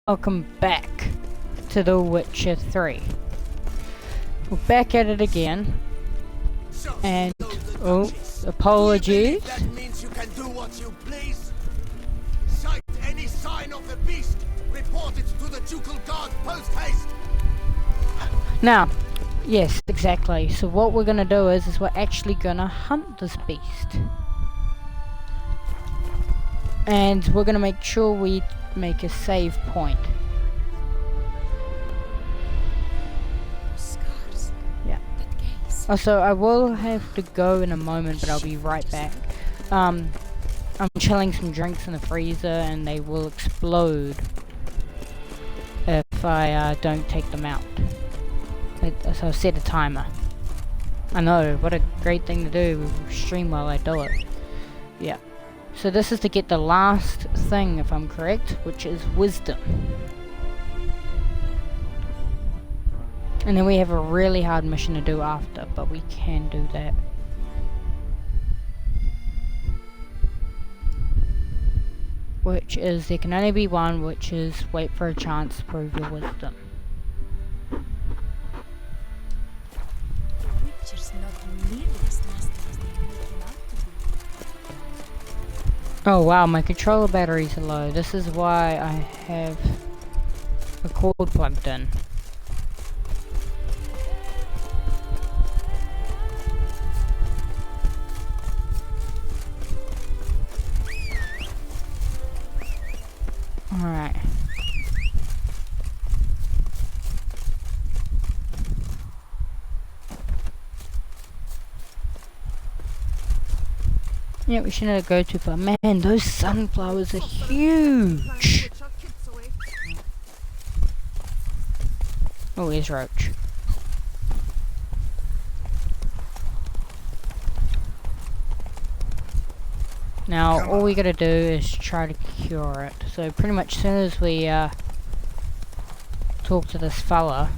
Welcome back to The Witcher 3. We're back at it again. And, oh, apologies. That means you can do what you please. Sight any sign of the beast. Report it to the ducal guard post haste. Now, yes, exactly. So what we're gonna do is we're actually gonna hunt this beast. And we're gonna make sure we make a save point. Scars. Yeah. That gaze. Also, I will have to go in a moment, but I'll be right back. I'm chilling some drinks in the freezer, and they will explode if I don't take them out. So I'll set a timer. I know, what a great thing to do. Stream while I do it. Yeah. So this is to get the last thing, if I'm correct, which is wisdom. And then we have a really hard mission to do after, but we can do that. Which is, there can only be one, which is wait for a chance to prove your wisdom. Witcher's not nearly as nasty as they make him out to be. Oh wow, my controller batteries are low. This is why I have a cord plugged in. Alright. Yeah, we shouldn't go too far. Man, those sunflowers are huge! Oh, here's Roach. Now, all we gotta do is try to cure it. So pretty much as soon as we talk to this fella,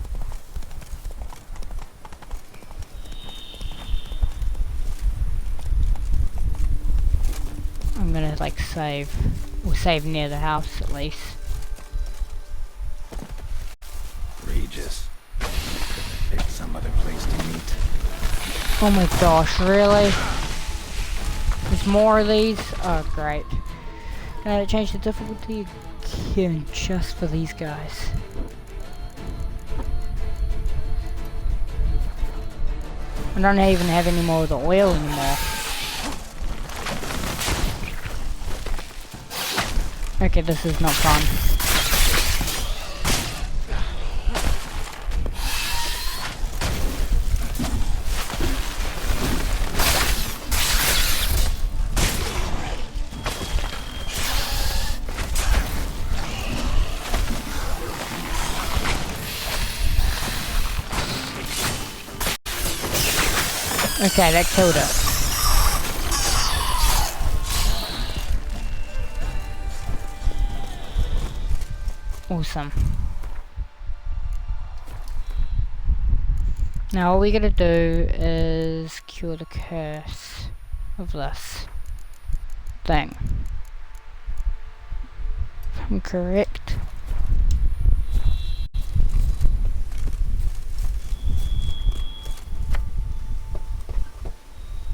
I'm gonna like save, or save near the house at least. Regis. Pick some other place to meet. Oh my gosh, really? There's more of these? Oh great. Can I change the difficulty again just for these guys? I don't even have any more of the oil anymore. Okay, this is not fun. Okay, that killed it. Awesome. Now all we gotta do is cure the curse of this thing. If I'm correct.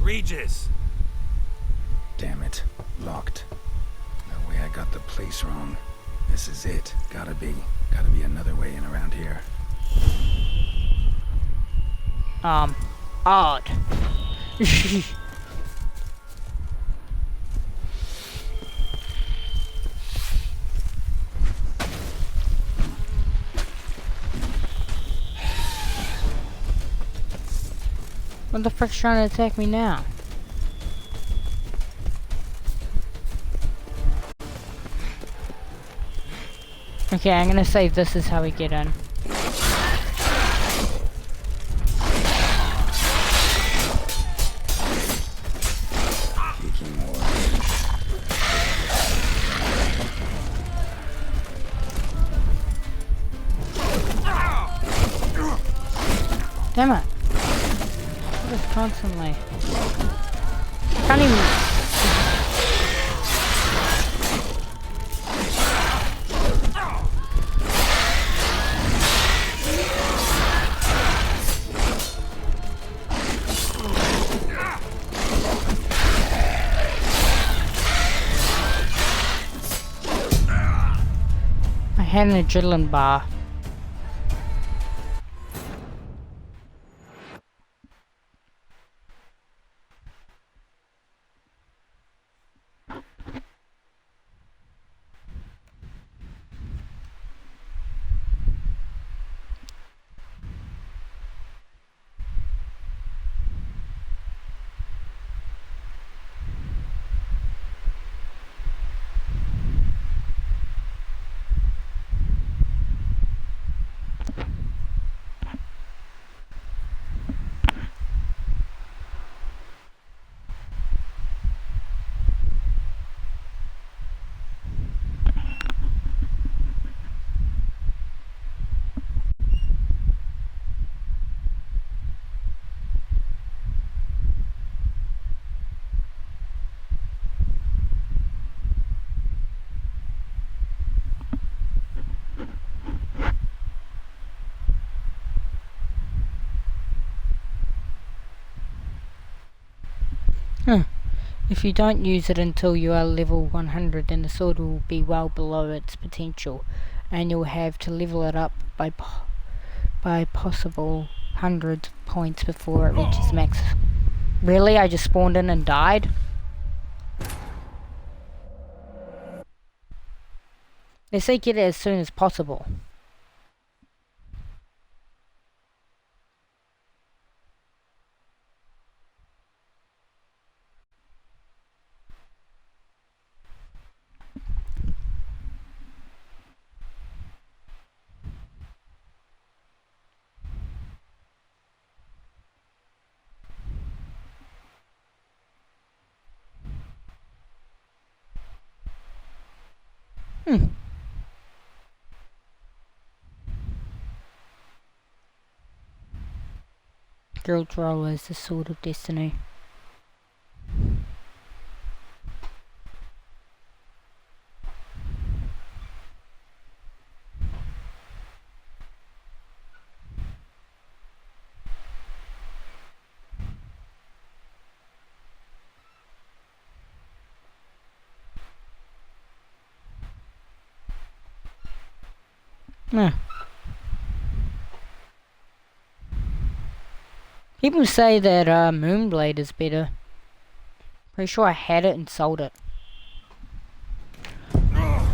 Regis! Damn it. Locked. No way I got the place wrong. This is it. Gotta be another way in around here. Odd. What the frick's trying to attack me now? Okay, I'm gonna save this is how we get in. Damn it. Just constantly. Can't even. had an adrenaline bar. If you don't use it until you are level 100, then the sword will be well below its potential, and you'll have to level it up by possible hundreds of points before it reaches max. Really? I just spawned in and died? They say get it as soon as possible. Drill Thrower is the sword of destiny. People say that Moonblade is better. Pretty sure I had it and sold it.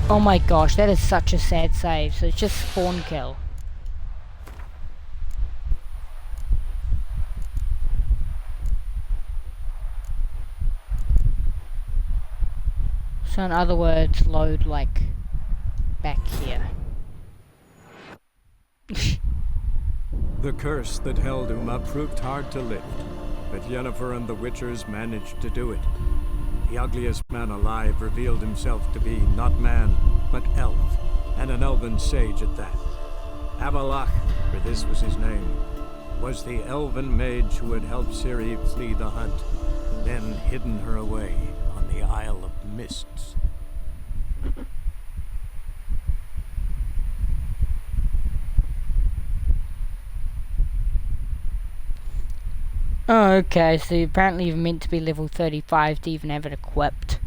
Oh my gosh, that is such a sad save. So it's just spawn kill. So in other words, load like back here. The curse that held Uma proved hard to lift, but Yennefer and the Witchers managed to do it. The ugliest man alive revealed himself to be not man, but elf, and an elven sage at that. Avalach, for this was his name, was the elven mage who had helped Ciri flee the hunt, then hidden her away on the Isle of Mists. Oh, okay, so apparently you're meant to be level 35 to even have it equipped.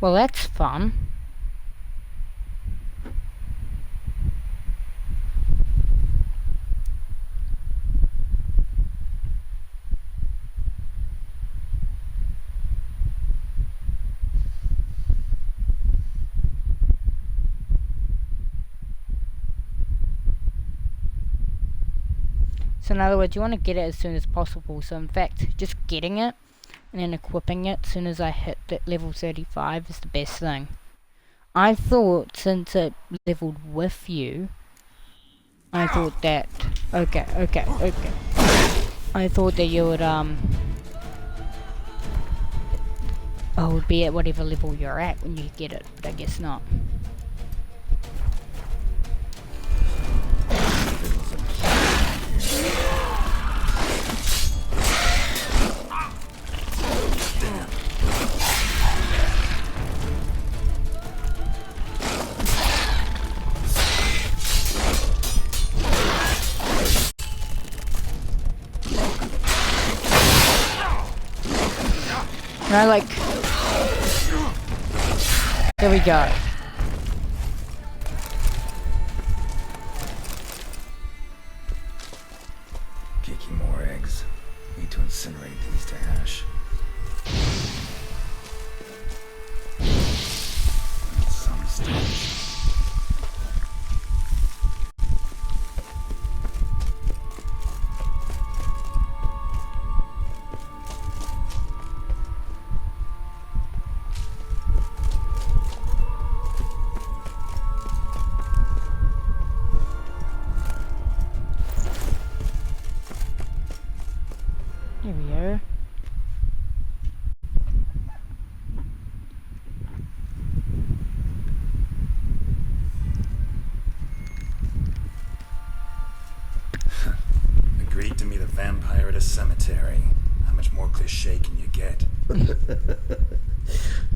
Well, that's fun. So in other words, you want to get it as soon as possible. So in fact, just getting it and then equipping it as soon as I hit that level 35 is the best thing. I thought since it leveled with you, I thought that okay. I thought that you would would be at whatever level you're at when you get it, but I guess not. And I there we go. vampire at a cemetery. How much more cliché can you get?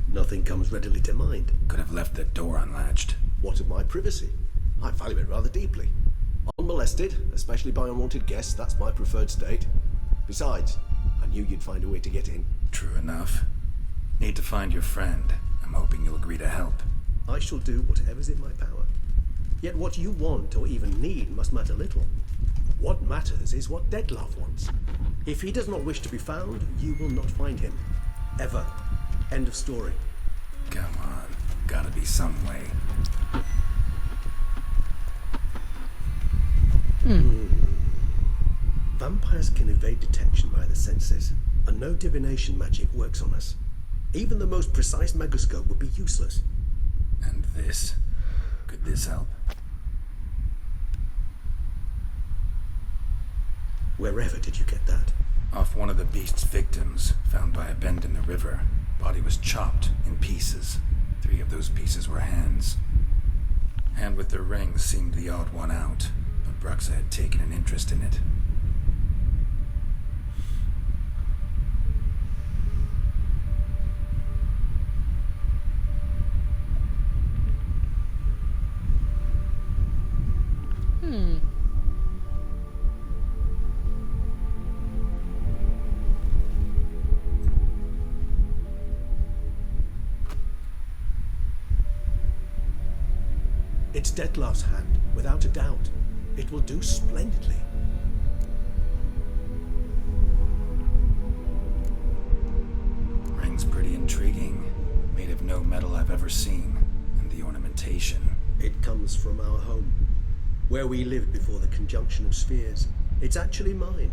Nothing comes readily to mind. Could have left the door unlatched. What of my privacy? I value it rather deeply. Unmolested, especially by unwanted guests, that's my preferred state. Besides, I knew you'd find a way to get in. True enough. Need to find your friend. I'm hoping you'll agree to help. I shall do whatever's in my power. Yet what you want or even need must matter little. What matters is what Detlef wants. If he does not wish to be found, you will not find him. Ever. End of story. Come on. Gotta be some way. Vampires can evade detection by the senses, and no divination magic works on us. Even the most precise megoscope would be useless. And this? Could this help? Wherever did you get that? Off one of the beast's victims, found by a bend in the river. Body was chopped in pieces. 3 of those pieces were hands. Hand with the ring seemed the odd one out, but Bruxa had taken an interest in it. It's Detlef's hand, without a doubt. It will do splendidly. Ring's pretty intriguing. Made of no metal I've ever seen. And the ornamentation. It comes from our home, where we lived before the conjunction of spheres. It's actually mine.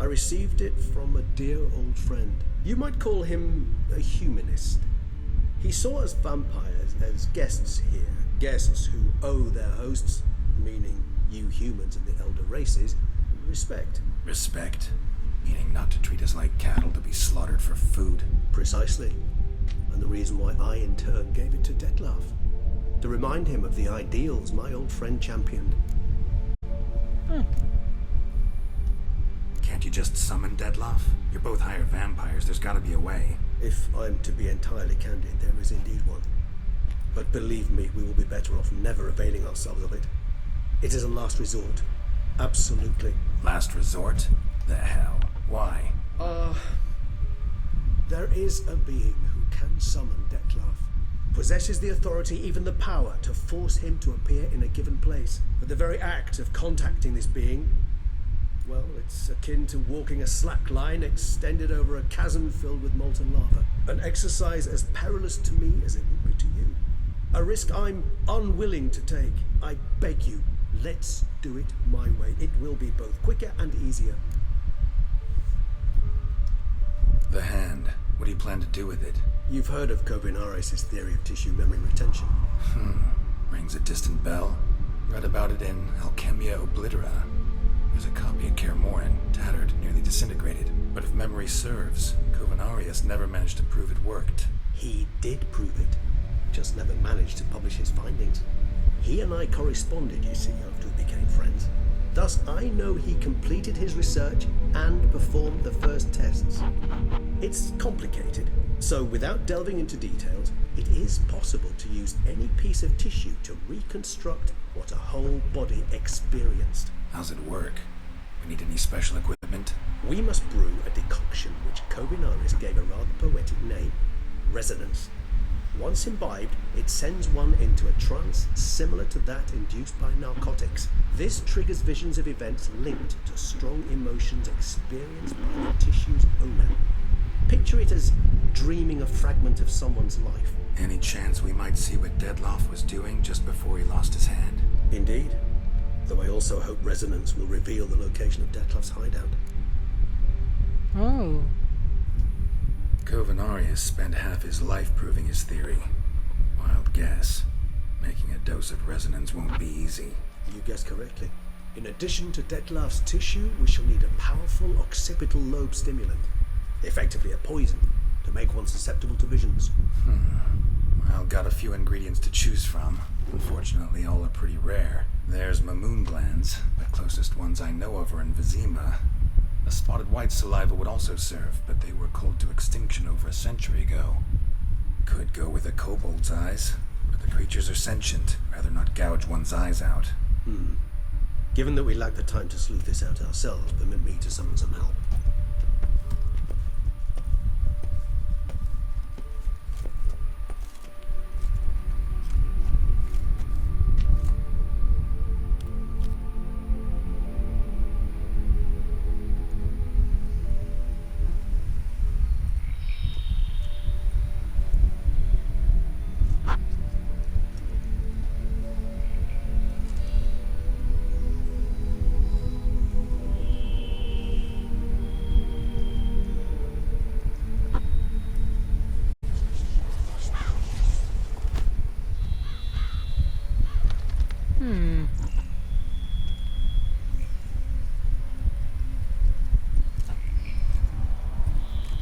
I received it from a dear old friend. You might call him a humanist. He saw us vampires as guests here. Guests who owe their hosts, meaning you humans and the elder races, respect. Respect? Meaning not to treat us like cattle to be slaughtered for food? Precisely. And the reason why I in turn gave it to Detlef. To remind him of the ideals my old friend championed. Can't you just summon Detlef? You're both higher vampires, there's gotta be a way. If I'm to be entirely candid, there is indeed one. But believe me, we will be better off never availing ourselves of it. It is a last resort. Absolutely. Last resort? The hell? Why? There is a being who can summon Detlef. Possesses the authority, even the power, to force him to appear in a given place. But the very act of contacting this being, well, it's akin to walking a slack line extended over a chasm filled with molten lava. An exercise as perilous to me as it would be to you. A risk I'm unwilling to take. I beg you, let's do it my way. It will be both quicker and easier. The hand. What do you plan to do with it? You've heard of Kovinaris' theory of tissue memory retention. Rings a distant bell. Read about it in Alchemia Oblitera. There's a copy of Kermoran, tattered, nearly disintegrated. But if memory serves, Kovinaris never managed to prove it worked. He did prove it. Just never managed to publish his findings. He and I corresponded, you see, after we became friends. Thus, I know he completed his research and performed the first tests. It's complicated, so without delving into details, it is possible to use any piece of tissue to reconstruct what a whole body experienced. How's it work? We need any special equipment? We must brew a decoction which Kovinaris gave a rather poetic name, resonance. Once imbibed, it sends one into a trance similar to that induced by narcotics. This triggers visions of events linked to strong emotions experienced by the tissue's owner. Picture it as dreaming a fragment of someone's life. Any chance we might see what Detlef was doing just before he lost his hand? Indeed. Though I also hope resonance will reveal the location of Detlef's hideout. Oh. Kovinaris spent half his life proving his theory. Wild guess. Making a dose of resonance won't be easy. You guessed correctly. In addition to Detlef's tissue, we shall need a powerful occipital lobe stimulant. Effectively a poison, to make one susceptible to visions. Well, got a few ingredients to choose from. Unfortunately, all are pretty rare. There's Mamoon glands. The closest ones I know of are in Vizima. A spotted white saliva would also serve, but they were cold to extinction over a century ago. Could go with a kobold's eyes, but the creatures are sentient. Rather not gouge one's eyes out. Given that we lack the time to sleuth this out ourselves, permit me to summon some help.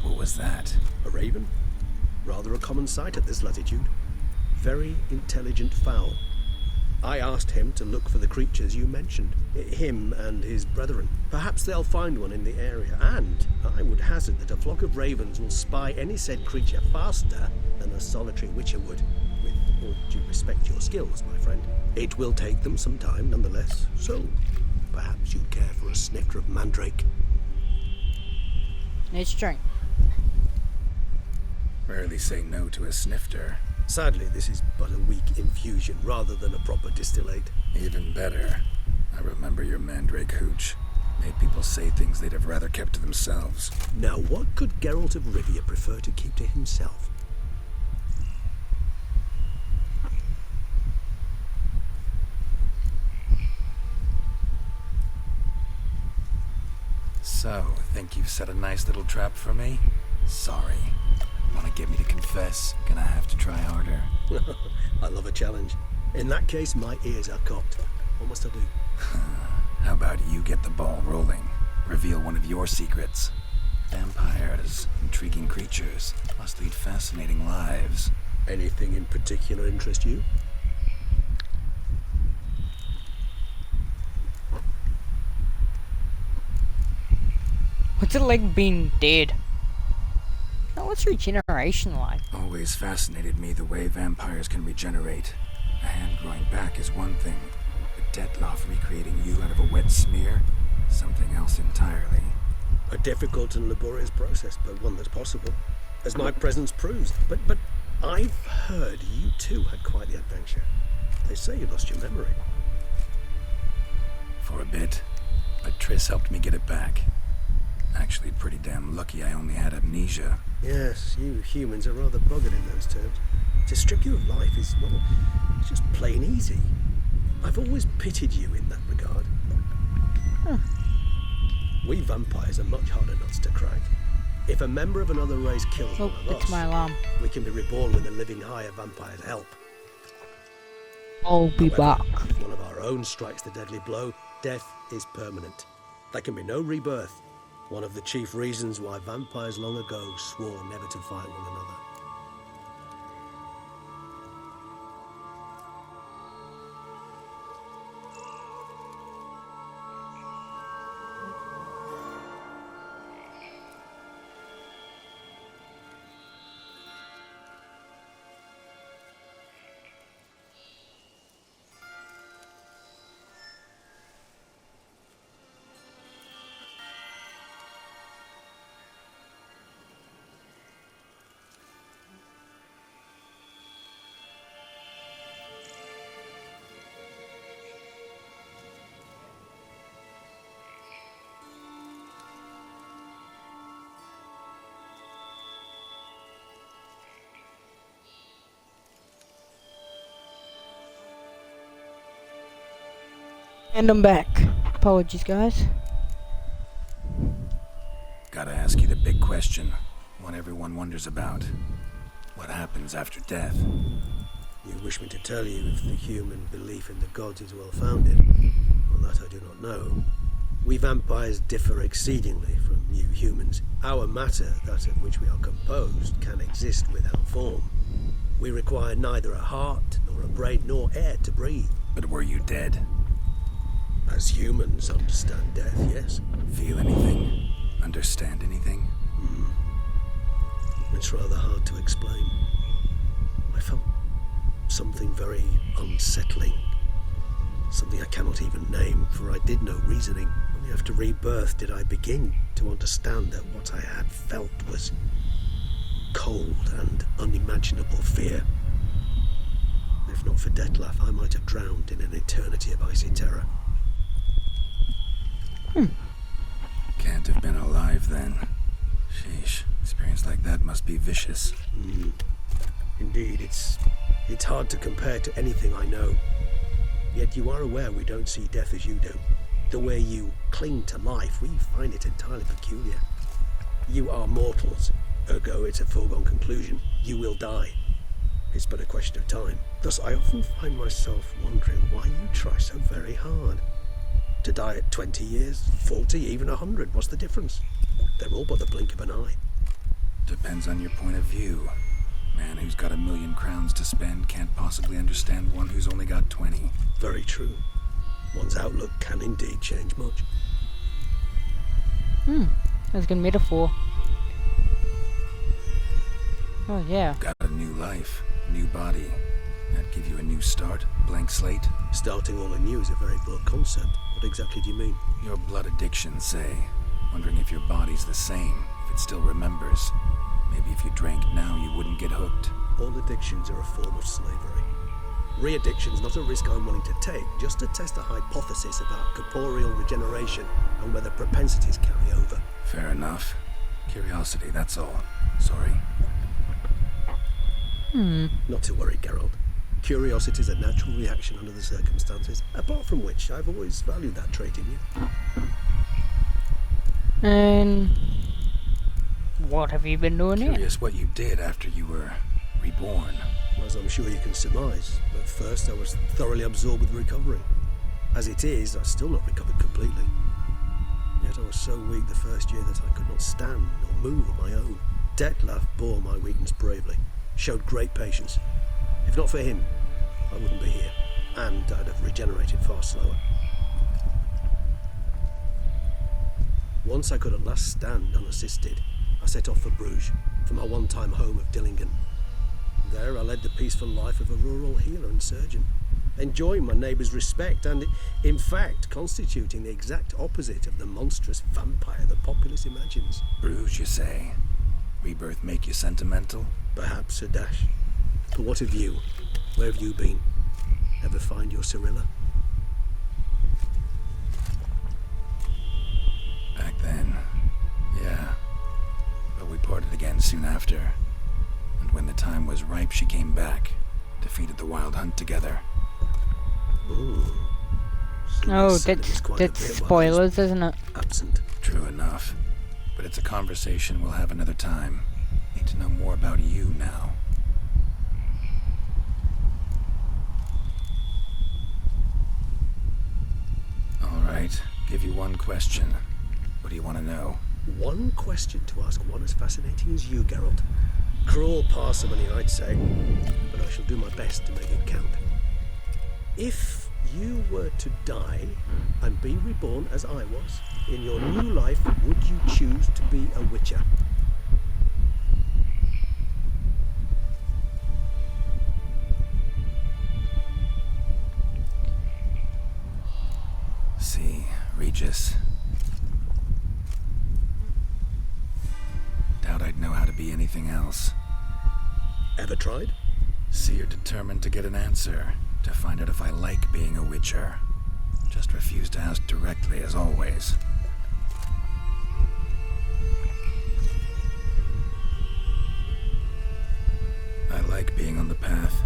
What was that? A raven? Rather a common sight at this latitude. Very intelligent fowl. I asked him to look for the creatures you mentioned. Him and his brethren. Perhaps they'll find one in the area, and I would hazard that a flock of ravens will spy any said creature faster than a solitary witcher would. With all due respect to your skills, my friend. It will take them some time, nonetheless, so perhaps you'd care for a snifter of mandrake. Let's drink. Rarely say no to a snifter. Sadly, this is but a weak infusion rather than a proper distillate. Even better. I remember your mandrake hooch. Made people say things they'd have rather kept to themselves. Now, what could Geralt of Rivia prefer to keep to himself? So, think you've set a nice little trap for me? Sorry. Want to get me to confess? Gonna have to try harder. I love a challenge. In that case, my ears are cocked. What must I do? How about you get the ball rolling? Reveal one of your secrets. Vampires, intriguing creatures, must lead fascinating lives. Anything in particular interest you? What's it like being dead? Now, what's regeneration like? Always fascinated me the way vampires can regenerate. A hand growing back is one thing, but Detloff recreating you out of a wet smear? Something else entirely. A difficult and laborious process, but one that's possible, as my presence proves. But I've heard you too had quite the adventure. They say you lost your memory. For a bit, but Triss helped me get it back. Actually pretty damn lucky I only had amnesia. Yes, you humans are rather buggered in those terms. To strip you of life is, well, it's just plain easy. I've always pitied you in that regard. We vampires are much harder nuts to crack. If a member of another race kills Oh, one of it's us, my alarm. we can be reborn with a living higher vampire's help. I'll be However, back. if one of our own strikes the deadly blow, death is permanent. There can be no rebirth. One of the chief reasons why vampires long ago swore never to fight one another. And I'm back. Apologies, guys. Gotta ask you the big question. One everyone wonders about. What happens after death? You wish me to tell you if the human belief in the gods is well founded? Well, that I do not know. We vampires differ exceedingly from you humans. Our matter, that of which we are composed, can exist without form. We require neither a heart, nor a brain, nor air to breathe. But were you dead? As humans understand death, yes. Feel anything? understand anything? It's rather hard to explain. I felt something very unsettling. Something I cannot even name, for I did no reasoning. Only after rebirth did I begin to understand that what I had felt was cold and unimaginable fear. If not for Detlef, I might have drowned in an eternity of icy terror. Can't have been alive then. Sheesh, experience like that must be vicious. Indeed, it's hard to compare to anything I know. Yet you are aware we don't see death as you do. The way you cling to life, we find it entirely peculiar. You are mortals, ergo it's a foregone conclusion. You will die. It's but a question of time. Thus, I often find myself wondering why you try so very hard. To die at 20 years, 40, even 100, what's the difference? They're all but the blink of an eye. Depends on your point of view. Man who's got 1,000,000 crowns to spend can't possibly understand one who's only got 20. Very true. One's outlook can indeed change much. That's a good metaphor. Oh yeah. Got a new life, new body. That give you a new start, blank slate. Starting all anew is a very broad concept. What exactly do you mean? Your blood addiction, say. Wondering if your body's the same, if it still remembers. Maybe if you drank now, you wouldn't get hooked. All addictions are a form of slavery. Re-addiction's not a risk I'm willing to take, just to test a hypothesis about corporeal regeneration and whether propensities carry over. Fair enough. Curiosity, that's all. Sorry. Not to worry, Geralt. Curiosity is a natural reaction under the circumstances, apart from which I've always valued that trait in you. And what have you been doing here? Curious what you did after you were reborn. As I'm sure you can surmise, at first I was thoroughly absorbed with recovering. As it is, I've still not recovered completely. Yet I was so weak the first year that I could not stand or move on my own. Detlef bore my weakness bravely, showed great patience. If not for him, I wouldn't be here, and I'd have regenerated far slower. Once I could at last stand unassisted, I set off for Bruges, from my one-time home of Dillingen. There I led the peaceful life of a rural healer and surgeon, enjoying my neighbours' respect and, in fact, constituting the exact opposite of the monstrous vampire the populace imagines. Bruges, you say? Rebirth make you sentimental? Perhaps a dash. But what of you? Where have you been? Ever find your Cyrilla? Back then, yeah. But we parted again soon after. And when the time was ripe, she came back. Defeated the Wild Hunt together. Ooh. Oh, Seems it was quite a that's bit while spoilers, isn't it? I was absent. True enough. But it's a conversation we'll have another time. Need to know more about you now. Alright, give you one question. What do you want to know? One question to ask one as fascinating as you, Geralt. Cruel parsimony, I'd say, but I shall do my best to make it count. If you were to die and be reborn as I was, in your new life, would you choose to be a witcher? See, Regis. Doubt I'd know how to be anything else. Ever tried? See, you're determined to get an answer, to find out if I like being a witcher. Just refuse to ask directly, as always. I like being on the path.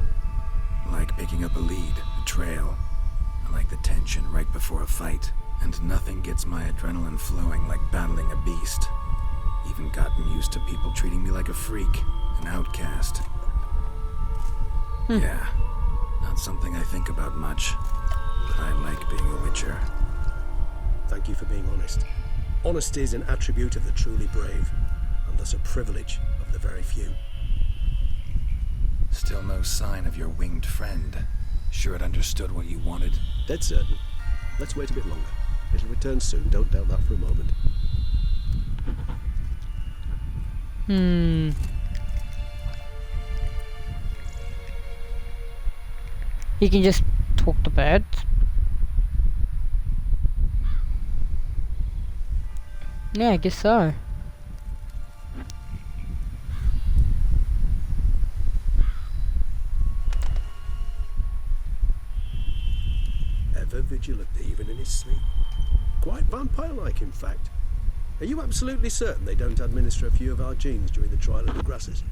I like picking up a lead, a trail. I like the tension right before a fight. And nothing gets my adrenaline flowing like battling a beast. Even gotten used to people treating me like a freak, an outcast. Yeah, not something I think about much, but I like being a witcher. Thank you for being honest. Honesty is an attribute of the truly brave, and thus a privilege of the very few. Still no sign of your winged friend. Sure it understood what you wanted? Dead certain. Let's wait a bit longer. It'll return soon, don't doubt that for a moment. Hmm. You can just talk to birds. Yeah, I guess so. Ever vigilant, even in his sleep. Quite vampire-like, in fact. Are you absolutely certain they don't administer a few of our genes during the trial of the grasses?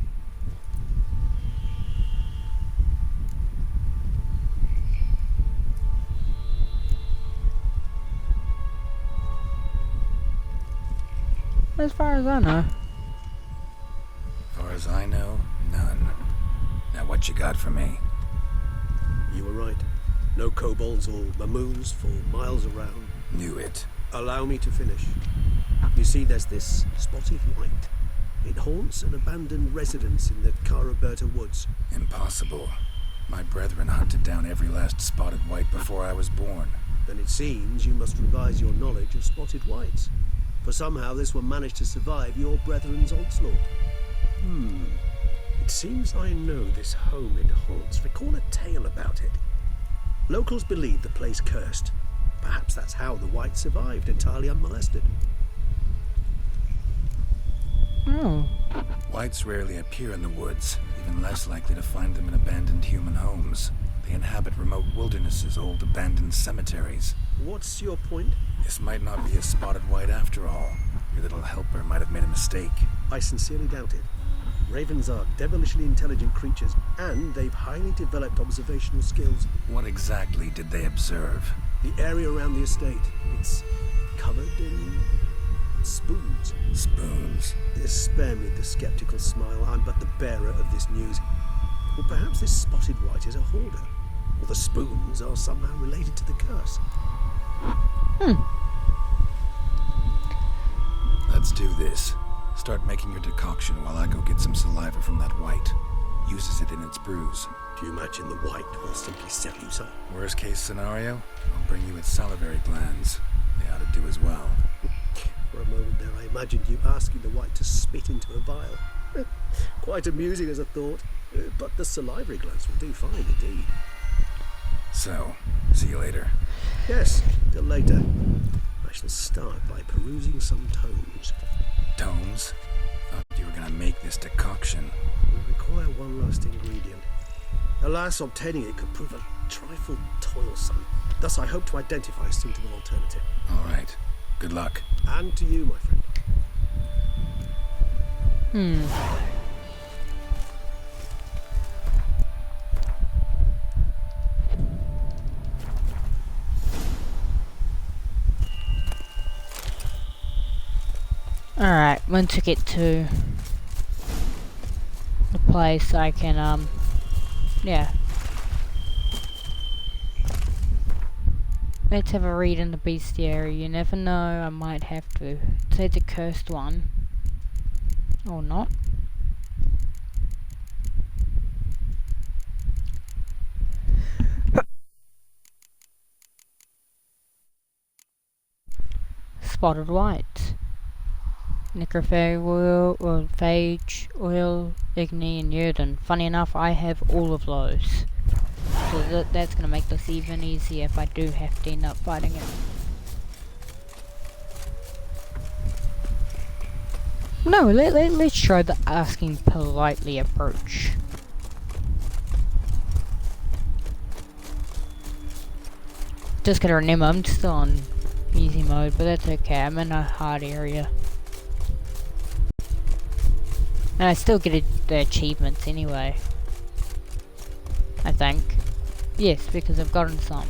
As far as I know. Far as I know, none. Now what you got for me? You were right. No kobolds or mamoons for miles around. Knew it. Allow me to finish. You see, there's this spotted white. It haunts an abandoned residence in the Caraberta woods. Impossible. My brethren hunted down every last spotted white before I was born. Then it seems you must revise your knowledge of spotted whites. For somehow this one managed to survive your brethren's onslaught. It seems I know this home it haunts. Recall a tale about it. Locals believe the place cursed. Perhaps that's how the white survived entirely unmolested. Oh. Whites rarely appear in the woods, even less likely to find them in abandoned human homes. They inhabit remote wildernesses, old abandoned cemeteries. What's your point? This might not be a spotted white after all. Your little helper might have made a mistake. I sincerely doubt it. Ravens are devilishly intelligent creatures, and they've highly developed observational skills. What exactly did they observe? The area around the estate, it's covered in spoons. Spoons. Spare me the skeptical smile. I'm but the bearer of this news. Or perhaps this spotted white is a hoarder. Or the spoons are somehow related to the curse. Let's do this. Start making your decoction while I go get some saliva from that white. Uses it in its brews. Do you imagine the white will simply sell you some? Worst case scenario, I'll bring you its salivary glands. They ought to do as well. For a moment there, I imagined you asking the white to spit into a vial. Quite amusing as a thought, but the salivary glands will do fine indeed. So, see you later. Yes, till later. I shall start by perusing some tomes. Tomes? Thought you were gonna make this decoction. We require one last ingredient. Alas, obtaining it could prove a trifle toilsome. Thus, I hope to identify a suitable alternative. All right. Good luck. And to you, my friend. Alright, once we get to the place I can, yeah. Let's have a read in the bestiary. You never know, I might have to. Say the cursed one. Or not. Spotted white. Necrophage oil, or phage oil, igni, and Yrden. Funny enough, I have all of those. So that's going to make this even easier if I do have to end up fighting it. No, let's try the asking politely approach. Just gotta remember, I'm still on easy mode, but that's okay, I'm in a hard area. And I still get the achievements anyway. I think. Yes, because I've gotten some.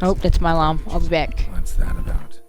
Oh, that's my alarm. I'll be back. What's that about?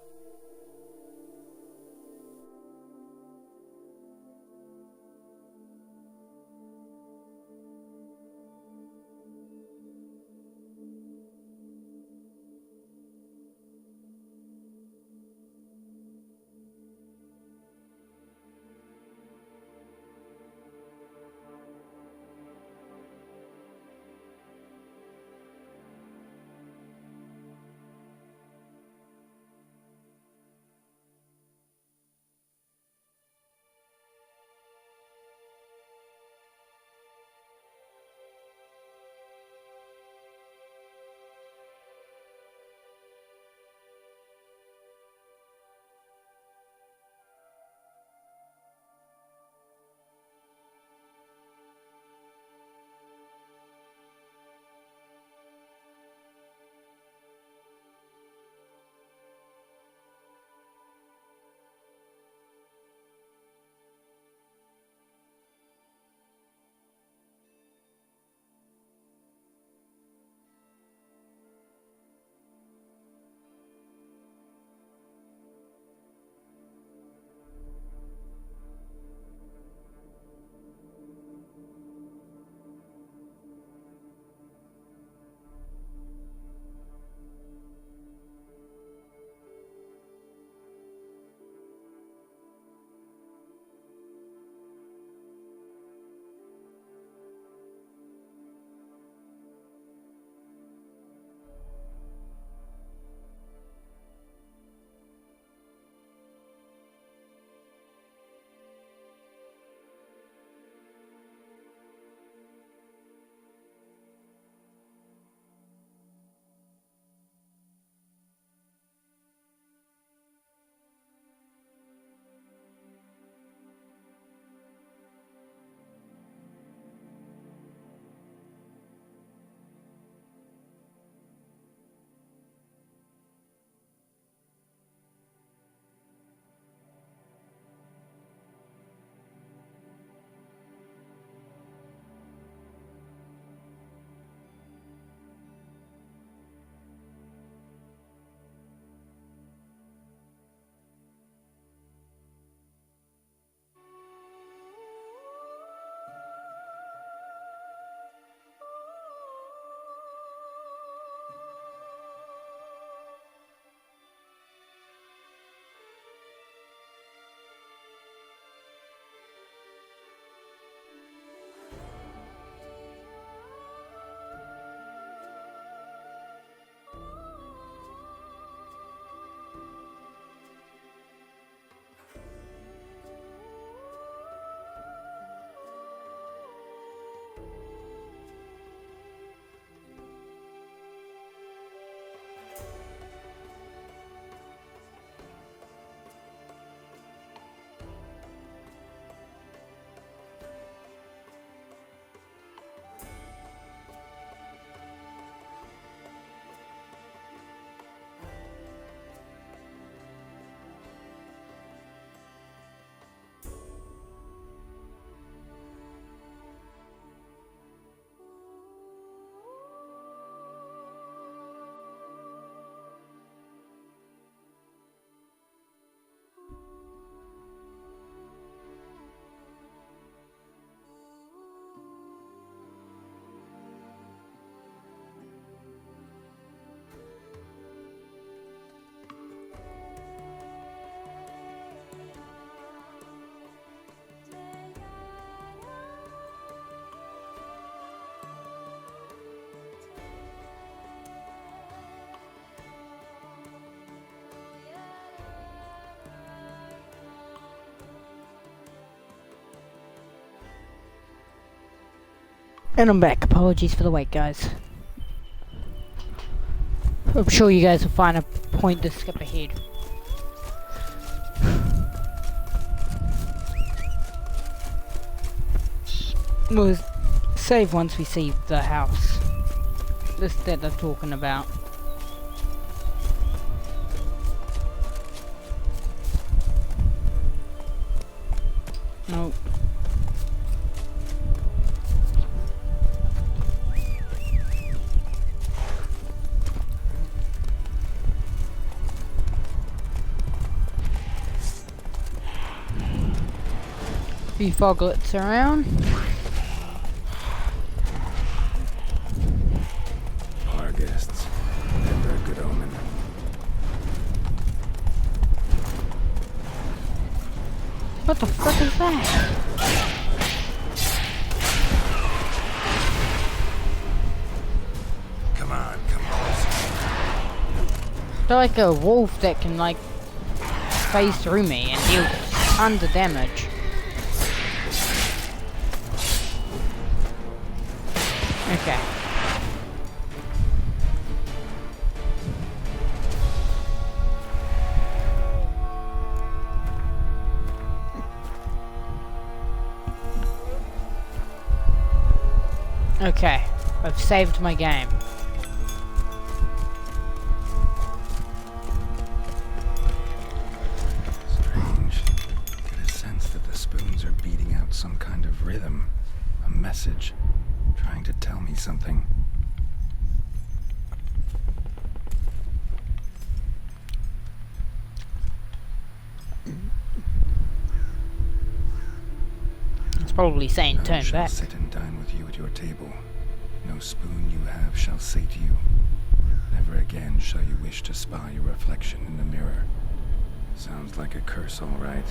And I'm back. Apologies for the wait, guys. I'm sure you guys will find a point to skip ahead. We'll save once we see the house. This that they're talking about. Nope. Few foglets around. Our guests. Never a good omen. What the fuck is that? Come on, come on. They're like a wolf that can like phase through me and deal tons of damage. Okay. Okay, I've saved my game. Strange. Get a sense that the spoons are beating out some kind of rhythm. A message. Trying to tell me something. It's probably saying None turn shall back. sit and dine with you at your table. No spoon you have shall say to you, never again shall you wish to spy your reflection in the mirror. Sounds like a curse, all right.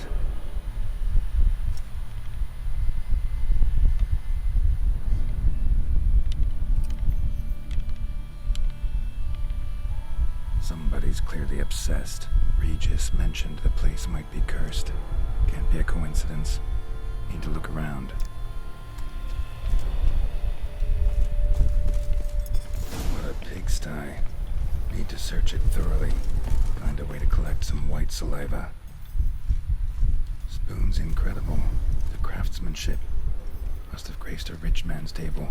Somebody's clearly obsessed. Regis mentioned the place might be cursed. Can't be a coincidence. Need to look around. What a pigsty. Need to search it thoroughly. Find a way to collect some white saliva. Spoon's incredible. The craftsmanship. Must have graced a rich man's table.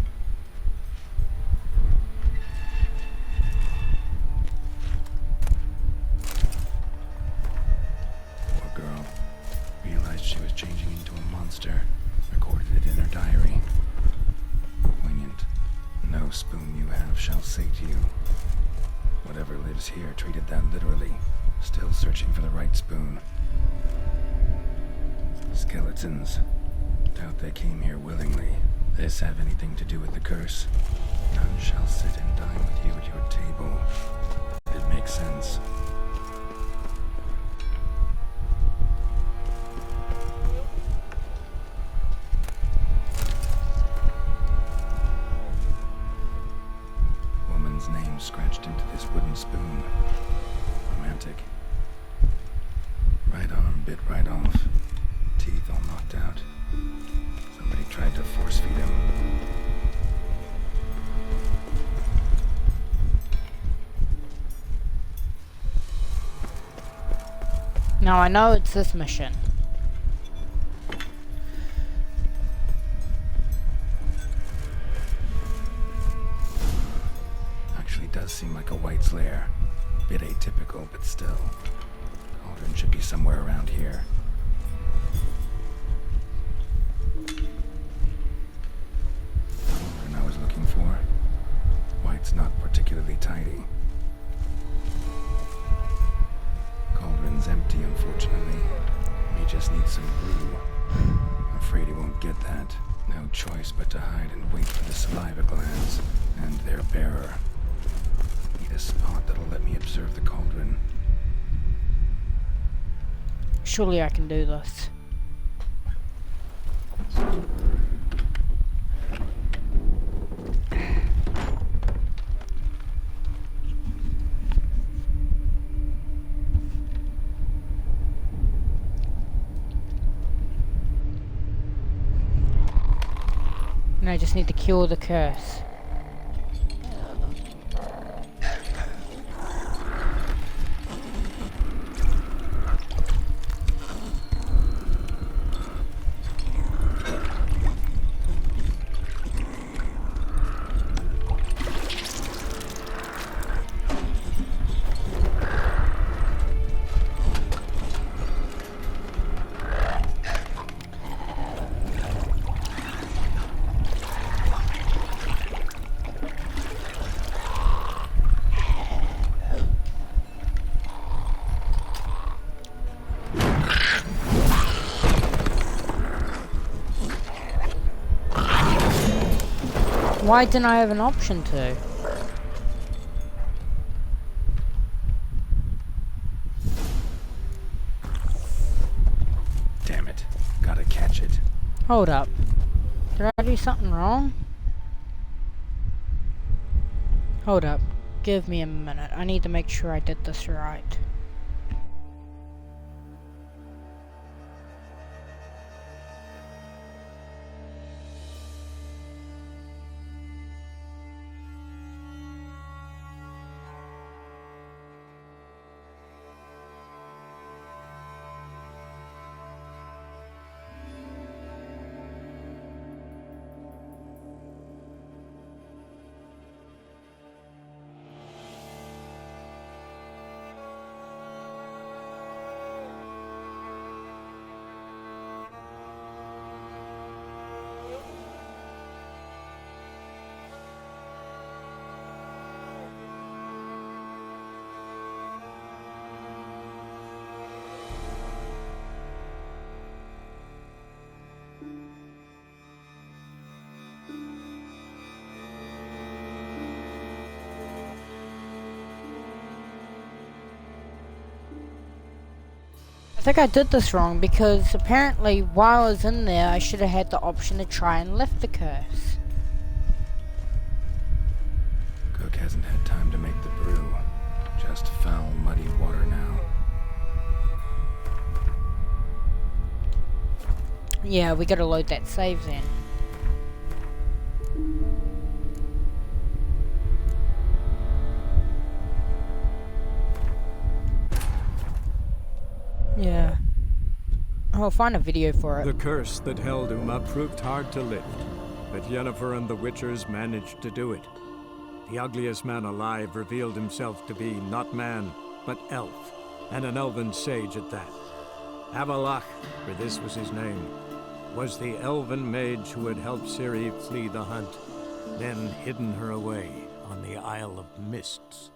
Girl realized she was changing into a monster, recorded it in her diary. Poignant. No spoon you have shall say to you. Whatever lives here treated that literally. Still searching for the right spoon. Skeletons. Doubt they came here willingly. This have anything to do with the curse? None shall sit and dine with you at your table. It makes sense. Name scratched into this wooden spoon. Romantic. Right arm bit right off. Teeth all knocked out. Somebody tried to force feed him. Now I know it's this mission. Does seem like a white's lair. Bit atypical, but still. Cauldron should be somewhere around here. Cauldron I was looking for. White's not particularly tidy. Cauldron's empty, unfortunately. He just needs some brew. I'm afraid he won't get that. No choice but to hide and wait for the saliva glands and their bearer. A spot that'll let me observe the cauldron. Surely I can do this. And I just need to cure the curse. Why didn't I have an option to? Damn it. Gotta catch it. Hold up. Did I do something wrong? Hold up. Give me a minute. I need to make sure I did this right. I think I did this wrong because apparently while I was in there I should have had the option to try and lift the curse. Cook hasn't had time to make the brew. Just foul, muddy water now. Yeah, we gotta load that save then. Yeah. I'll find a video for it. The curse that held Uma proved hard to lift, but Yennefer and the Witchers managed to do it. The ugliest man alive revealed himself to be not man, but elf, and an elven sage at that. Avalach, for this was his name, was the elven mage who had helped Ciri flee the hunt, then hidden her away on the Isle of Mists.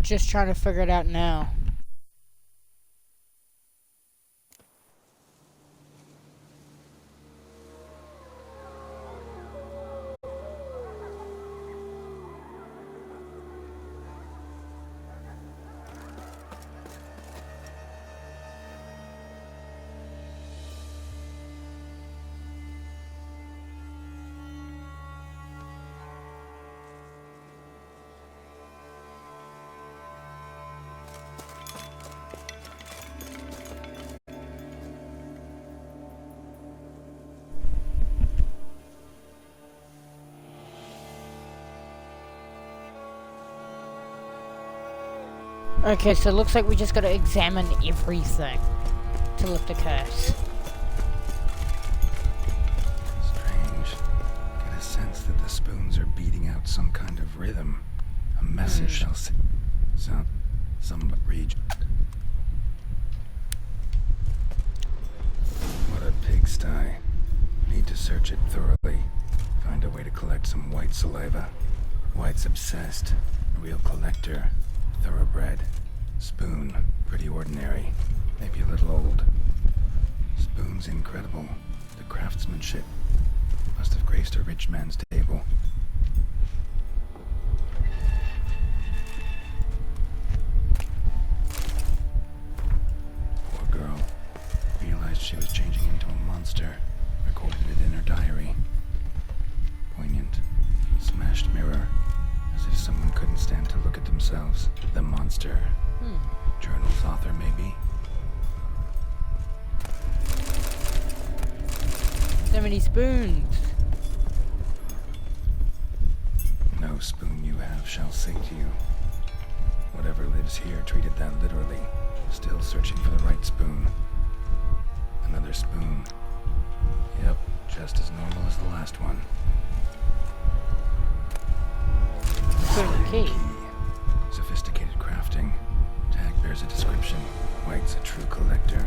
Just trying to figure it out now. Okay, so it looks like we just gotta examine everything to lift the curse. Strange. Get a sense that the spoons are beating out some kind of rhythm. A message shall say. Some region. What a pigsty. Need to search it thoroughly. Find a way to collect some white saliva. White's obsessed. A real collector. Thoroughbred. Spoon. Pretty ordinary. Maybe a little old. spoon's incredible. The craftsmanship must have graced a rich man's table. Poor girl realized she was changing into a monster, recorded it in her diary. Poignant, smashed mirror, as if someone couldn't stand to look at themselves. The monster. Journal's author, maybe. So many spoons. No spoon you have shall say to you. Whatever lives here treated that literally, still searching for the right spoon. Another spoon. Yep, just as normal as the last one. Spoon key. Sophisticated crafting. Tag bears a description. White's a true collector.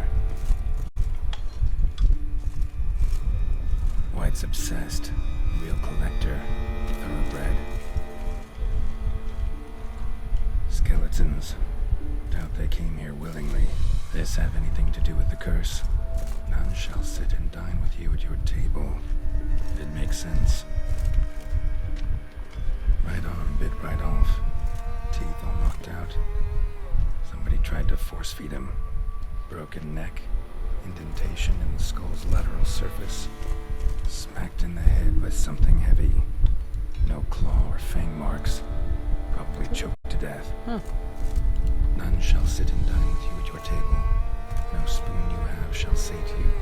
White's obsessed. Real collector. Thoroughbred. Skeletons. Doubt they came here willingly. This have anything to do with the curse? None shall sit and dine with you at your table. It makes sense. Right arm bit right off. Teeth all knocked out. Somebody tried to force feed him. Broken neck. Indentation in the skull's lateral surface. Smacked in the head with something heavy. No claw or fang marks. Probably choked to death. None shall sit and dine with you at your table. No spoon you have shall say to you,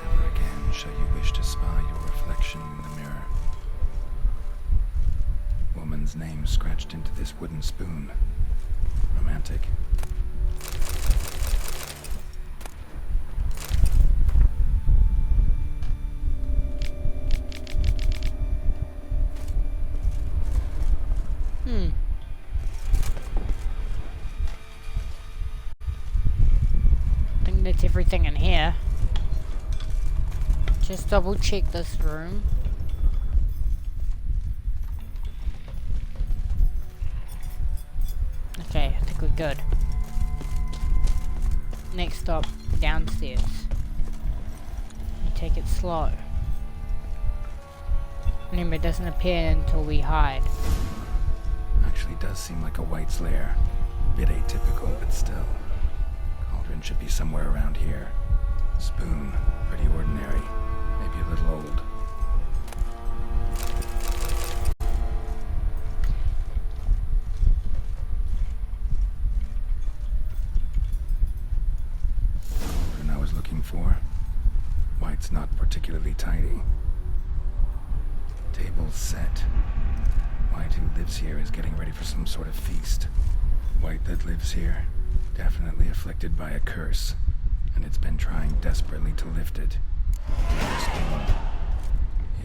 never again shall you wish to spy your reflection in the mirror. Woman's name scratched into this wooden spoon. Romantic. I think that's everything in here. Just double check this room. Okay, I think we're good. Next stop, downstairs. You take it slow. Remember, it doesn't appear until we hide. Actually does seem like a White's lair. Bit atypical, but still. Cauldron should be somewhere around here. Spoon, pretty ordinary. Maybe a little old. Cauldron I was looking for. White's not particularly tidy. Table's set. White who lives here is getting ready for some sort of feast. White that lives here, definitely afflicted by a curse, and it's been trying desperately to lift it. Spoon.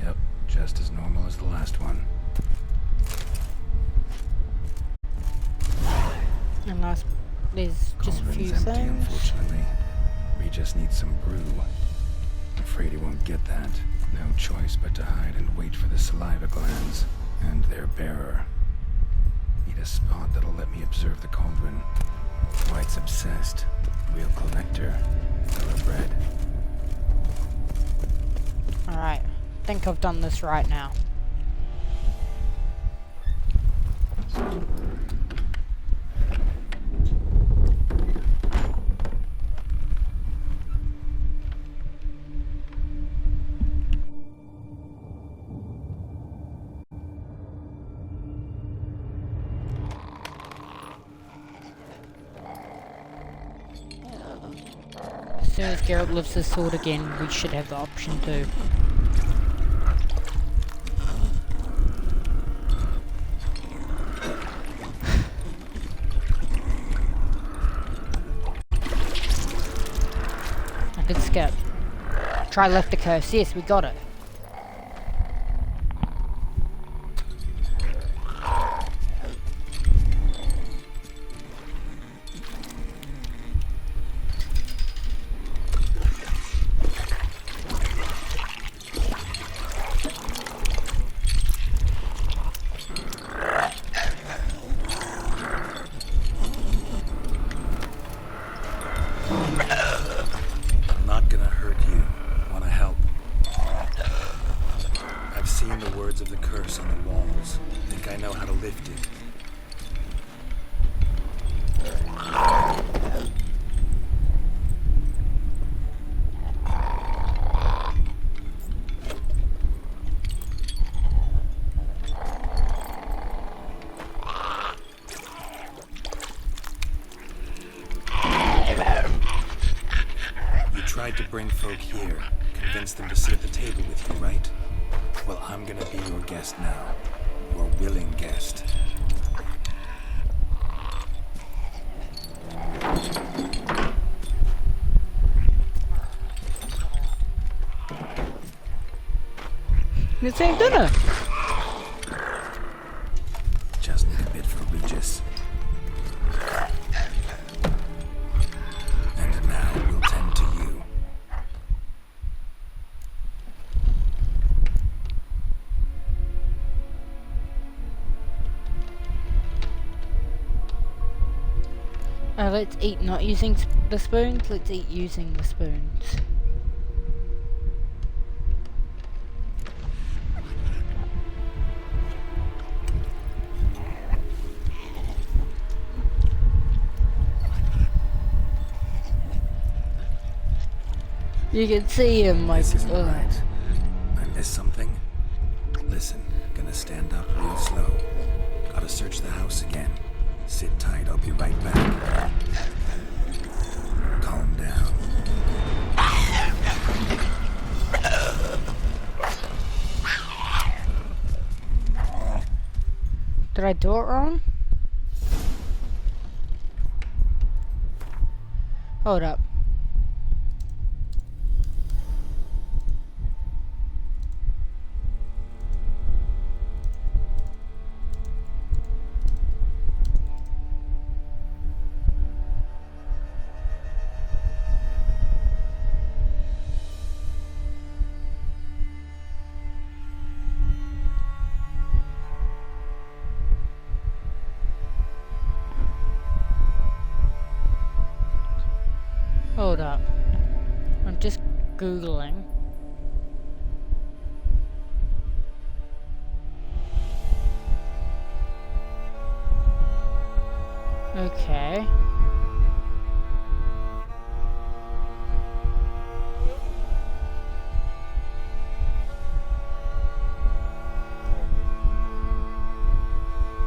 Yep, just as normal as the last one. And last, there's just a few Cauldron's empty, things. unfortunately. We just need some brew. Afraid he won't get that. No choice but to hide and wait for the saliva glands and their bearer. Need a spot that'll let me observe the cauldron. White's obsessed. Real collector. Thoroughbred. Alright, think I've done this right now. As soon as Geralt lifts his sword again, we should have the option to. I could skip. Try lift the curse. Yes, we got it. curse on the walls. Think I know how to lift it. You tried to bring folk here, convince them to sit at the table with you, right? Well, I'm gonna be your guest now. Your willing guest. This ain't dinner. Just need a bit for Regis. And now we'll tend to you. Let's eat not using the spoons, let's eat using the spoons. You can see him like, This isn't right. I missed something? Listen, gonna stand up real slow. Gotta search the house again. Sit tight, I'll be right back. Calm down. Did I do it wrong? Hold up. Hold up. I'm just Googling. Okay.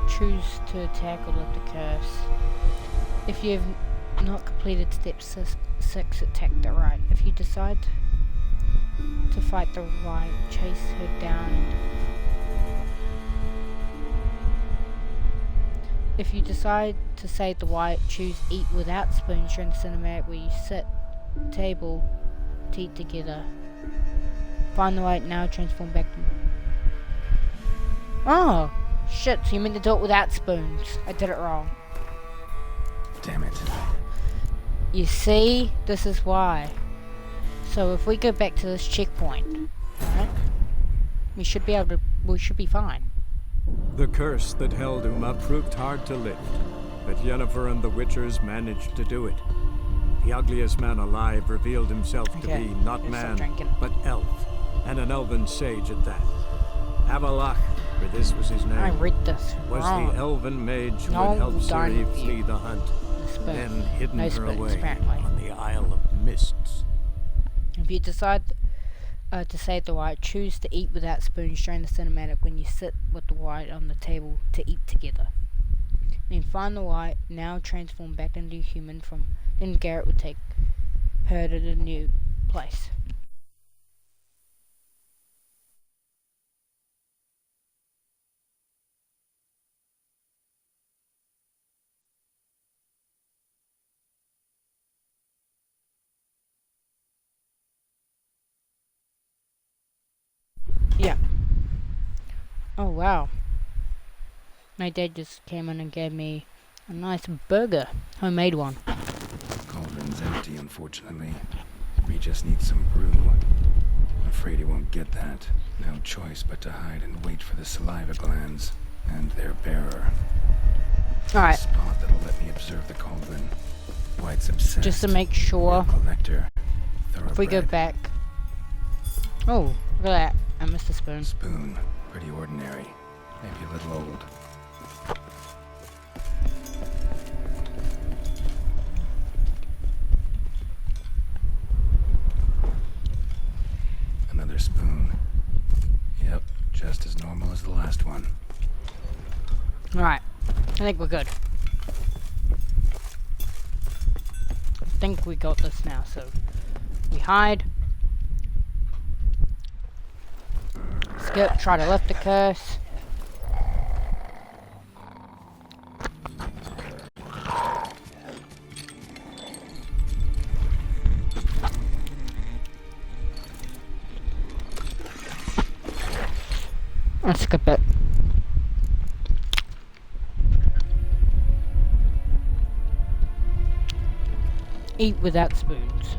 Choose to attack or lift the curse. If you've not completed step 6, attack the right. If you decide to fight the right, chase her down. If you decide to save the white, choose eat without spoons during the cinematic where you sit table to eat together. Find the white, now transform back to... Oh! Shit, so you meant to do it without spoons. I did it wrong. Damn it. You see, this is why. So if we go back to this checkpoint, right, we should be fine. The curse that held Uma proved hard to lift, but Yennefer and the Witchers managed to do it. The ugliest man alive revealed himself to Okay, be not let's stop man, drinking. but elf, and an elven sage at that. Avalach, for this was his name, I read this was wrong. the elven mage who No, had helped darn Ciri you. flee the hunt, The spoon. then hidden No her spoons, away apparently. on the Isle of Mists. If you decide to save the white, choose to eat without spoons during the cinematic when you sit with the white on the table to eat together. Then find the white, now transform back into a human then Garrett will take her to the new place. Yeah. Oh wow. My dad just came in and gave me a nice burger. Homemade one. Cauldron's empty, unfortunately. Regis needs some brew. I'm afraid he won't get that. No choice but to hide and wait for the saliva glands and their bearer. Alright, A spot that'll let me observe the cauldron. White's obsessed. just to make sure, Real collector. if we go Thoroughbred. back... Oh, look at that. I missed a spoon. Spoon. Pretty ordinary. Maybe a little old. Another spoon. Yep, just as normal as the last one. Right, I think we're good. I think we got this now, so we hide. Skip, try to lift the curse. Let's skip it. Eat without spoons.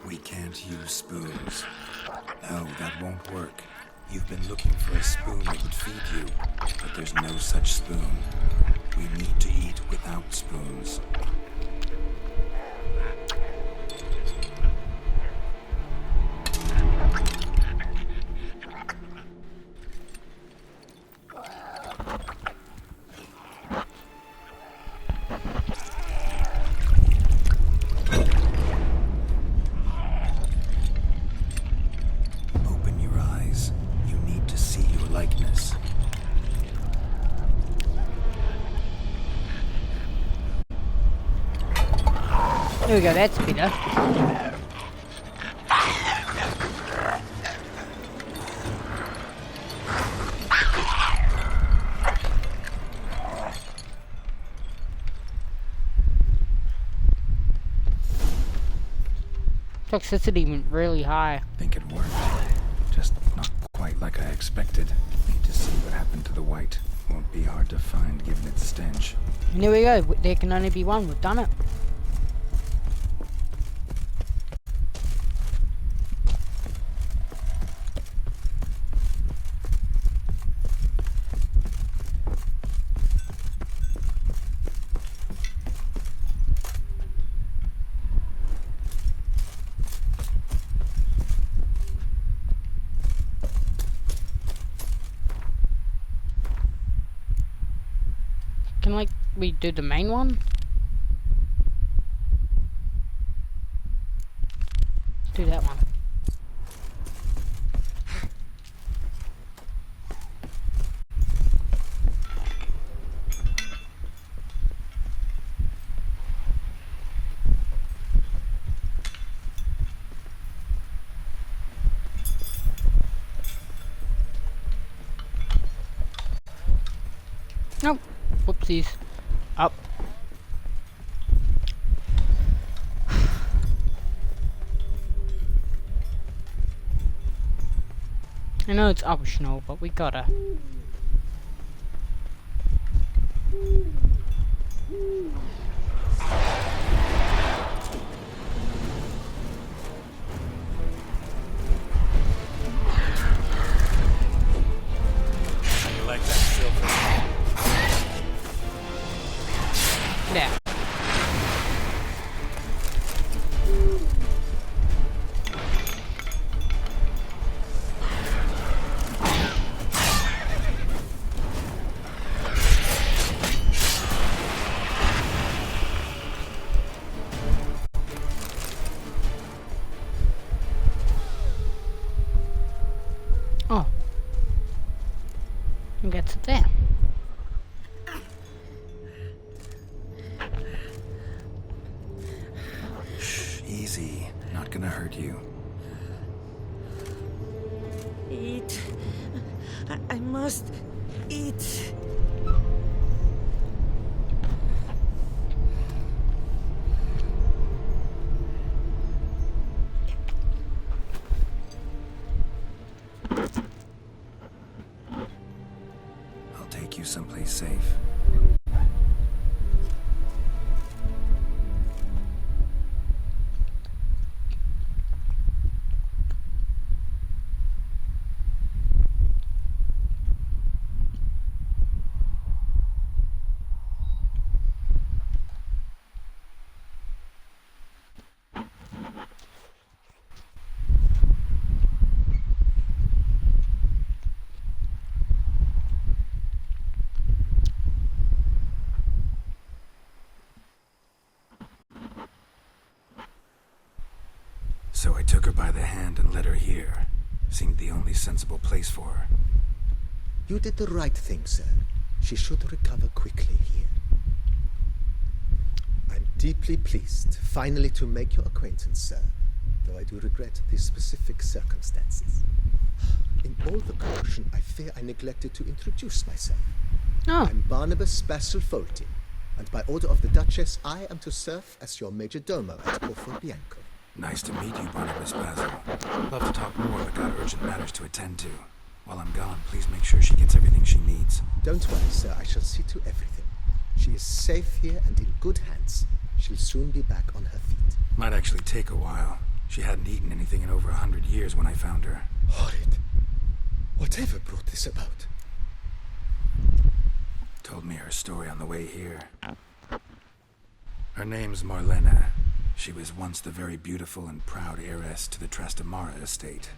We can't use spoons. No, that won't work. You've been looking for a spoon that would feed you, but there's no such spoon. We need to eat without spoons. Open your eyes. You need to see your likeness. There we go, that's better. Toxicity went really high. I think it worked. Just not quite like I expected. Need to see what happened to the white. Won't be hard to find given its stench. And there we go, there can only be one, we've done it. Can like we do the main one? Let's do that one. Nope. Whoopsies. Up. I know it's optional, but we gotta. You like that silver? Yeah. Oh. I think that's it there. Easy. Not gonna hurt you. Eat. I must eat. I'll take you someplace safe. I took her by the hand and led her here. Seemed the only sensible place for her. You did the right thing, sir. She should recover quickly here. I'm deeply pleased, finally, to make your acquaintance, sir, though I do regret the specific circumstances. In all the caution, I fear I neglected to introduce myself. Oh, I'm Barnabas Basilfolti, and by order of the Duchess, I am to serve as your major domo at Corfu Bianco. Nice to meet you, Barnabas Basil. Love to talk more, but got urgent matters to attend to. While I'm gone, please make sure she gets everything she needs. Don't worry, sir, I shall see to everything. She is safe here and in good hands. She'll soon be back on her feet. Might actually take a while. She hadn't eaten anything in over 100 years when I found her. Horrid. Whatever brought this about? Told me her story on the way here. Her name's Marlena. She was once the very beautiful and proud heiress to the Trastamara estate.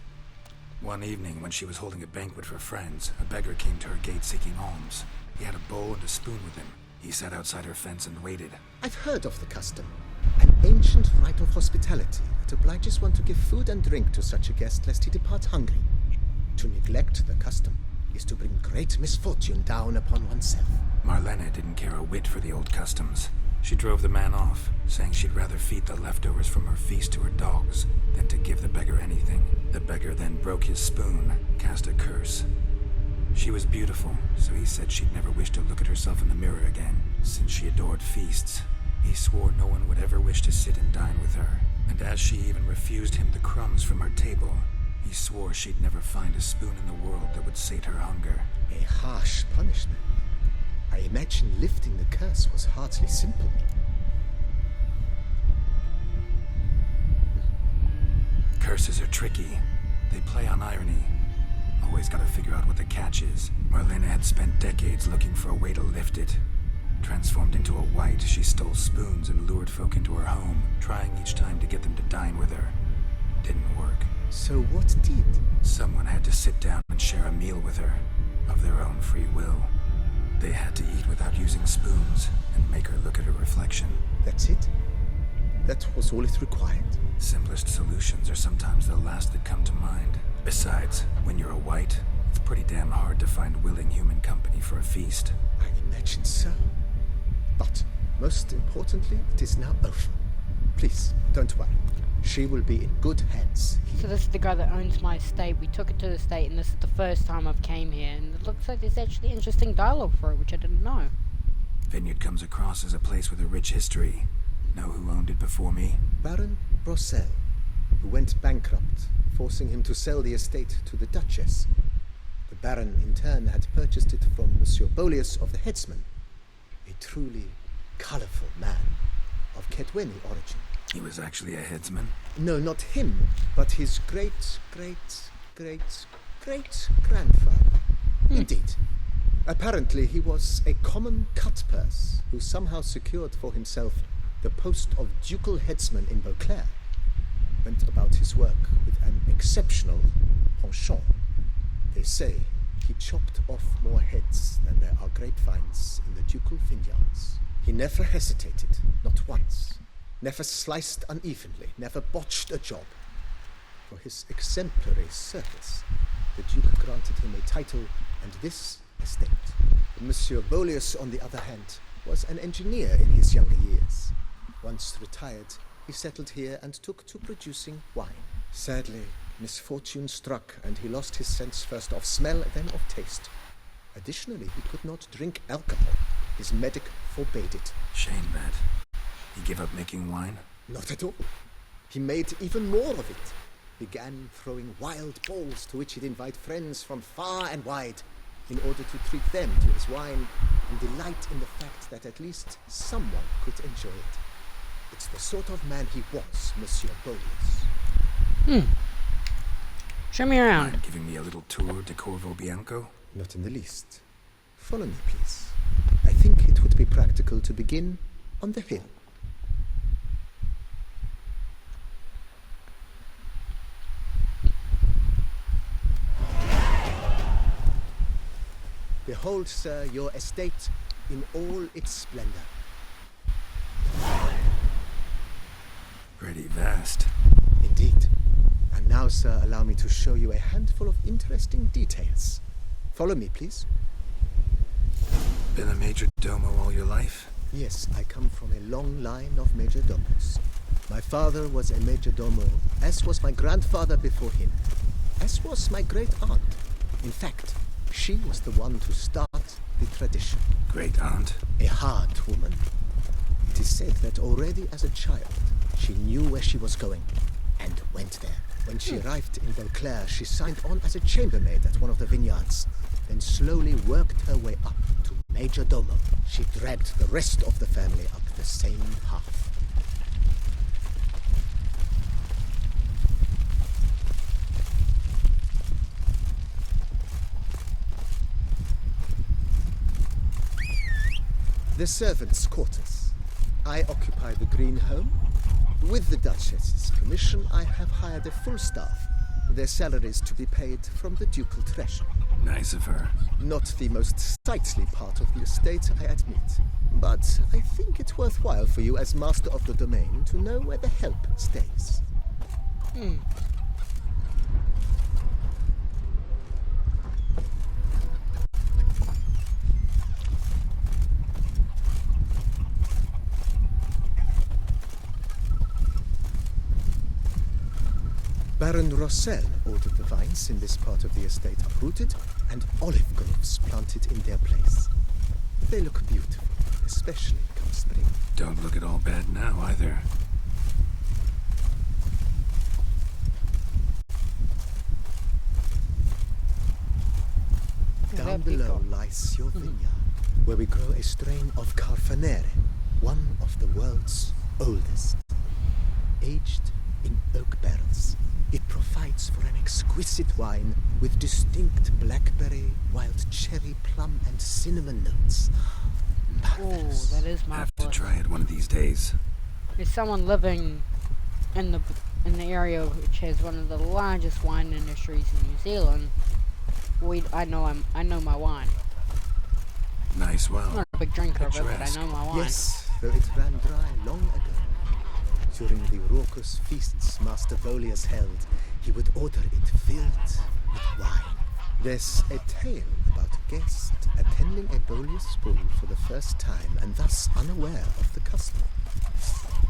One evening, when she was holding a banquet for friends, a beggar came to her gate seeking alms. He had a bowl and a spoon with him. He sat outside her fence and waited. I've heard of the custom. An ancient rite of hospitality that obliges one to give food and drink to such a guest lest he depart hungry. To neglect the custom is to bring great misfortune down upon oneself. Marlena didn't care a whit for the old customs. She drove the man off, saying she'd rather feed the leftovers from her feast to her dogs than to give the beggar anything. The beggar then broke his spoon, cast a curse. She was beautiful, so he said she'd never wish to look at herself in the mirror again. Since she adored feasts, he swore no one would ever wish to sit and dine with her. And as she even refused him the crumbs from her table, he swore she'd never find a spoon in the world that would sate her hunger. A harsh punishment. I imagine lifting the curse was hardly simple. Curses are tricky. They play on irony. Always gotta figure out what the catch is. Marlena had spent decades looking for a way to lift it. Transformed into a wight, she stole spoons and lured folk into her home, trying each time to get them to dine with her. Didn't work. So what did? Someone had to sit down and share a meal with her, of their own free will. They had to eat without using spoons, and make her look at her reflection. That's it? That was all it required? Simplest solutions are sometimes the last that come to mind. Besides, when you're a wight, it's pretty damn hard to find willing human company for a feast. I imagine so. But, most importantly, it is now over. Please, don't worry. She will be in good hands here. so this is the guy that owns my estate. We took it to the estate, and this is the first time I've came here, and it looks like there's actually interesting dialogue for it, which I didn't know. Vineyard comes across as a place with a rich history. Know who owned it before me? Baron Brossel, who went bankrupt, forcing him to sell the estate to the Duchess. The Baron, in turn, had purchased it from Monsieur Bolius of the Headsman, a truly colorful man of Ketweni origin. He was actually a headsman. No, not him, but his great-great-great-great-grandfather. Indeed. Apparently, he was a common cut-purse who somehow secured for himself the post of ducal headsman in Beauclair. Went about his work with an exceptional penchant. They say he chopped off more heads than there are grapevines in the ducal vineyards. He never hesitated, not once. Never sliced unevenly, never botched a job. For his exemplary service, the Duke granted him a title and this estate. Monsieur Bolius, on the other hand, was an engineer in his younger years. Once retired, he settled here and took to producing wine. Sadly, misfortune struck and he lost his sense first of smell, then of taste. Additionally, he could not drink alcohol. His medic forbade it. Shame that. He gave up making wine? Not at all. He made even more of it. Began throwing wild balls to which he'd invite friends from far and wide in order to treat them to his wine and delight in the fact that at least someone could enjoy it. It's the sort of man he was, Monsieur Bolius. Show me around. Mind giving me a little tour de Corvo Bianco? Not in the least. Follow me, please. I think it would be practical to begin on the hill. Behold, sir, your estate in all its splendor. Pretty vast. Indeed. Now, sir, allow me to show you a handful of interesting details. Follow me, please. Been a major domo all your life? Yes, I come from a long line of major domos. My father was a major domo, as was my grandfather before him, as was my great aunt. In fact, she was the one to start the tradition. Great aunt? A hard woman. It is said that already as a child, she knew where she was going and went there. When she arrived in Beauclair, she signed on as a chambermaid at one of the vineyards, then slowly worked her way up to major domo. She dragged the rest of the family up the same path. The servants' quarters. I occupy the green home. With the Duchess's permission, I have hired a full staff. Their salaries to be paid from the ducal treasure. Nice of her. Not the most sightly part of the estate, I admit. But I think it's worthwhile for you as master of the domain to know where the help stays. Baron Rossel ordered the vines in this part of the estate uprooted and olive groves planted in their place. They look beautiful, especially come spring. Don't look at all bad now, either. Down below lies your vineyard, where we grow a strain of Carfanere, one of the world's oldest. Aged in oak barrels, it provides for an exquisite wine with distinct blackberry, wild cherry, plum, and cinnamon notes. Oh, Marvelous. that is Have to marvelous. try it one of these days. There's someone living in the area which has one of the largest wine industries in New Zealand. I know my wine. Nice, I'm well. not a big drinker of it, but I Picturesque. know my wine. Yes, though it ran dry long ago. During the raucous feasts Master Volius held, he would order it filled with wine. There's a tale about a guest attending a Volius ball for the first time and thus unaware of the custom.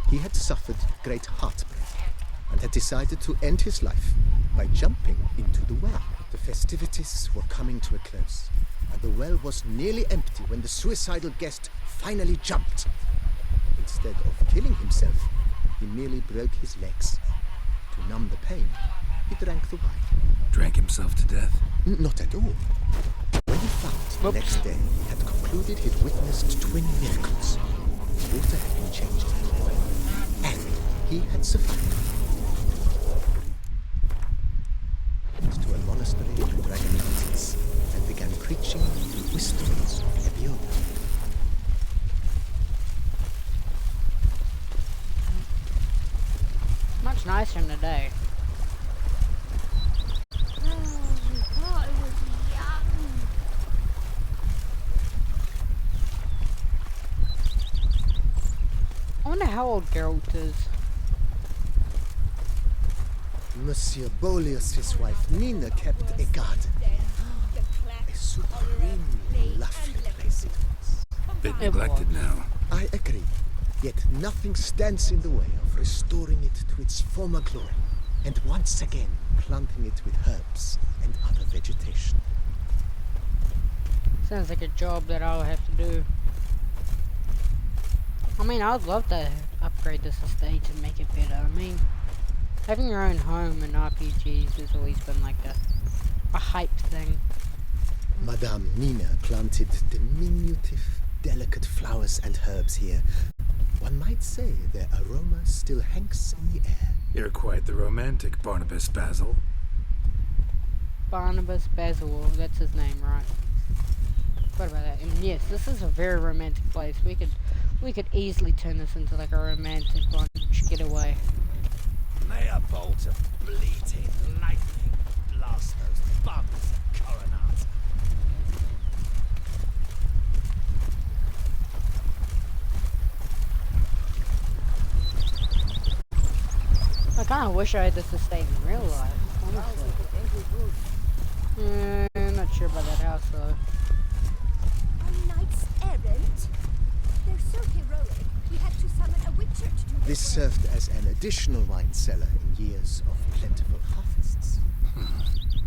He had suffered great heartbreak and had decided to end his life by jumping into the well. The festivities were coming to a close, and the well was nearly empty when the suicidal guest finally jumped. Instead of killing himself, he merely broke his legs. To numb the pain, he drank the wine. Drank himself to death? Not at all. When he found the next day he had concluded he'd witnessed twin miracles. His water had been changed into wine, and he had survived. To a monastery in the Dragon Mountains and began preaching the wisdoms of yoga. Much nicer in the day. I wonder how old Geralt is. Monsieur Bolius' wife Nina kept a garden. A supremely lovely place it was. Bit neglected now. I agree. Yet nothing stands in the way of restoring it to its former glory, and once again planting it with herbs and other vegetation. Sounds like a job that I'll have to do. I mean, I'd love to upgrade this estate and make it better. I mean, having your own home in RPGs has always been like a hype thing. Madame Nina planted diminutive, delicate flowers and herbs here. One might say their aroma still hangs in the air. You're quite the romantic, Barnabas Basil. Barnabas Basil, that's his name, right? What about that? And yes, this is a very romantic place. We could easily turn this into like a romantic lunch getaway. May a bolt of bleating lightning blast those bugs at Coronata. I kind I wish I had this estate in real life, honestly. Not sure about that house though. On knights errant? They're so heroic, we had to summon a witcher to do This their work. served as an additional wine cellar in years of plentiful harvests.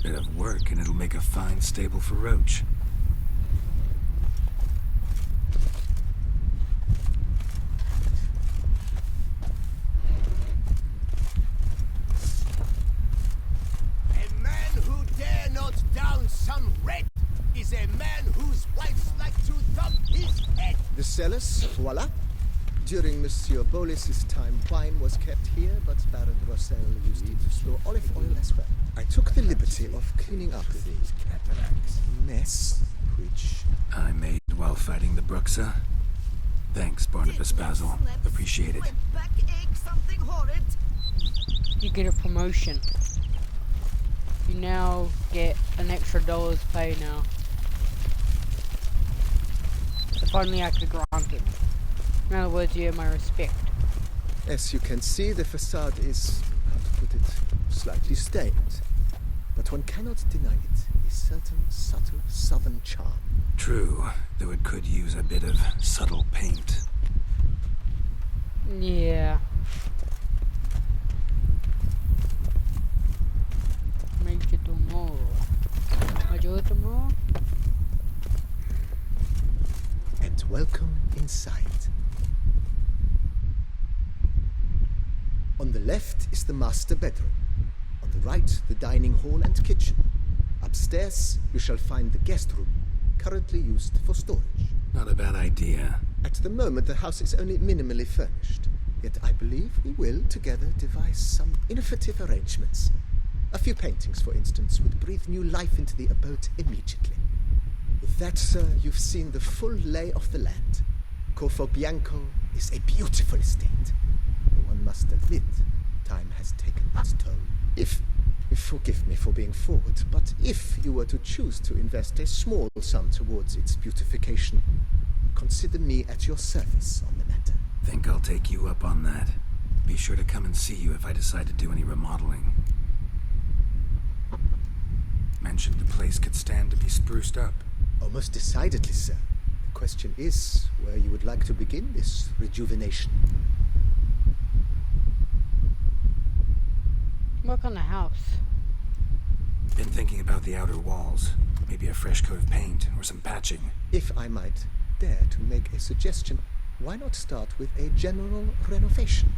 Bit of work and it'll make a fine stable for Roach. A man who dare not down some red is a man whose wives like to thump his head. The cellars, voila. During Monsieur Bolis's time, wine was kept here, but Baron Rossel used it to store olive oil as well. I took the liberty of cleaning up the mess, which... I made while fighting the Bruxa. Thanks, Barnabas Basil. Appreciate it. My back aches something horrid. You get a promotion. You now get an extra $1 pay now. If only I could grant it. In other words, you have my respect. As you can see, the facade is, how to put it, slightly stained. But one cannot deny it, a certain subtle southern charm. True, though it could use a bit of subtle paint. Yeah. Make it more. And welcome inside. On the left is the master bedroom. On the right, the dining hall and kitchen. Upstairs, you shall find the guest room, currently used for storage. Not a bad idea. At the moment, the house is only minimally furnished. Yet I believe we will, together, devise some innovative arrangements. A few paintings, for instance, would breathe new life into the abode immediately. With that, sir, you've seen the full lay of the land. Corvo Bianco is a beautiful estate. One must admit, time has taken its toll. If, forgive me for being forward, but if you were to choose to invest a small sum towards its beautification, consider me at your service on the matter. Think I'll take you up on that. Be sure to come and see you if I decide to do any remodeling. Mentioned the place could stand to be spruced up. Oh, most decidedly, sir. The question is where you would like to begin this rejuvenation. Work on the house. Been thinking about the outer walls. Maybe a fresh coat of paint or some patching. If I might dare to make a suggestion, why not start with a general renovation?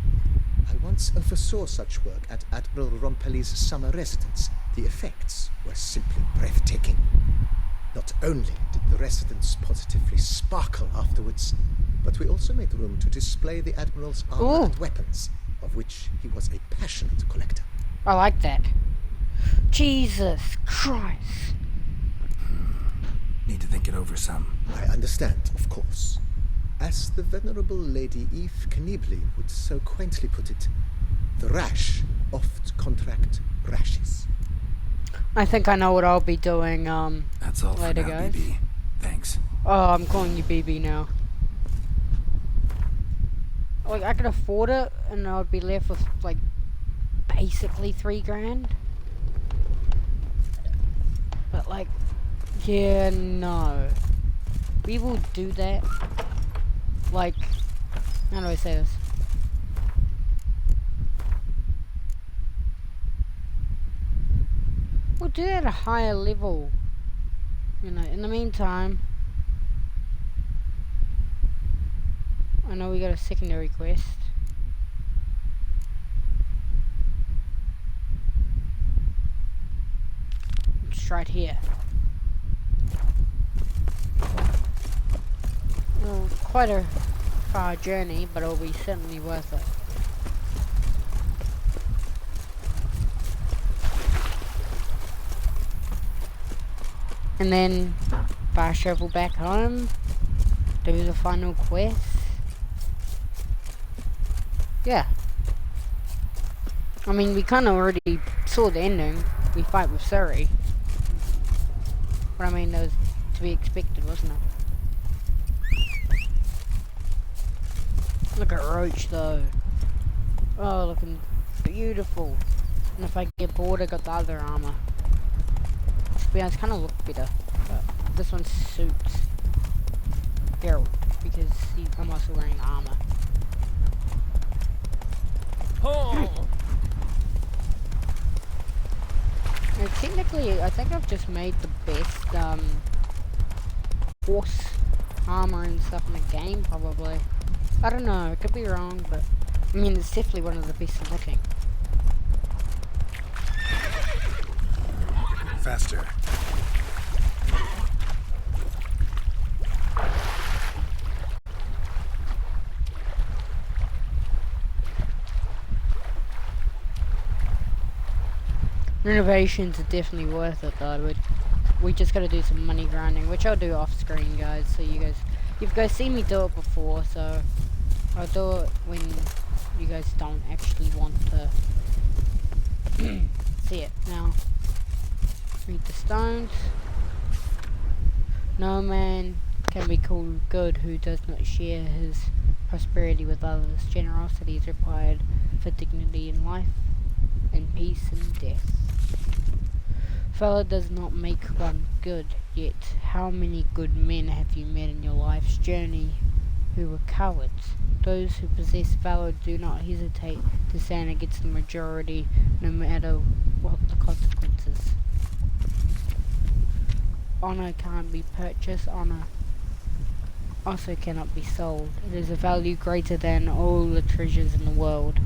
I once oversaw such work at Admiral Rompelli's summer residence. The effects were simply breathtaking. Not only did the residence positively sparkle afterwards, but we also made room to display the Admiral's armor and weapons, of which he was a passionate collector. I like that. Jesus Christ. Need to think it over some. I understand, of course. As the venerable Lady Eve Knibley would so quaintly put it, the rash oft contract rashes. I think I know what I'll be doing, That's all later, for now, guys. BB. Thanks. Oh, I'm calling you BB now. Like, I could afford it, and I would be left with, like, basically $3 grand. But, like, yeah, no. We will do that. Like, how do I say this? We'll do that at a higher level. You know, in the meantime, I know we got a secondary quest. It's right here. Well, quite a far journey, but it'll be certainly worth it. And then fast travel back home, do the final quest. Yeah. I mean, we kind of already saw the ending. We fight with Surrey. But I mean, that was to be expected, wasn't it? Look at Roach, though. Oh, looking beautiful. And if I get bored, I got the other armor. To be honest, kind of look better. But this one suits Geralt because I'm also wearing armor. And technically, I think I've just made the best horse armor and stuff in the game, probably. I don't know, I could be wrong, but I mean, it's definitely one of the best looking. Faster. Renovations are definitely worth it though. We just gotta do some money grinding, which I'll do off screen, guys, so you've guys seen me do it before, so I'll do it when you guys don't actually want to see it. Now, read the stones. No man can be called good who does not share his prosperity with others. Generosity is required for dignity in life, and peace in death. Valor does not make one good, yet how many good men have you met in your life's journey who were cowards? Those who possess valor do not hesitate to stand against the majority, no matter what the consequences. Honor can't be purchased, honor also cannot be sold. It is a value greater than all the treasures in the world.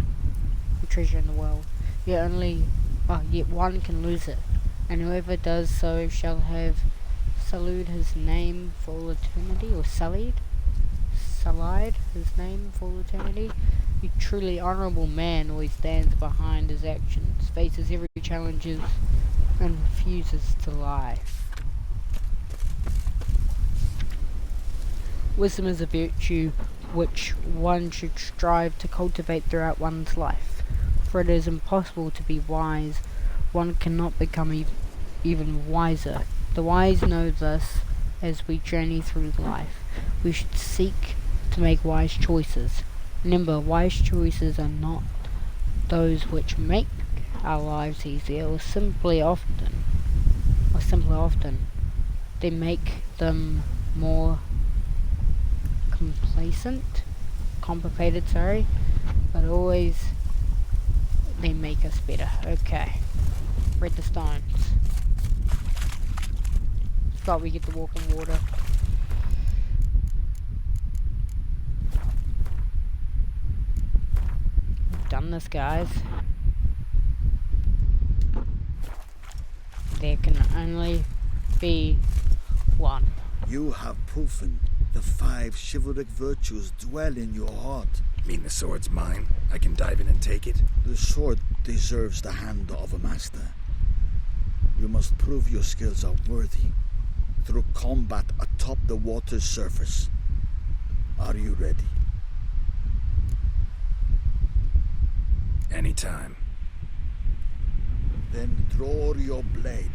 Yet one can lose it, and whoever does so shall have sullied his name for all eternity, or sullied his name for all eternity. A truly honourable man always stands behind his actions, faces every challenge, and refuses to lie. Wisdom is a virtue which one should strive to cultivate throughout one's life, for it is impossible to be wise. One cannot become even wiser. The wise know this as we journey through life. We should seek to make wise choices. Remember, wise choices are not those which make our lives easier or simpler often. They make them more complicated, but always they make us better. Okay. Read the stones. Forgot we get to walk in water. We've done this, guys. There can only be one. You have proven the 5 chivalric virtues dwell in your heart. Mean the sword's mine? I can dive in and take it? The sword deserves the hand of a master. You must prove your skills are worthy through combat atop the water's surface. Are you ready? Anytime. Then draw your blade.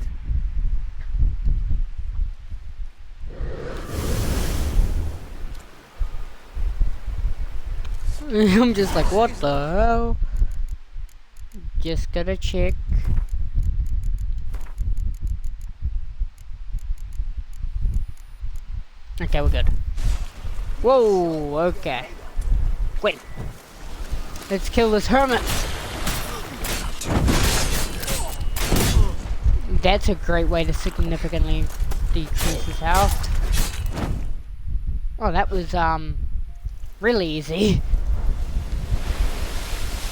I'm just like, what the hell? Just gotta check. Okay, we're good. Whoa, okay. Wait. Let's kill this hermit. That's a great way to significantly decrease his health. Oh, that was, really easy.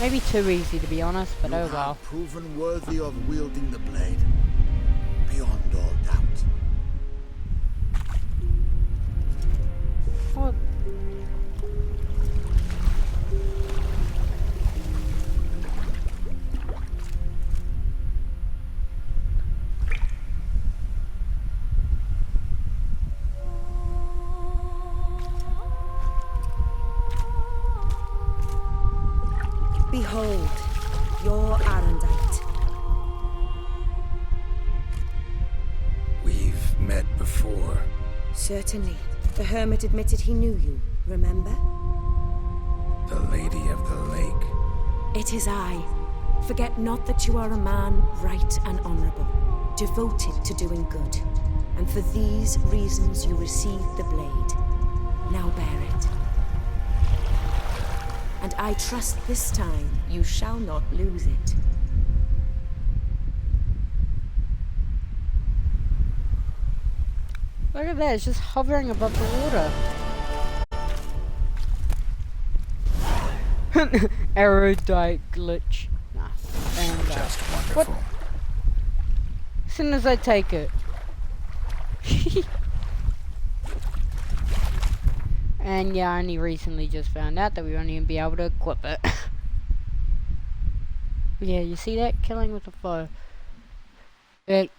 Maybe too easy, to be honest, but oh well. Have proven worthy of wielding the blade, beyond all doubt. What? Behold, your Arendite. We've met before. Certainly. The hermit admitted he knew you, remember? The Lady of the Lake. It is I. Forget not that you are a man right and honourable, devoted to doing good, and for these reasons you received the blade. Now bear it. And I trust this time you shall not lose it. Look at that, it's just hovering above the water. Erudite glitch. Nah. And, Just wonderful. what? As soon as I take it. And yeah, I only recently just found out that we won't even be able to equip it. Yeah, you see that? Killing with a foe. It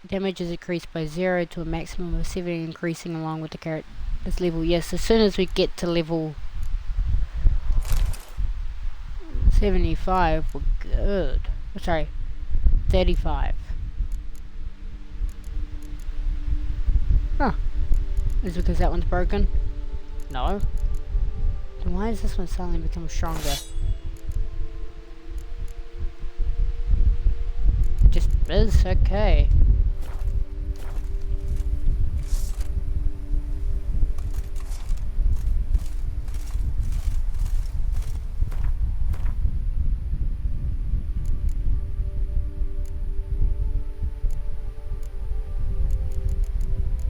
damage is increased by 0 to a maximum of 7, increasing along with the character's level. Yes, as soon as we get to level 75, we're good. Oh, sorry, 35. Huh. Is it because that one's broken? No. Then why is this one suddenly become stronger? Just is okay.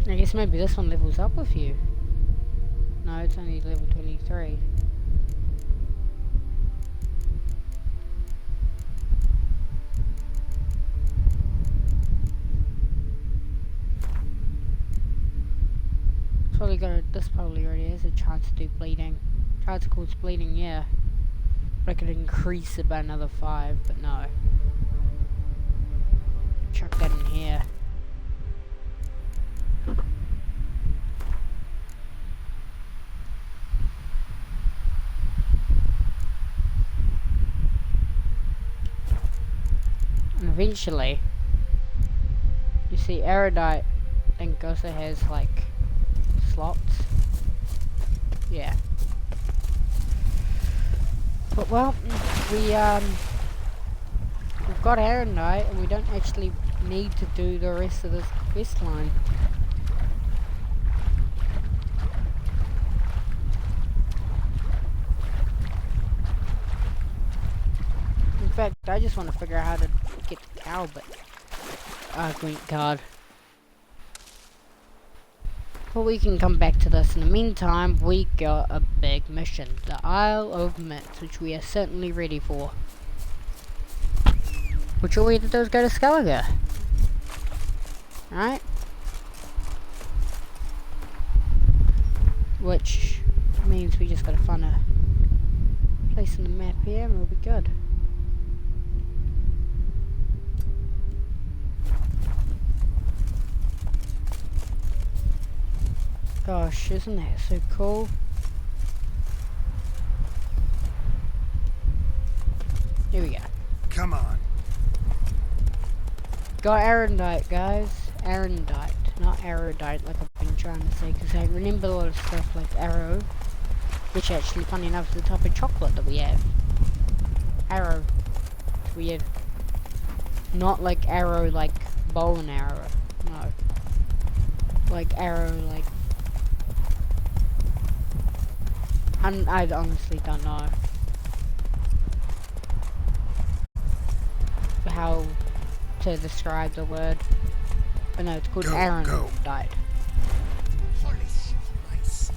I guess maybe this one levels up with you. No, it's only level 23. Probably this probably already has a chance to do bleeding. Chance to cause bleeding, yeah. But I could increase it by another 5, but no. Chuck that in here. And eventually, you see Erudite, I think also has like slots. Yeah. But well, we've got Erudite and we don't actually need to do the rest of this quest line. In fact, I just want to figure out how to get the cow, but green card. But we can come back to this. In the meantime, we got a big mission, the Isle of Myths, which we are certainly ready for. Which all we have to do is go to Skellige. Right? Which means we just gotta find a place on the map here and we'll be good. Gosh, isn't that so cool? Here we go. Come on. Got Erudite, guys. Erudite, not Erudite like I've been trying to say, because I remember a lot of stuff like Arrow, which actually, funny enough, is the type of chocolate that we have. Arrow. We have not like Arrow like bow and arrow. No. Like Arrow like... I honestly don't know how to describe the word. But no, it's called Erudite. Holy shit, nice.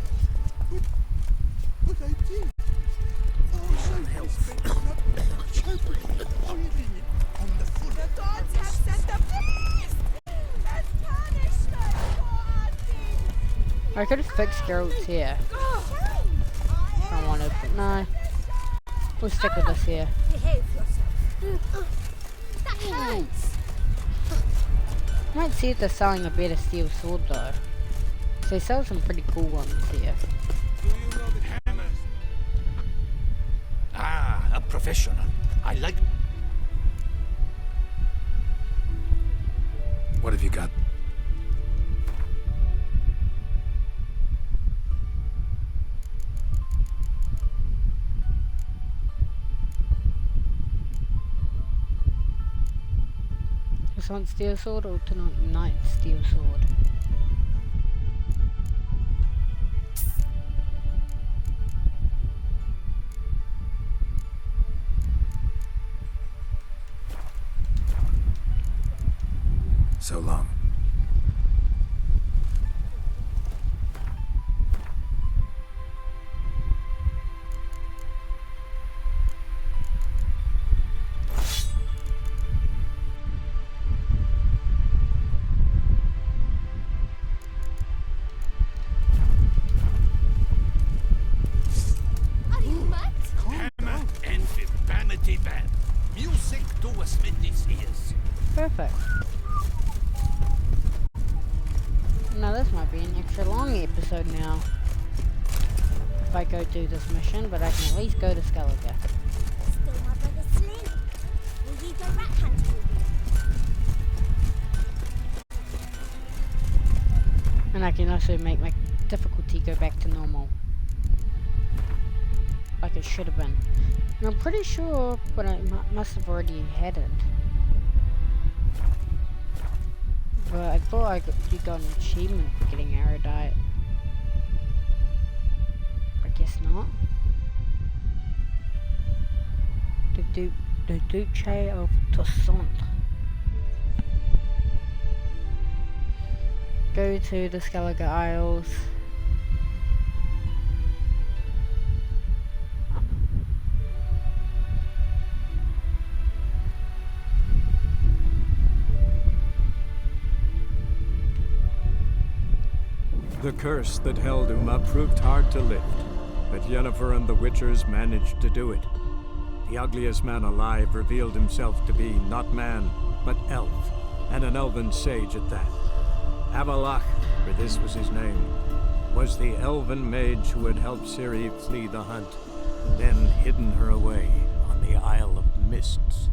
What I did? Oh, so helpful. On the full. The gods have sent the beast and punished us for things. I could have fixed Geralt's here. If I wanted, but no. We'll stick with this here. Behave yourself. That hurts. Might see if they're selling a better steel sword though. So they sell some pretty cool ones here. Do you know the hammers? Ah, a professional. I like... What have you got? Just want steel sword or to not knight steel sword? So long. Are you mad? Hammer and vanity band. Music to a Smithy's ears. Perfect. Now this might be an extra long episode now. If I go do this mission, but I can at least go to Skellige. Still my brother Slim. Will you go rat hunting with me? And I can also make my difficulty go back to normal. Like it should have been. And I'm pretty sure, but I must have already had it. But I thought you got an achievement for getting erudite. I guess not. The Duce of Toussaint. Go to the Skellige Isles. The curse that held Uma proved hard to lift, but Yennefer and the Witchers managed to do it. The ugliest man alive revealed himself to be not man, but elf, and an elven sage at that. Avalach, for this was his name, was the elven mage who had helped Ciri flee the hunt, then hidden her away on the Isle of Mists.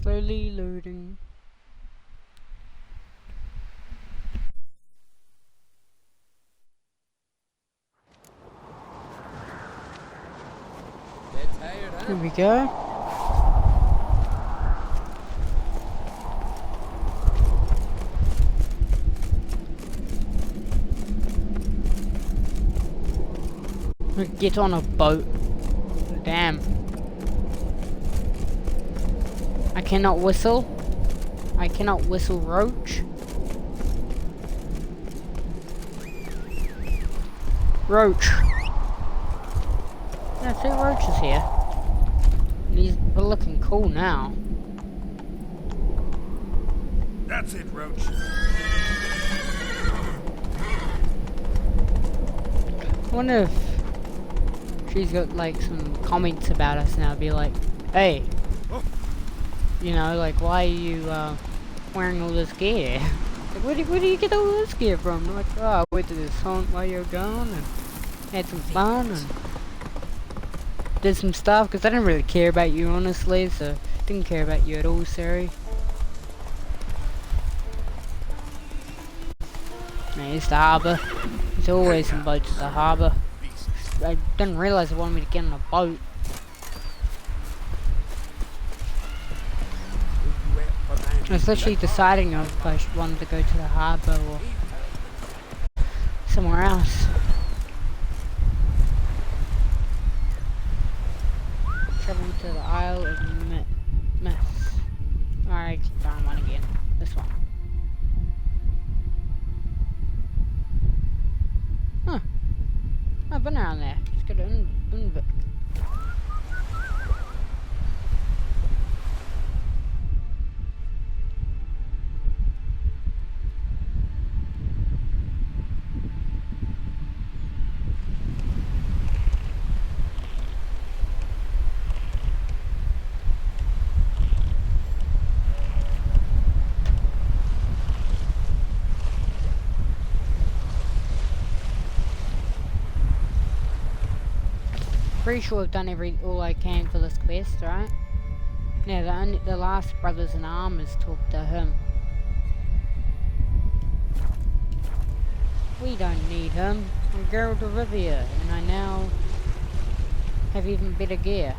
Slowly loading. Here we go. Get on a boat. Damn. I cannot whistle. I cannot whistle roach. Roach. Yeah, 2 roaches here. And we're looking cool now. That's it, Roach. I wonder if she's got like some comments about us now. Be like, hey. You know, like, why are you wearing all this gear? Like, where do you get all this gear from? Like, oh, I went to this hunt while you were gone and had some fun and did some stuff, because I didn't really care about you, honestly, so didn't care about you at all, Ciri. Here's the harbour. There's always some boats at the harbour. I didn't realise they wanted me to get on a boat. I was literally deciding if I wanted to go to the harbour or somewhere else. Traveling to the Isle of Mists. Alright, found one again. This one. Huh. I've been around there. Just go to Unvik. Pretty sure I've done all I can for this quest, right? Yeah, the last brothers in arms talked to him. We don't need him. I'm Geralt of Rivia, and I now have even better gear.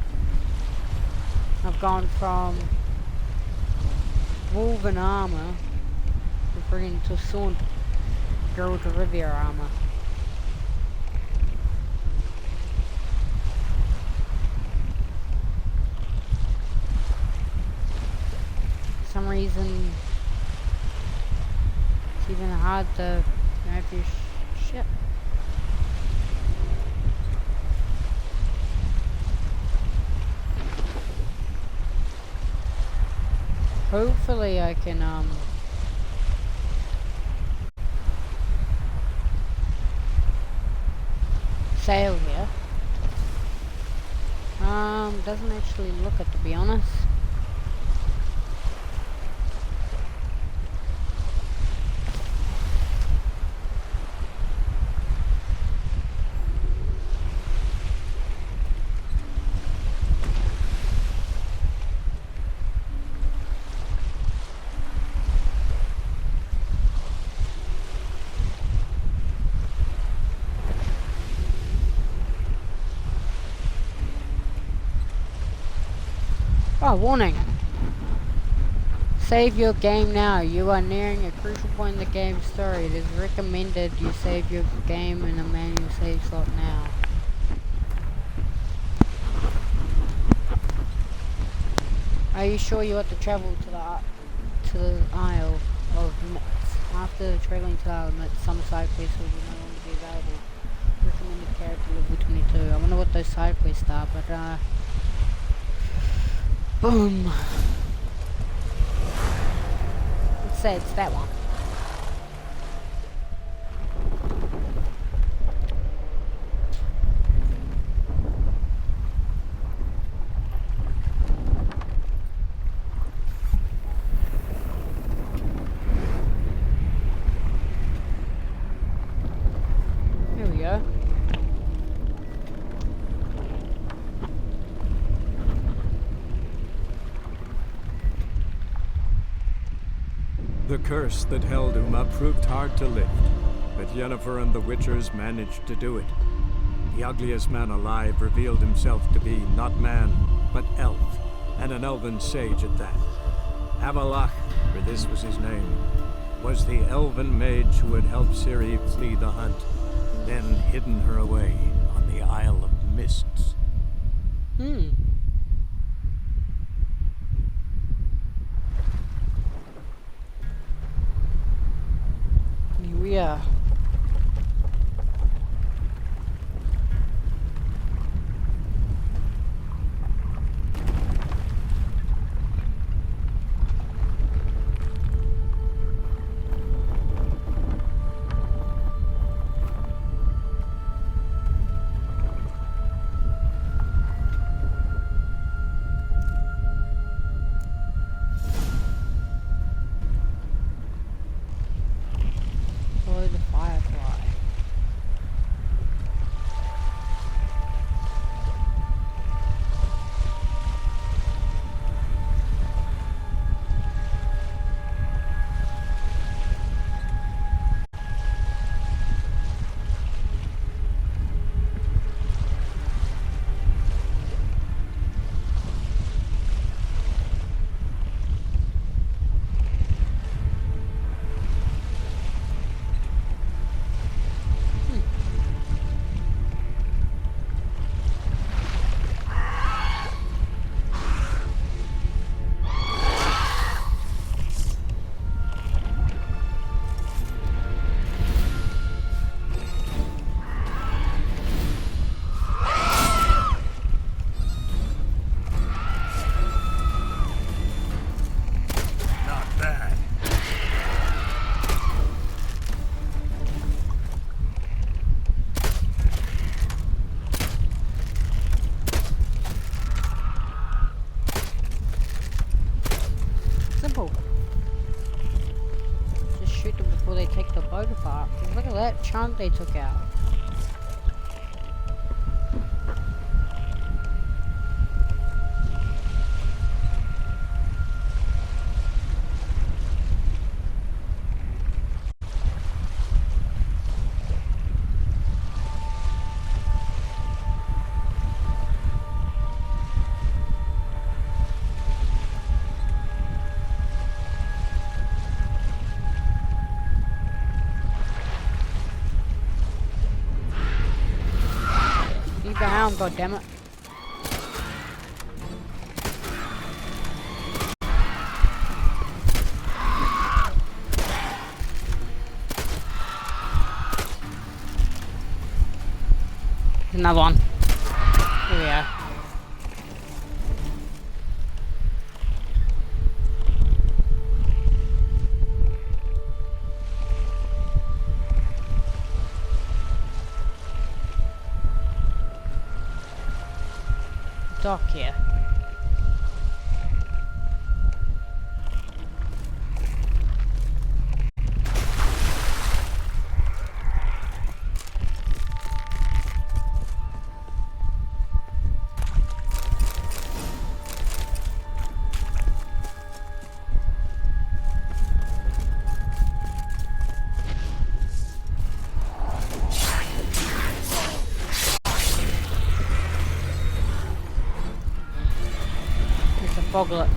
I've gone from woven armor to bringing to sword Geralt of Rivia armor. For some reason, it's even hard to grab your ship. Hopefully I can sail here. Doesn't actually look it, to be honest. Oh, warning! Save your game now. You are nearing a crucial point in the game's story. It is recommended you save your game in a manual save slot now. Are you sure you want to travel to the Isle of Myths? After traveling to the Isle of Myths, some side quests will no longer be available. Recommended character level 22. I wonder what those side quests are, but boom. Let's say it's that one. Here we go. The curse that held Uma proved hard to lift, but Yennefer and the Witchers managed to do it. The ugliest man alive revealed himself to be not man, but elf, and an elven sage at that. Avalach, for this was his name, was the elven mage who had helped Ciri flee the hunt, then hidden her away on the Isle of Mists. Here we are. Follow the firefly. Not bad. Simple. Just shoot them before they take the boat apart. Look at that chunk they took out. down, goddammit. Another one. Here we are. Dock here. Foglet.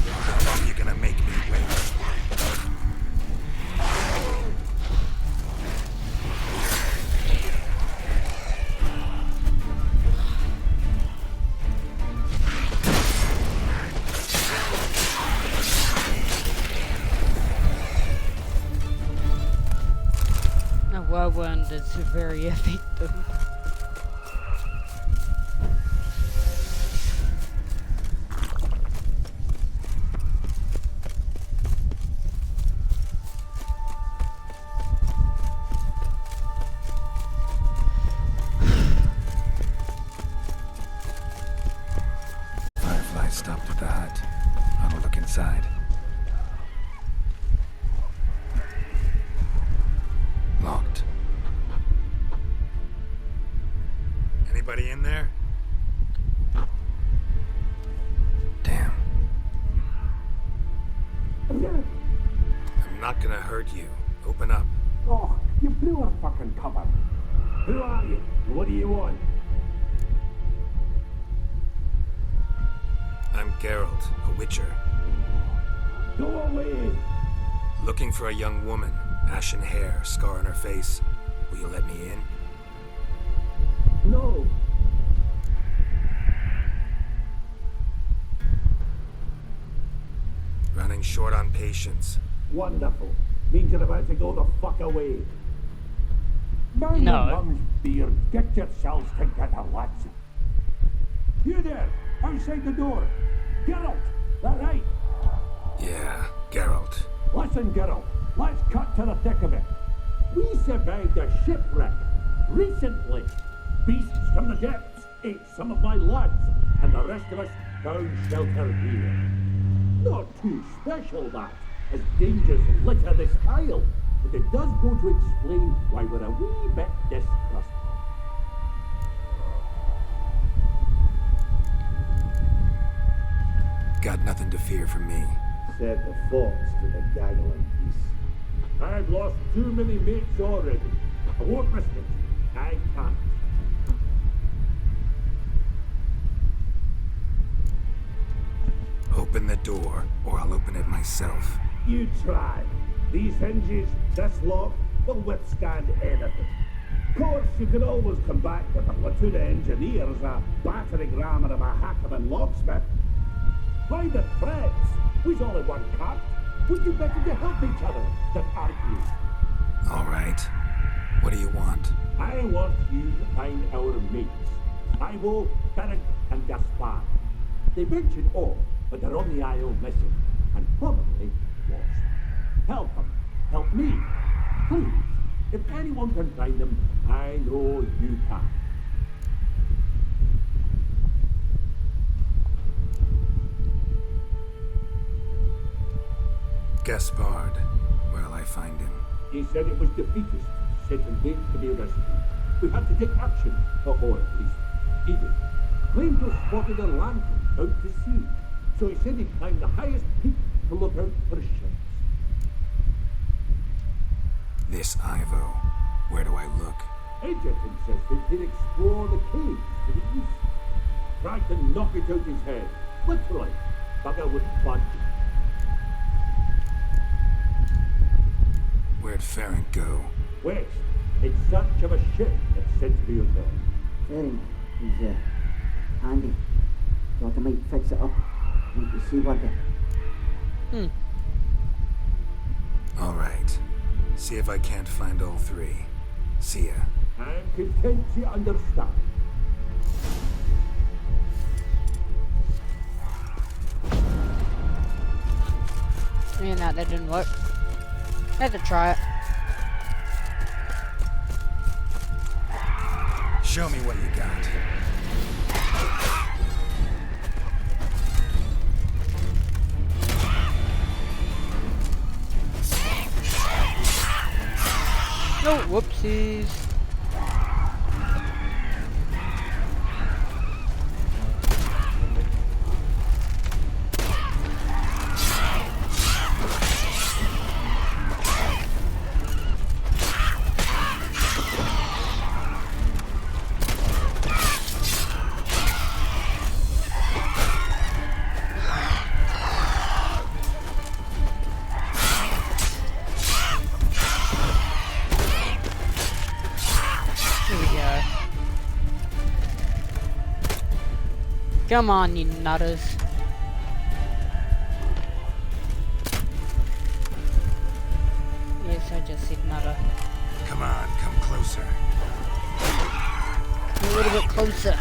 How long are you gonna make me wait? A whirlwind is very effective. Stopped at the hut. I'll look inside. Locked. Anybody in there? Damn. I'm not gonna hurt you. Open up. Oh, you blew a fucking cover. Who are you? What do you want? I'm Geralt, a witcher. Go away! Looking for a young woman. Ashen hair, scar on her face. Will you let me in? No! Running short on patience. Wonderful. Means you're about to go the fuck away. Now No. your mum's beard. Get yourselves together, lads. You there, outside the door. Geralt, that right? Yeah, Geralt. Listen, Geralt, let's cut to the thick of it. We survived a shipwreck recently. Beasts from the depths ate some of my lads, and the rest of us found shelter here. Not too special, that, as dangers litter this isle, but it does go to explain why we're a wee bit distrustful. Got nothing to fear from me. Said the fox to the gaggling beast. I've lost too many mates already. I won't risk it. I can't. Open the door, or I'll open it myself. You try. These hinges, this lock, will withstand anything. Of course, you can always come back with a platoon of engineers, a battering ram, and a hackman locksmith. Find the threats. We's all in one cart. We do better to help each other than argue. All right. What do you want? I want you to find our mates. Ivo, Beric, and Gaspar. They ventured off, but they're on the Isle missing, and probably lost. Help them. Help me. Please. If anyone can find them, I know you can. Gaspard. Where'll I find him? He said it was defeatist, set and date to be rescued. We had to take action, or at least he did. Claimed to have spotted a lantern out to sea, so he said he'd climb the highest peak to look out for ships. This Ivo. Where do I look? Agent insisted he'd explore the caves to the east. Tried to knock it out his head, literally. Bugger wouldn't budge. Where'd Farron go? West, in search of a ship that's said to be unknown. Fairing is handy. Thought I might fix it up. Make the sea working. All right. See if I can't find all three. See ya. I'm content to understand. Yeah, no, that didn't work. I had to try it. Show me what you got. No, whoopsies. Come on, you nutters. Yes, I just said nutter. Come on, come closer. A little bit closer.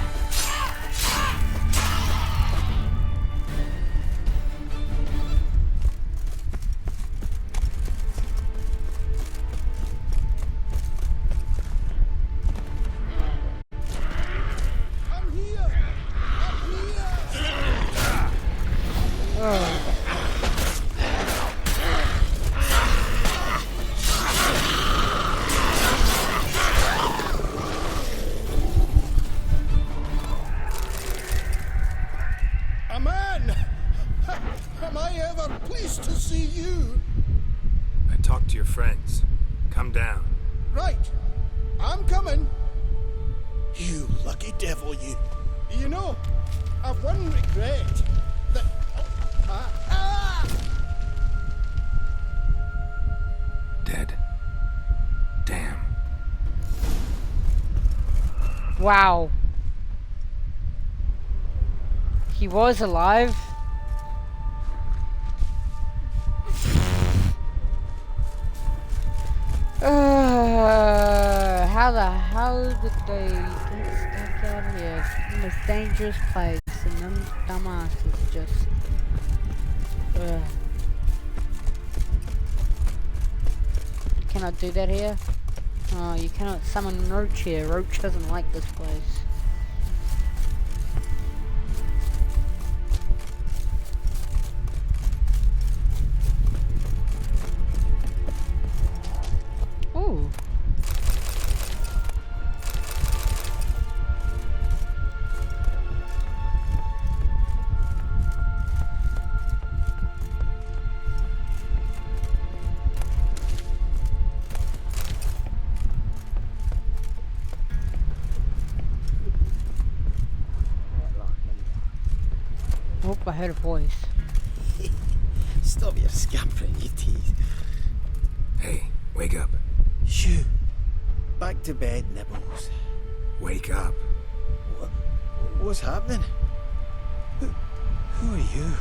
Friends, come down. Right. I'm coming. You lucky devil, you. You know, I've one regret. That... Dead. Damn. Wow. He was alive? How the hell did they get stuck out here? The most dangerous place, and them dumbasses just... You cannot do that here? Oh, you cannot summon Roach here. Roach doesn't like this place. Ooh. Oh, I heard a voice. Stop your scampering, you tease. Hey, wake up. Shoo. Back to bed, Nibbles. Wake up. What's happening? Who are you?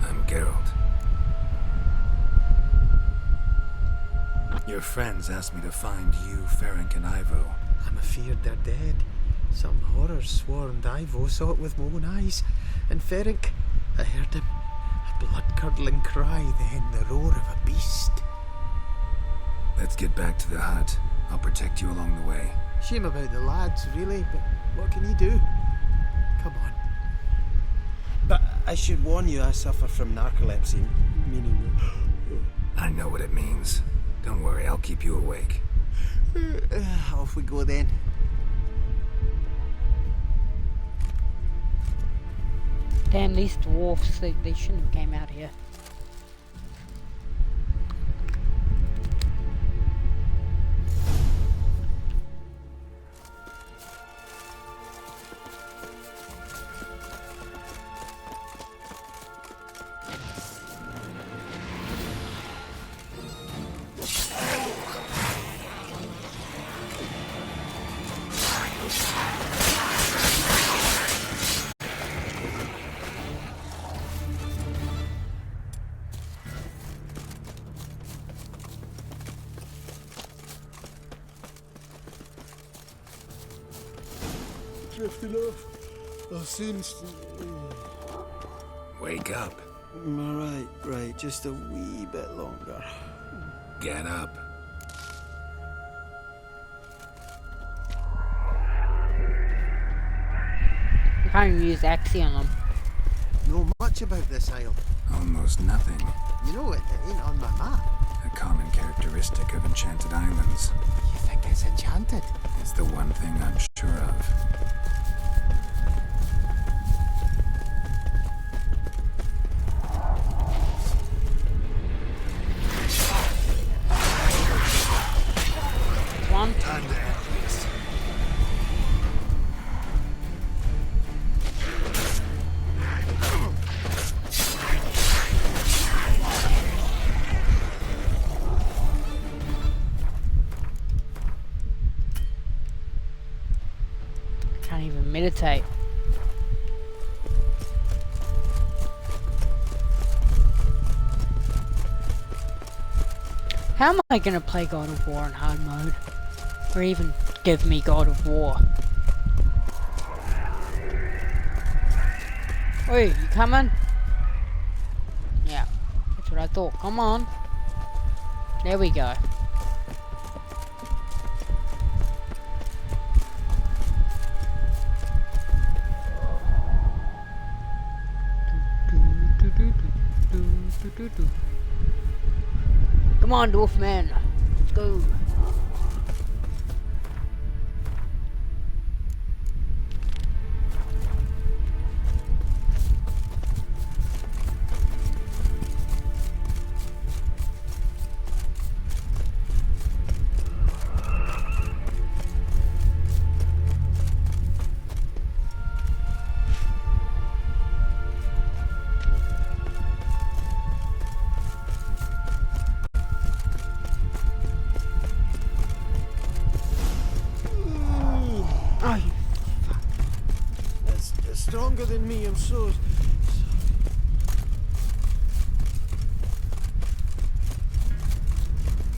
I'm Geralt. Your friends asked me to find you, Ferenc, and Ivo. I'm afeard they're dead. Some horrors swarmed Ivo, saw it with my own eyes. And Ferenc, I heard him. A blood-curdling cry, then the roar of a beast. Let's get back to the hut. I'll protect you along the way. Shame about the lads, really, but what can you do? Come on. But I should warn you, I suffer from narcolepsy, meaning... I know what it means. Don't worry, I'll keep you awake. Off we go then. Damn, these dwarfs, they shouldn't have came out here. drifting off. I'll soon... Wake up. Right, just a wee bit longer. Get up. You can't even use Axie on them. Know much about this isle. Almost nothing. You know, it ain't on my map. A common characteristic of enchanted islands. You think it's enchanted? It's the one thing I'm sure of. One. Time to end this. Can't even meditate. How am I gonna play God of War in hard mode? Or even give me God of War? Oi, you coming? Yeah, that's what I thought. Come on. There we go. Come on, dwarf man. Let's go. It's stronger than me, I'm so...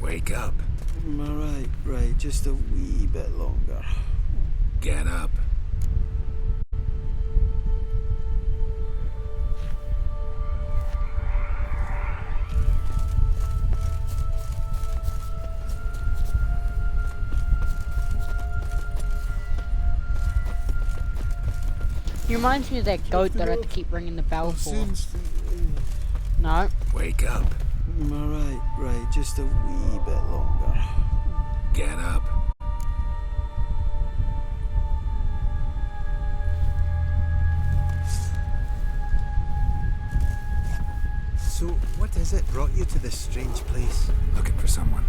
Wake up. Right, just a wee bit longer. Get up. He reminds me of that goat that I had to keep ringing the bell for. No. Wake up. Right, just a wee bit longer. Get up. So, what is it brought you to this strange place? Looking for someone.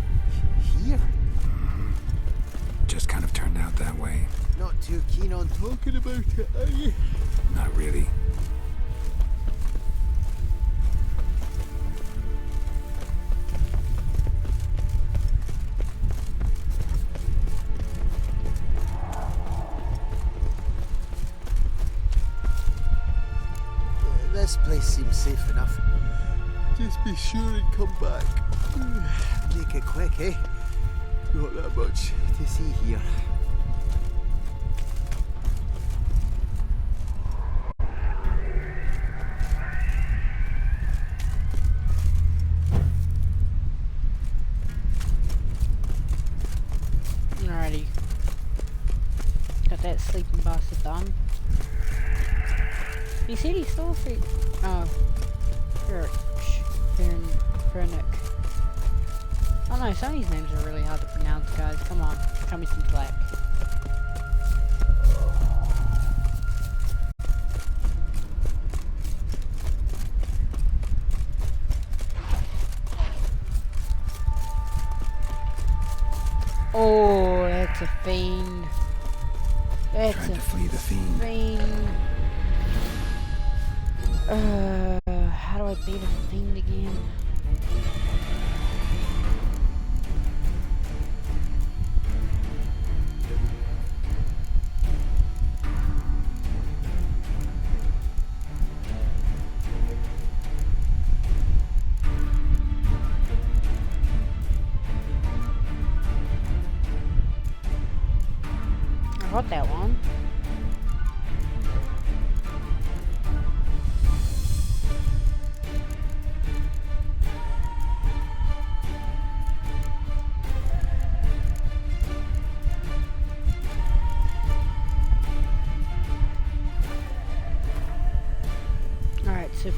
Here? Just kind of turned out that way. Not too keen on talking about it, are you? Not really. This place seems safe enough. Just be sure and come back. Make it quick, eh? Not that much to see here. Alrighty. Got that sleeping bastard done. He said he's still asleep. Oh. Fernick. Oh no, some of these names are really hard to pronounce, guys. Come on, cut me some slack. Oh, that's a fiend. That's Trying a to flee the fiend. fiend. How do I beat a fiend again? I got that one.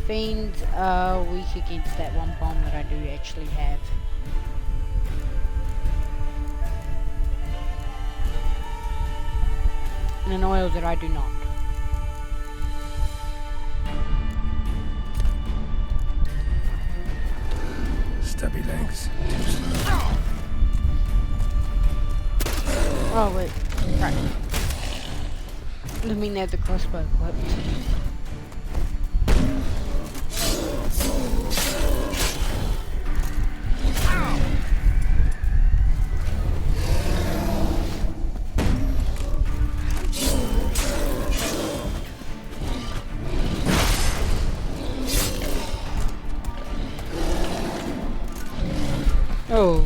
Fiends are weak against that one bomb that I do actually have. And an oil that I do not. Stubby legs. Too slow. Oh wait, right. Let me know the crossbow equipped. Oh.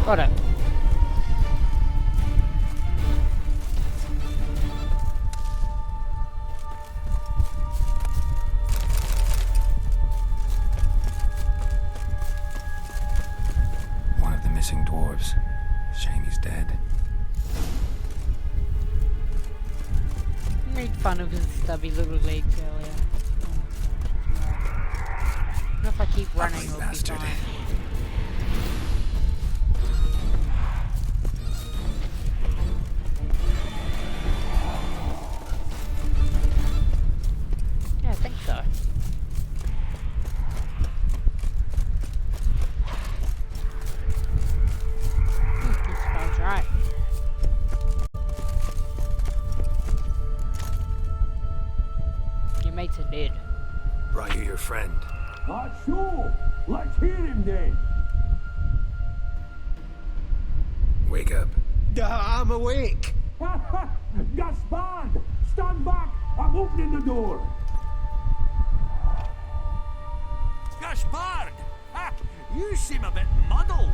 Got it. One of the missing dwarves. Shame he's dead. Made fun of his stubby little legs earlier. I don't know if I keep running, Ugly it'll bastard. be fine. Yeah, I think so. This smells right. Your mates are dead. Brought you your friend. Sure. Let's hear him then. Wake up. I'm awake. Gaspard! Stand back! I'm opening the door. Gaspard! Ha! You seem a bit muddled.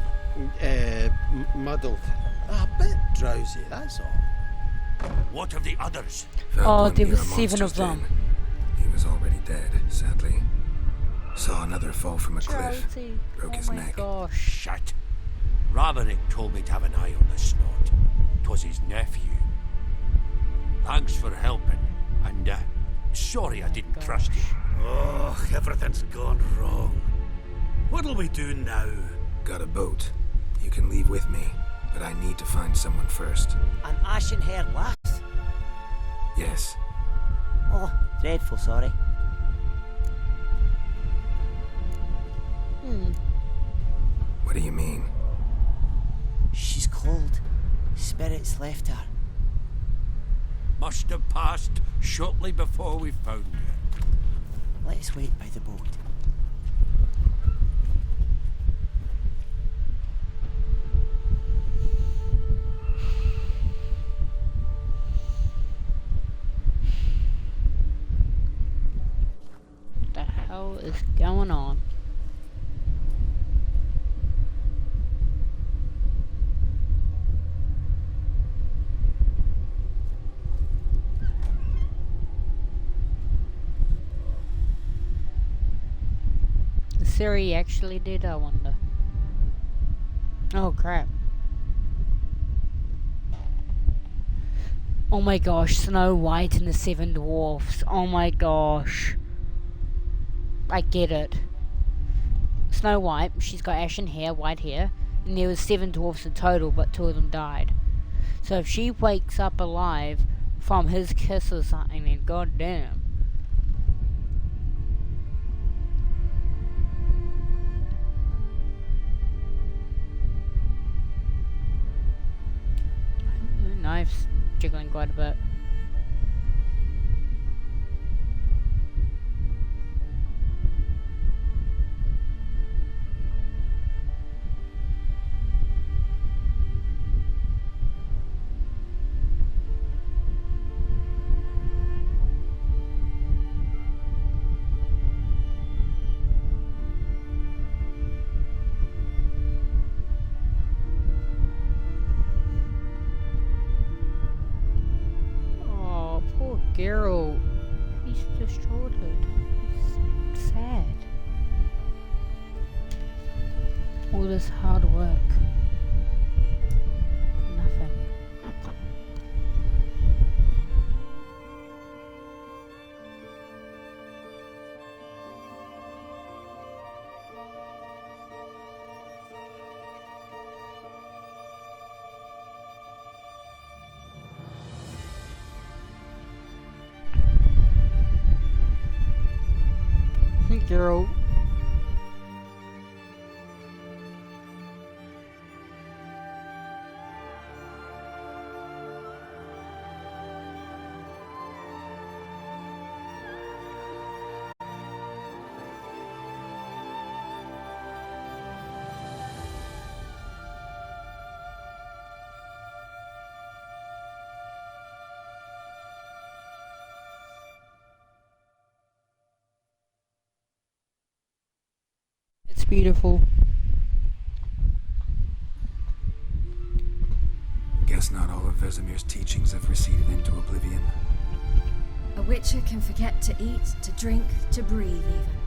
Muddled. A bit drowsy, that's all. What of the others? Found Oh, one there near was a 7 of monster's them. den. He was already dead, sadly. Saw another fall from a cliff. Chelsea. Broke Oh his my neck. gosh. Shit. Raverick told me to have an eye on the snot. 'Twas his nephew. Thanks for helping, and sorry I didn't trust you. Oh, everything's gone wrong. What'll we do now? Got a boat. You can leave with me, but I need to find someone first. An ashen-haired lass? Yes. Oh, dreadful sorry. What do you mean? She's cold. Spirits left her. Must have passed shortly before we found her. Let's wait by the boat. What the hell is going on? Is Siri actually dead, I wonder? Oh crap. Oh my gosh, Snow White and the 7 Dwarfs. Oh my gosh. I get it. Snow White, she's got ashen hair, white hair, and there was 7 dwarfs in total, but 2 of them died. So if she wakes up alive from his kiss or something, then goddamn. The knife's jiggling quite a bit. Geralt, he's distraught. He's sad. All this hard work. Nothing. Girl. It's beautiful. Guess not all of Vesemir's teachings have receded into oblivion. A witcher can forget to eat, to drink, to breathe even.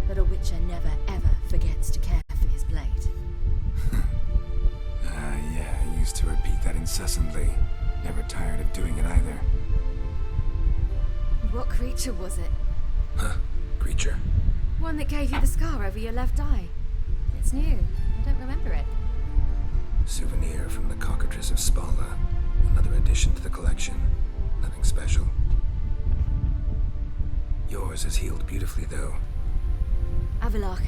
But a witcher never ever forgets to care for his blade. Yeah, I used to repeat that incessantly. Never tired of doing it either. What creature was it? Huh? Creature? One that gave you the scar over your left eye. It's new. I don't remember it. Souvenir from the cockatrice of Spala. Another addition to the collection. Nothing special. Yours is healed beautifully, though. Avalok.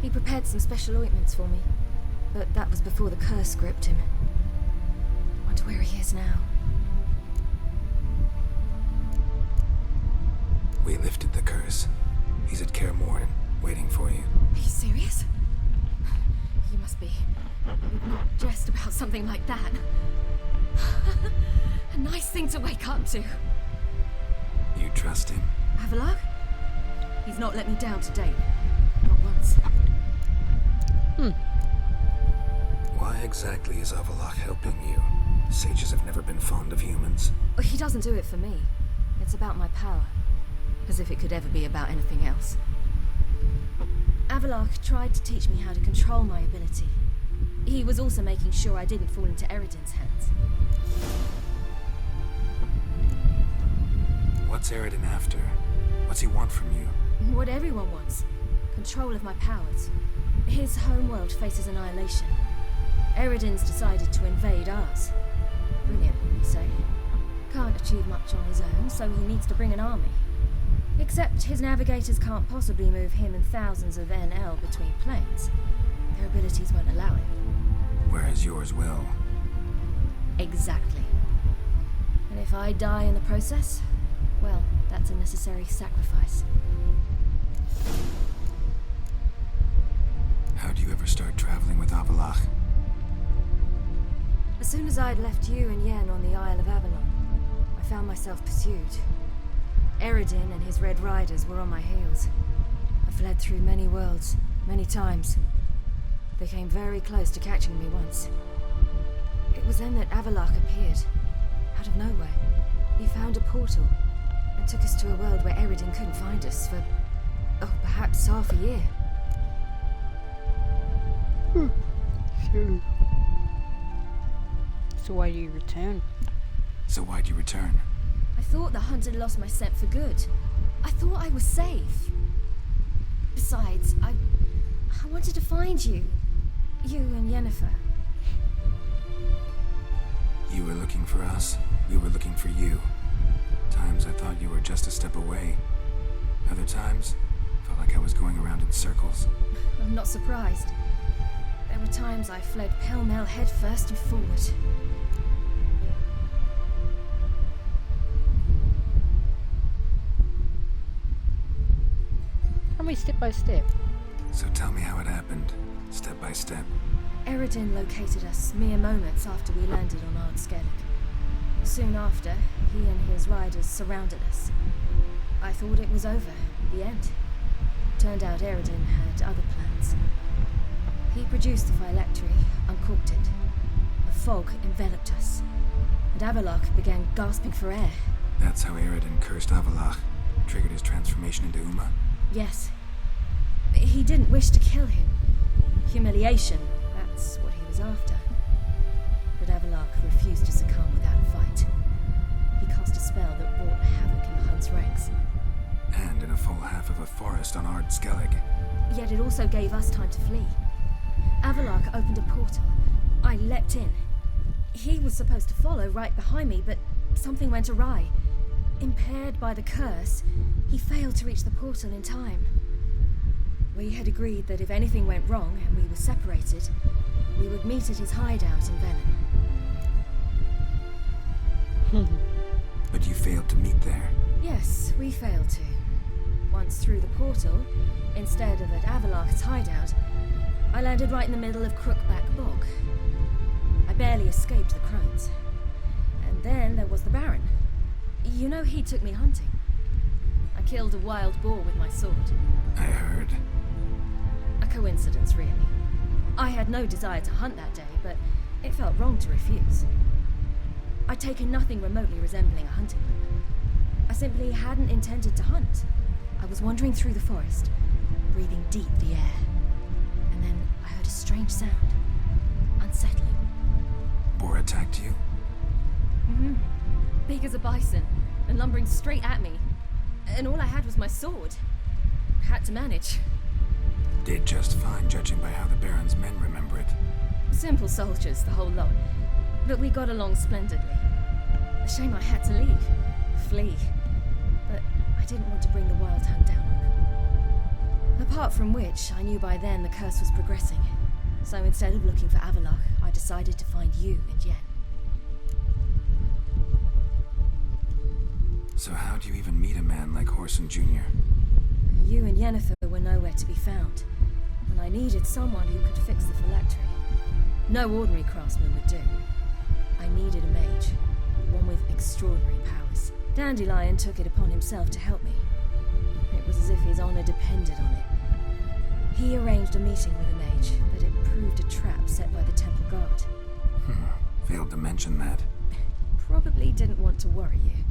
He prepared some special ointments for me. But that was before the curse gripped him. Wonder where he is now. We lifted the curse. He's at Kaer Morhen, waiting for you. Are you serious? You must be. You'd not jest about something like that. A nice thing to wake up to. You trust him? Avalok? He's not let me down to date. Not once. Why exactly is Avalok helping you? Sages have never been fond of humans. He doesn't do it for me. It's about my power. As if it could ever be about anything else. Avalok tried to teach me how to control my ability. He was also making sure I didn't fall into Eredin's hands. What's Eredin after? What's he want from you? What everyone wants. Control of my powers. His homeworld faces annihilation. Eredin's decided to invade ours. Brilliant, wouldn't you say? Can't achieve much on his own, so he needs to bring an army. Except his navigators can't possibly move him and thousands of NL between planes. Their abilities won't allow it. Whereas yours will. Exactly. And if I die in the process, well, that's a necessary sacrifice. How'd you ever start traveling with Avalok? As soon as I'd left you and Yen on the Isle of Avalon, I found myself pursued. Eredin and his Red Riders were on my heels. I fled through many worlds, many times. They came very close to catching me once. It was then that Avalok appeared, out of nowhere. He found a portal, and took us to a world where Eredin couldn't find us for, perhaps half a year. So why do you return? So why'd you return? I thought the hunt had lost my scent for good. I thought I was safe. Besides, I wanted to find you. You and Yennefer. You were looking for us. We were looking for you. Times I thought you were just a step away. Other times, felt like I was going around in circles. I'm not surprised. There were times I fled pell-mell head first and forward. Tell me step by step. So tell me how it happened, step by step. Eredin located us mere moments after we landed on Ard Skellig. Soon after, he and his riders surrounded us. I thought it was over, the end. Turned out Eredin had other plans. He produced the phylactery, uncorked it. A fog enveloped us, and Avalok began gasping for air. That's how Eredin cursed Avalok, triggered his transformation into Uma? Yes. He didn't wish to kill him. Humiliation, that's what he was after. But Avalok refused to succumb without a fight. He cast a spell that wrought havoc in the Hunt's ranks. And in a full half of a forest on Ard Skellig. Yet it also gave us time to flee. Avalok opened a portal. I leapt in. He was supposed to follow right behind me, but something went awry. Impaired by the curse, he failed to reach the portal in time. We had agreed that if anything went wrong and we were separated, we would meet at his hideout in Venom. But you failed to meet there. Yes, we failed to. Once through the portal, instead of at Avalok's hideout, I landed right in the middle of Crookback Bog. I barely escaped the crones. And then there was the Baron. You know, he took me hunting. I killed a wild boar with my sword. I heard. A coincidence, really. I had no desire to hunt that day, but it felt wrong to refuse. I'd taken nothing remotely resembling a hunting book. I simply hadn't intended to hunt. I was wandering through the forest, breathing deep the air. And then I heard a strange sound. Unsettling. Boar attacked you? Mm-hmm. Big as a bison, and lumbering straight at me. And all I had was my sword. Had to manage. Did just fine, judging by how the Baron's men remember it. Simple soldiers, the whole lot. But we got along splendidly. A shame I had to leave. Flee. But I didn't want to bring the Wild Hunt down on them. Apart from which, I knew by then the curse was progressing. So instead of looking for Avalok, I decided to find you and Yen. So how do you even meet a man like Horson Jr.? You and Yennefer were nowhere to be found, and I needed someone who could fix the phylactery. No ordinary craftsman would do. I needed a mage, one with extraordinary powers. Dandelion took it upon himself to help me. It was as if his honor depended on it. He arranged a meeting with a mage, but it proved a trap set by the temple guard. Failed to mention that. Probably didn't want to worry you.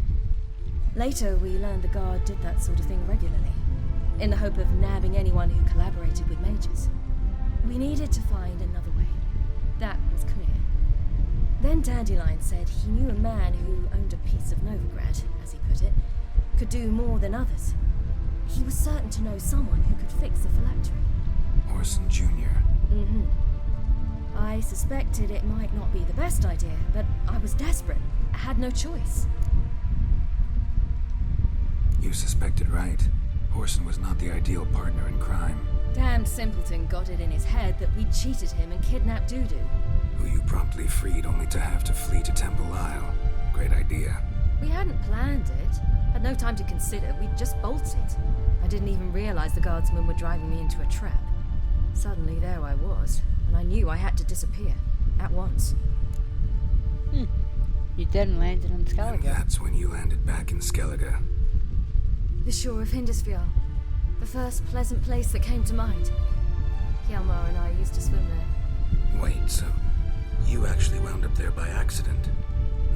Later, we learned the guard did that sort of thing regularly, in the hope of nabbing anyone who collaborated with mages. We needed to find another way. That was clear. Then Dandelion said he knew a man who owned a piece of Novigrad, as he put it, could do more than others. He was certain to know someone who could fix the phylactery. Horson Jr. Mm-hmm. I suspected it might not be the best idea, but I was desperate. I had no choice. You suspected right. Horson was not the ideal partner in crime. Damned simpleton got it in his head that we'd cheated him and kidnapped Dudu. Who you promptly freed only to have to flee to Temple Isle. Great idea. We hadn't planned it. Had no time to consider. We'd just bolted. I didn't even realize the guardsmen were driving me into a trap. Suddenly there I was, and I knew I had to disappear. At once. You then landed in Skellige. And that's when you landed back in Skellige. The shore of Hindisfjall. The first pleasant place that came to mind. Hjalmar and I used to swim there. Wait, so you actually wound up there by accident?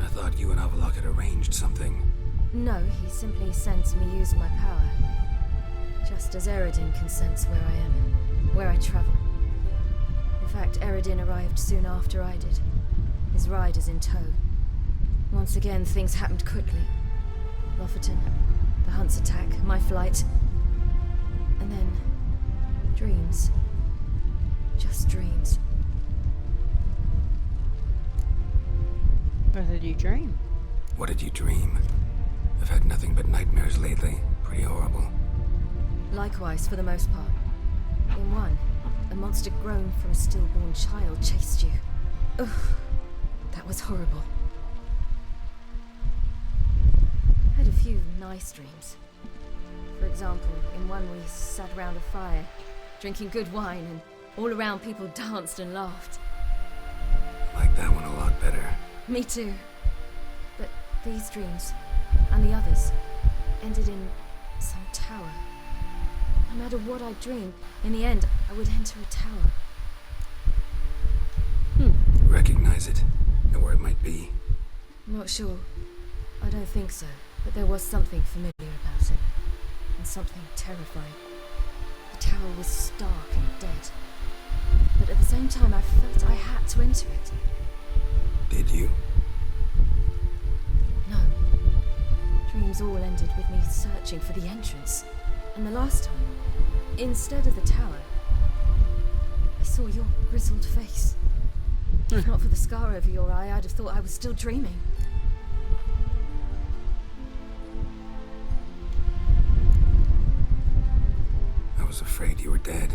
I thought you and Avalok had arranged something. No, he simply sensed me use my power. Just as Eredin can sense where I am, where I travel. In fact, Eredin arrived soon after I did. His riders in tow. Once again, things happened quickly. Lofoten, the Hunt's attack, my flight. And then, dreams. Just dreams. What did you dream? What did you dream? I've had nothing but nightmares lately. Pretty horrible. Likewise, for the most part. In one, a monster grown from a stillborn child chased you. Ugh, that was horrible. I had a few nice dreams. For example, in one we sat around a fire, drinking good wine, and all around people danced and laughed. Like that one a lot better. Me too. But these dreams, and the others, ended in some tower. No matter what I dreamed, in the end, I would enter a tower. Recognize it? Know where it might be? I'm not sure. I don't think so. But there was something familiar about it. And something terrifying. The tower was stark and dead. but at the same time I felt I had to enter it. Did you? No. Dreams all ended with me searching for the entrance. And the last time, instead of the tower, I saw your grizzled face. If not for the scar over your eye, I'd have thought I was still dreaming. I was afraid you were dead.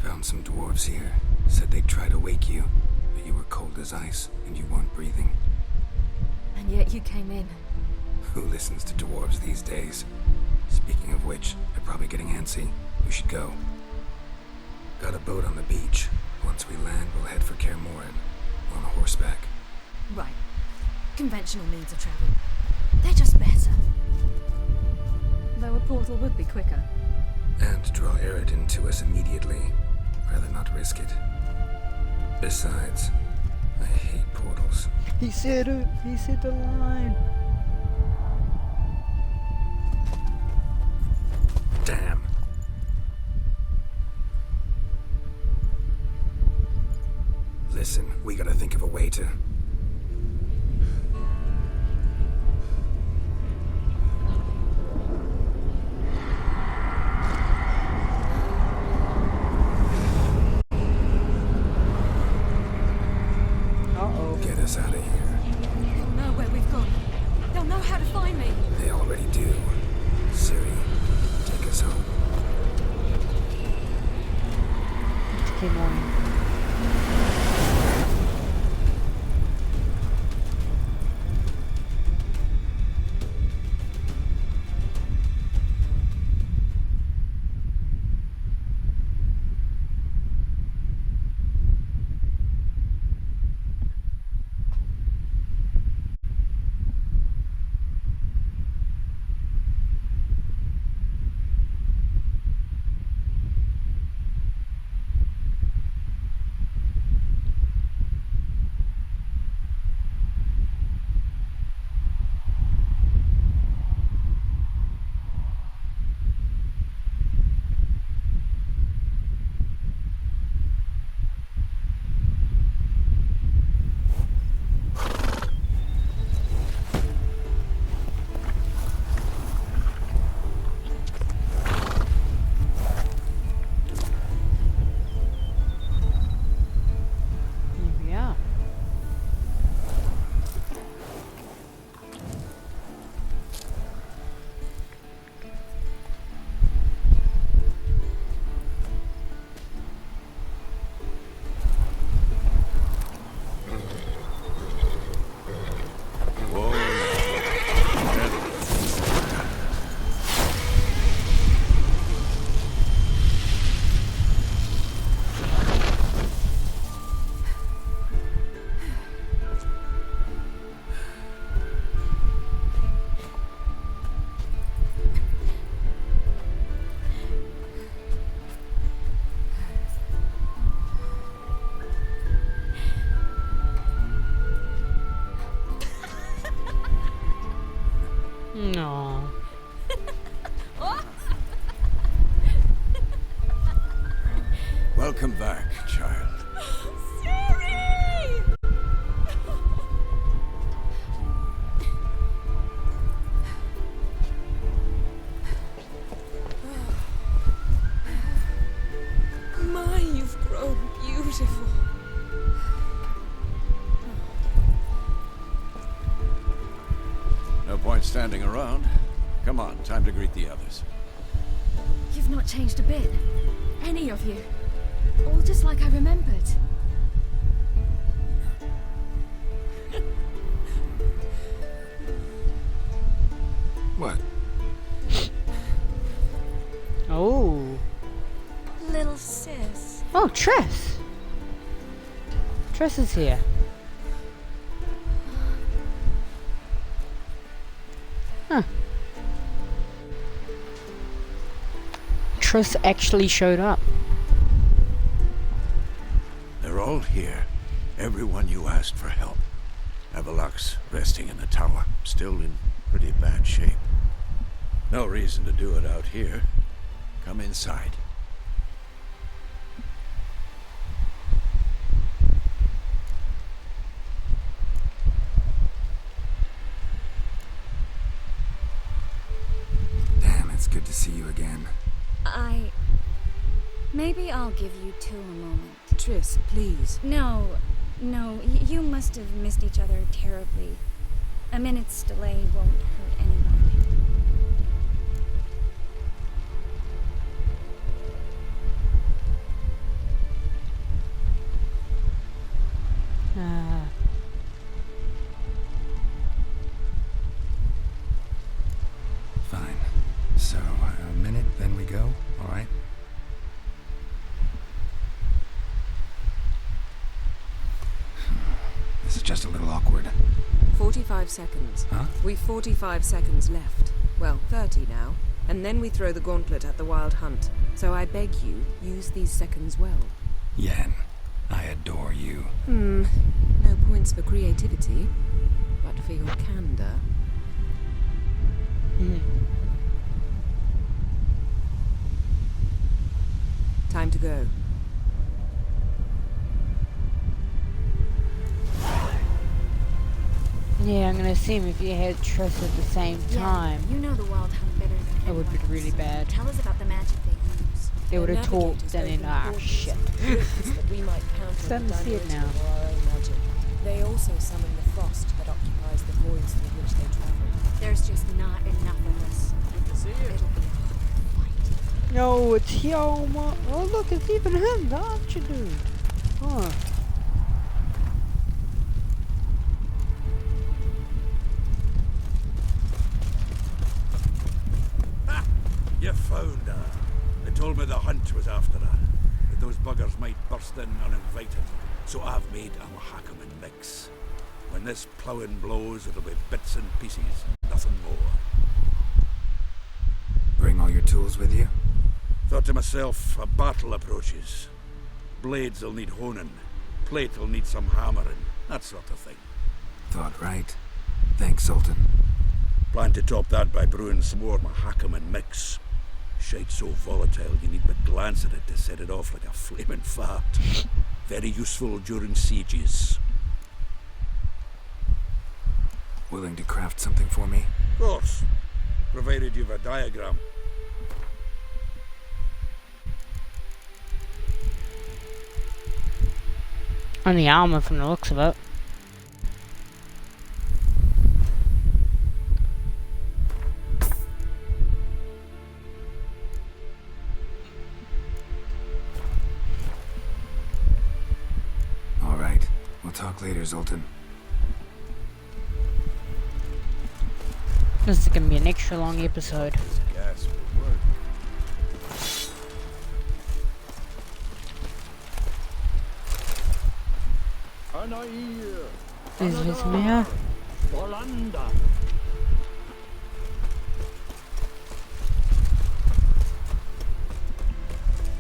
Found some dwarves here. Said they'd try to wake you, but you were cold as ice and you weren't breathing. And yet you came in. Who listens to dwarves these days? Speaking of which, they're probably getting antsy. We should go. Got a boat on the beach. Once we land, we'll head for Kaer Morhen. On horseback. Right. Conventional means of travel. They're just better. Though a portal would be quicker. And draw Eredin to us immediately. Rather not risk it. Besides, I hate portals. He said it. He said the line. Damn. Listen, we gotta think of a way to... Get us out of here. They'll know where we've gone. They'll know how to find me. They already do. Ciri, take us home. Kaer Morhen. No. Welcome back, child. My, you've grown beautiful. No point standing around. Come on, time to greet the others. You've not changed a bit. Any of you. All just like I remembered. What? Oh. Little sis. Oh, Tress. Tress is here. Huh. Tress actually showed up. They're all here. Everyone you asked for help. Avalok's resting in the tower, still in pretty bad shape. No reason to do it out here. Come inside. It's good to see you again. Maybe I'll give you two a moment. Triss, please. No, you must have missed each other terribly. A minute's delay won't hurt anyone. Fine. So, a minute, then we go, alright? This is just a little awkward. 45 seconds. Huh? We've 45 seconds left. Well, 30 now. And then we throw the gauntlet at the Wild Hunt. So I beg you, use these seconds well. Yen, I adore you. No points for creativity, but for your candor. Time to go. Yeah, I'm gonna assume if you had Triss at the same time, You know the Wild Hunt better than it would be anyone really else. bad. Tell us about the magic they use. They would have talked and then, shit. that we might counter Starting to see it now. of our own magic. They also summon the frost that occupies the voids through which they travel. There's just not enough of us. Good to see you. It'll be a hard fight. No, it's Hyoma. Oh, look, it's even him, the archer dude. Huh. You found her. They told me the hunt was after her. That those buggers might burst in uninvited. So I've made a Mahakaman mix. When this ploughing blows, it'll be bits and pieces, nothing more. Bring all your tools with you? Thought to myself, a battle approaches. Blades will need honing. Plate will need some hammering. That sort of thing. Thought right. Thanks, Sultan. Plan to top that by brewing some more Mahakaman mix. Shite so volatile you need but glance at it to set it off like a flaming fart. Very useful during sieges. Willing to craft something for me? Of course. Provided you've a diagram. On the armor from the looks of it. Alright. We'll talk later, Zoltan. This is gonna be an extra long episode. Gas will work. Is this me? Orlando.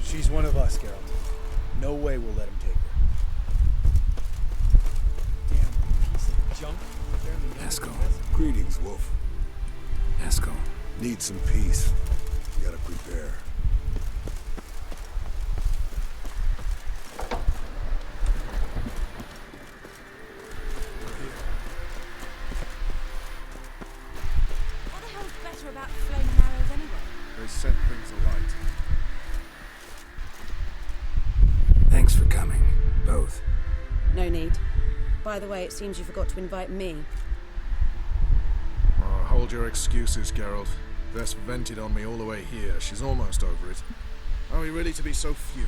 She's one of us, Geralt. No way we'll let him take her. Damn piece of junk. Eskel. Greetings, Wolf. Eskel. Need some peace. You gotta prepare. What the hell's better about flaming arrows anyway? They set things alight. Thanks for coming. Both. No need. By the way, it seems you forgot to invite me. Oh, hold your excuses, Geralt. Vess vented on me all the way here. She's almost over it. Are we really to be so few?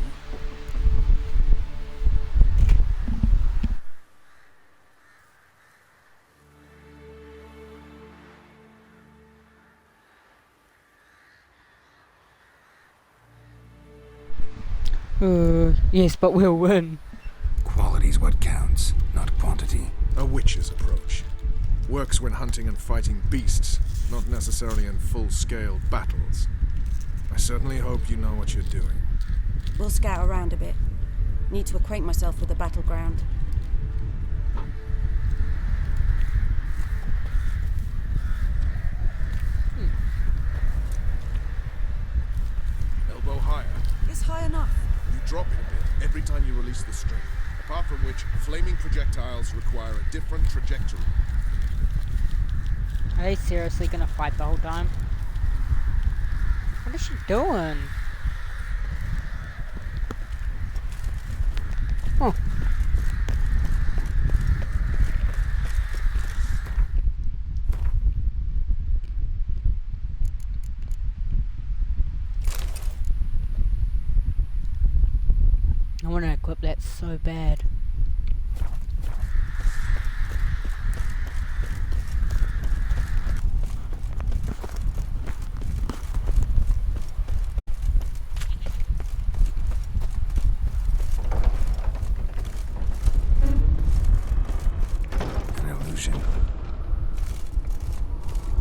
Yes, but we'll win. Quality's what counts, not quantity. A witch's approach. Works when hunting and fighting beasts, not necessarily in full-scale battles. I certainly hope you know what you're doing. We'll scout around a bit. Need to acquaint myself with the battleground. Elbow higher. It's high enough. You drop it a bit every time you release the string. Apart from which, flaming projectiles require a different trajectory. Are they seriously gonna fight the whole time? What is she doing? Oh. I want to equip that so bad.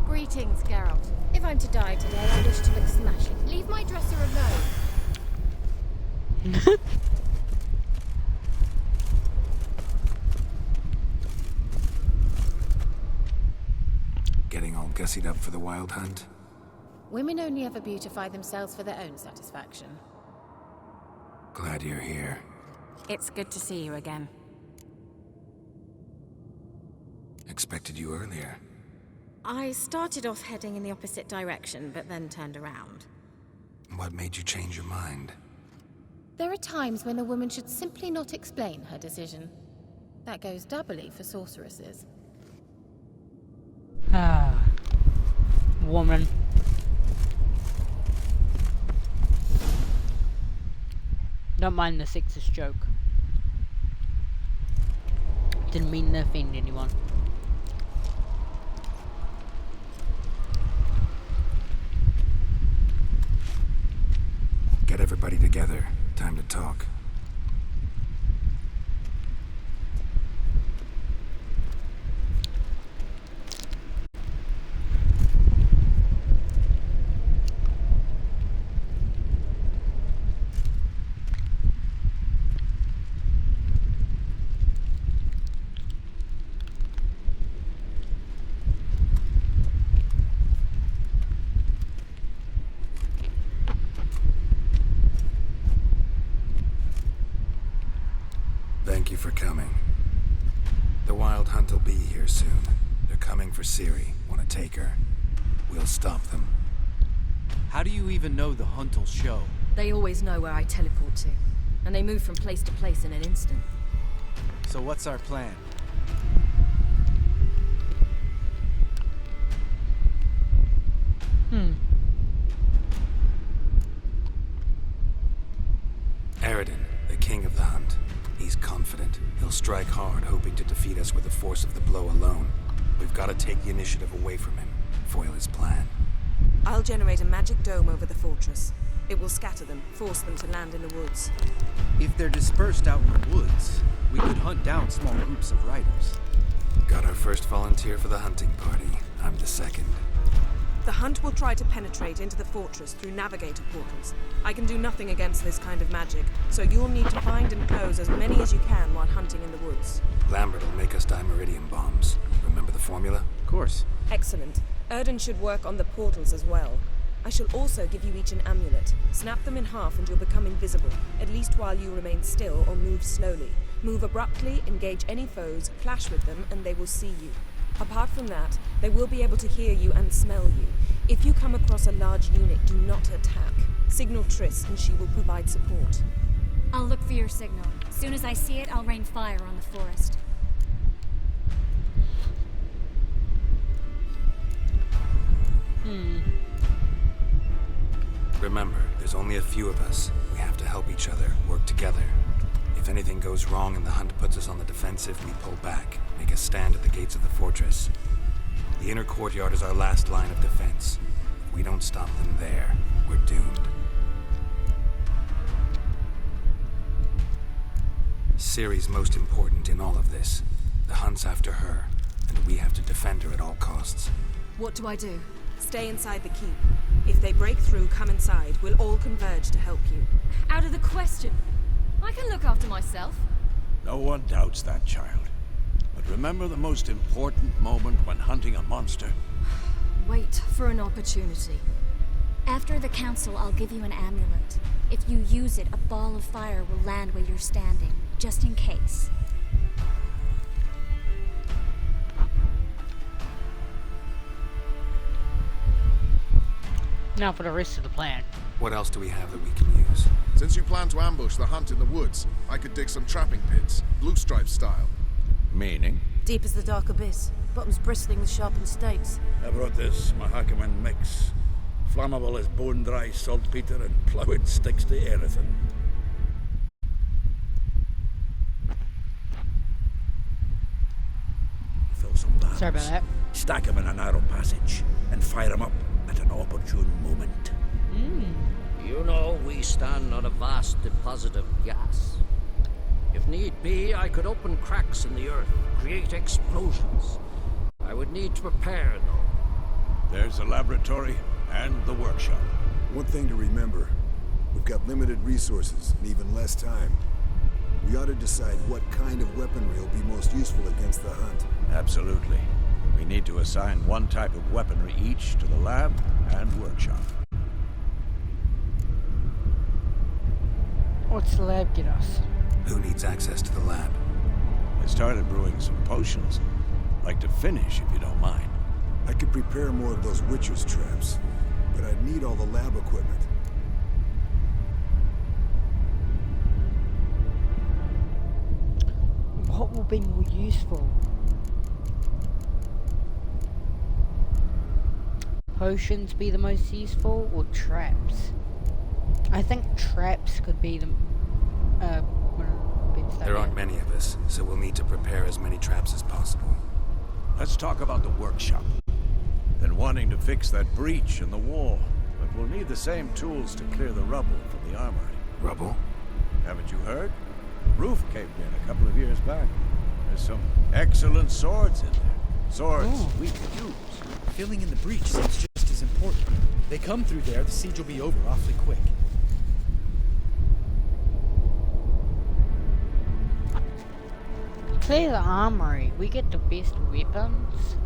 Greetings, Geralt. If I'm to die today, I wish to look smashing. Leave my dresser alone. Getting all gussied up for the wild hunt? Women only ever beautify themselves for their own satisfaction. Glad you're here. It's good to see you again. Expected you earlier. I started off heading in the opposite direction, but then turned around. What made you change your mind? There are times when a woman should simply not explain her decision. That goes doubly for sorceresses. Ah. Woman. Don't mind the sexist joke. Didn't mean to offend anyone. Get everybody together. Time to talk. Thank you for coming. The Wild Hunt will be here soon. They're coming for Ciri. Want to take her. We'll stop them. How do you even know the Hunt will show? They always know where I teleport to, and they move from place to place in an instant. So what's our plan? Aridin, the king of the Hunt. He's confident. He'll strike hard, hoping to defeat us with the force of the blow alone. We've got to take the initiative away from him, foil his plan. I'll generate a magic dome over the fortress. It will scatter them, force them to land in the woods. If they're dispersed out in the woods, we could hunt down small groups of riders. Got our first volunteer for the hunting party. I'm the second. The Hunt will try to penetrate into the fortress through navigator portals. I can do nothing against this kind of magic, so you'll need to find and close as many as you can while hunting in the woods. Lambert will make us dimeridium bombs. Remember the formula? Of course. Excellent. Erden should work on the portals as well. I shall also give you each an amulet. Snap them in half and you'll become invisible, at least while you remain still or move slowly. Move abruptly, engage any foes, clash with them, and they will see you. Apart from that, they will be able to hear you and smell you. If you come across a large unit, do not attack. Signal Triss and she will provide support. I'll look for your signal. As soon as I see it, I'll rain fire on the forest. Remember, there's only a few of us. We have to help each other, work together. If anything goes wrong and the Hunt puts us on the defensive, we pull back, make a stand at the gates of the fortress. The inner courtyard is our last line of defense. If we don't stop them there, we're doomed. Ciri's most important in all of this. The Hunt's after her, and we have to defend her at all costs. What do I do? Stay inside the keep. If they break through, come inside. We'll all converge to help you. Out of the question. I can look after myself. No one doubts that, child. But remember the most important moment when hunting a monster? Wait for an opportunity. After the council, I'll give you an amulet. If you use it, a ball of fire will land where you're standing, just in case. Now for the rest of the plan. What else do we have that we can use? Since you plan to ambush the hunt in the woods, I could dig some trapping pits, blue stripe style. Meaning? Deep as the dark abyss, bottoms bristling with sharpened stakes. I brought this Mahakaman mix. Flammable as bone-dry saltpeter and ploughing sticks to anything. Fill some barrels. Sorry about that. Stack them in a narrow passage and fire them up at an opportune moment. You know, we stand on a vast deposit of gas. If need be, I could open cracks in the earth, create explosions. I would need to prepare, though. There's the laboratory and the workshop. One thing to remember, we've got limited resources and even less time. We ought to decide what kind of weaponry will be most useful against the hunt. Absolutely. We need to assign one type of weaponry each to the lab and workshop. What's the lab get us? Who needs access to the lab? I started brewing some potions. Like to finish, if you don't mind. I could prepare more of those Witcher's traps, but I'd need all the lab equipment. What will be more useful? Potions be the most useful, or traps? I think traps could be the There aren't many of us, so we'll need to prepare as many traps as possible. Let's talk about the workshop. Been wanting to fix that breach in the wall, but we'll need the same tools to clear the rubble from the armory. Rubble? Haven't you heard? Roof caved in a couple of years back. There's some excellent swords in there. Swords we could use. Filling in the breach seems just as important. They come through there, the siege will be over awfully quick. Clear the armory. We get the best weapons.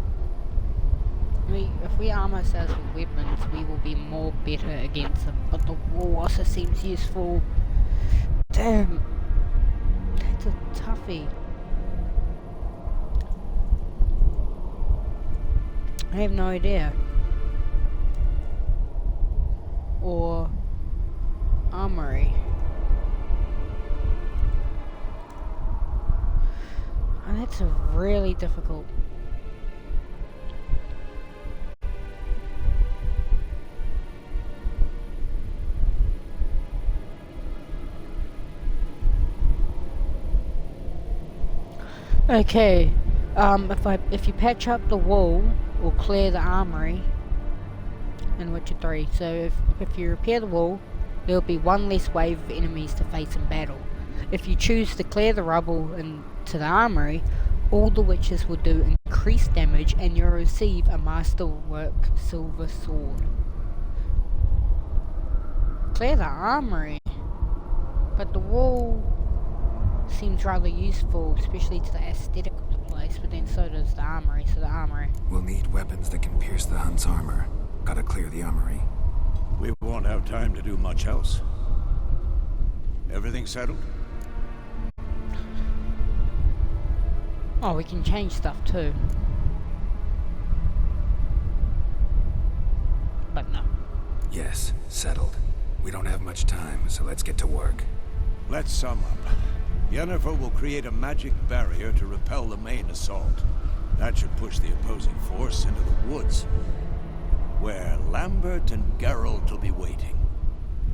If we arm ourselves with weapons, we will be more better against them. But the wall also seems useful. Damn. That's a toughie. I have no idea. Or armory. And that's a really difficult. Okay, if you patch up the wall or clear the armory in Witcher 3, so if you repair the wall, there will be one less wave of enemies to face in battle. If you choose to clear the rubble into the armory, all the witches will do increased damage and you'll receive a masterwork silver sword. Clear the armory, but the wall seems rather useful, especially to the aesthetic of the place, but then so does the armory, so the armory. We'll need weapons that can pierce the hunt's armor. Gotta clear the armory. We won't have time to do much else. Everything settled? Oh, we can change stuff too. But no. Yes, settled. We don't have much time, so let's get to work. Let's sum up. Yennefer will create a magic barrier to repel the main assault. That should push the opposing force into the woods, where Lambert and Geralt will be waiting.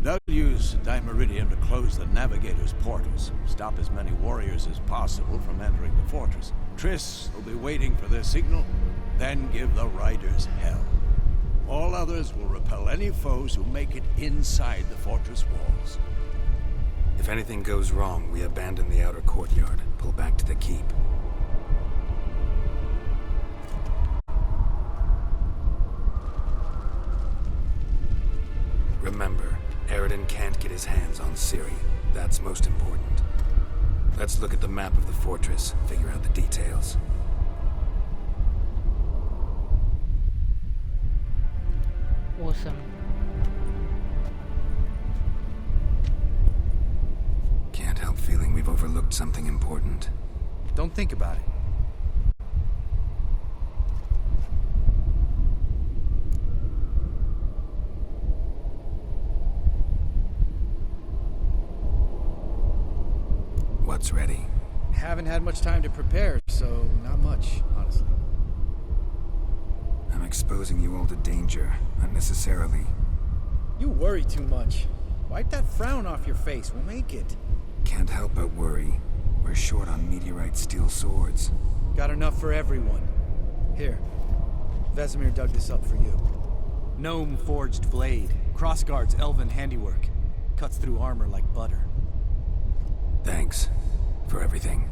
They'll use Dimeridium to close the Navigator's portals, stop as many warriors as possible from entering the fortress. Triss will be waiting for their signal, then give the riders hell. All others will repel any foes who make it inside the fortress walls. If anything goes wrong, we abandon the outer courtyard, pull back to the keep. Remember, Aridin can't get his hands on Ciri. That's most important. Let's look at the map of the fortress, figure out the details. Awesome. Can't help feeling we've overlooked something important. Don't think about it. What's ready? Haven't had much time to prepare, so not much, honestly. I'm exposing you all to danger, unnecessarily. You worry too much. Wipe that frown off your face, we'll make it. Can't help but worry. We're short on meteorite steel swords. Got enough for everyone. Here, Vesemir dug this up for you. Gnome forged blade. Crossguard's elven handiwork. Cuts through armor like butter. Thanks for everything.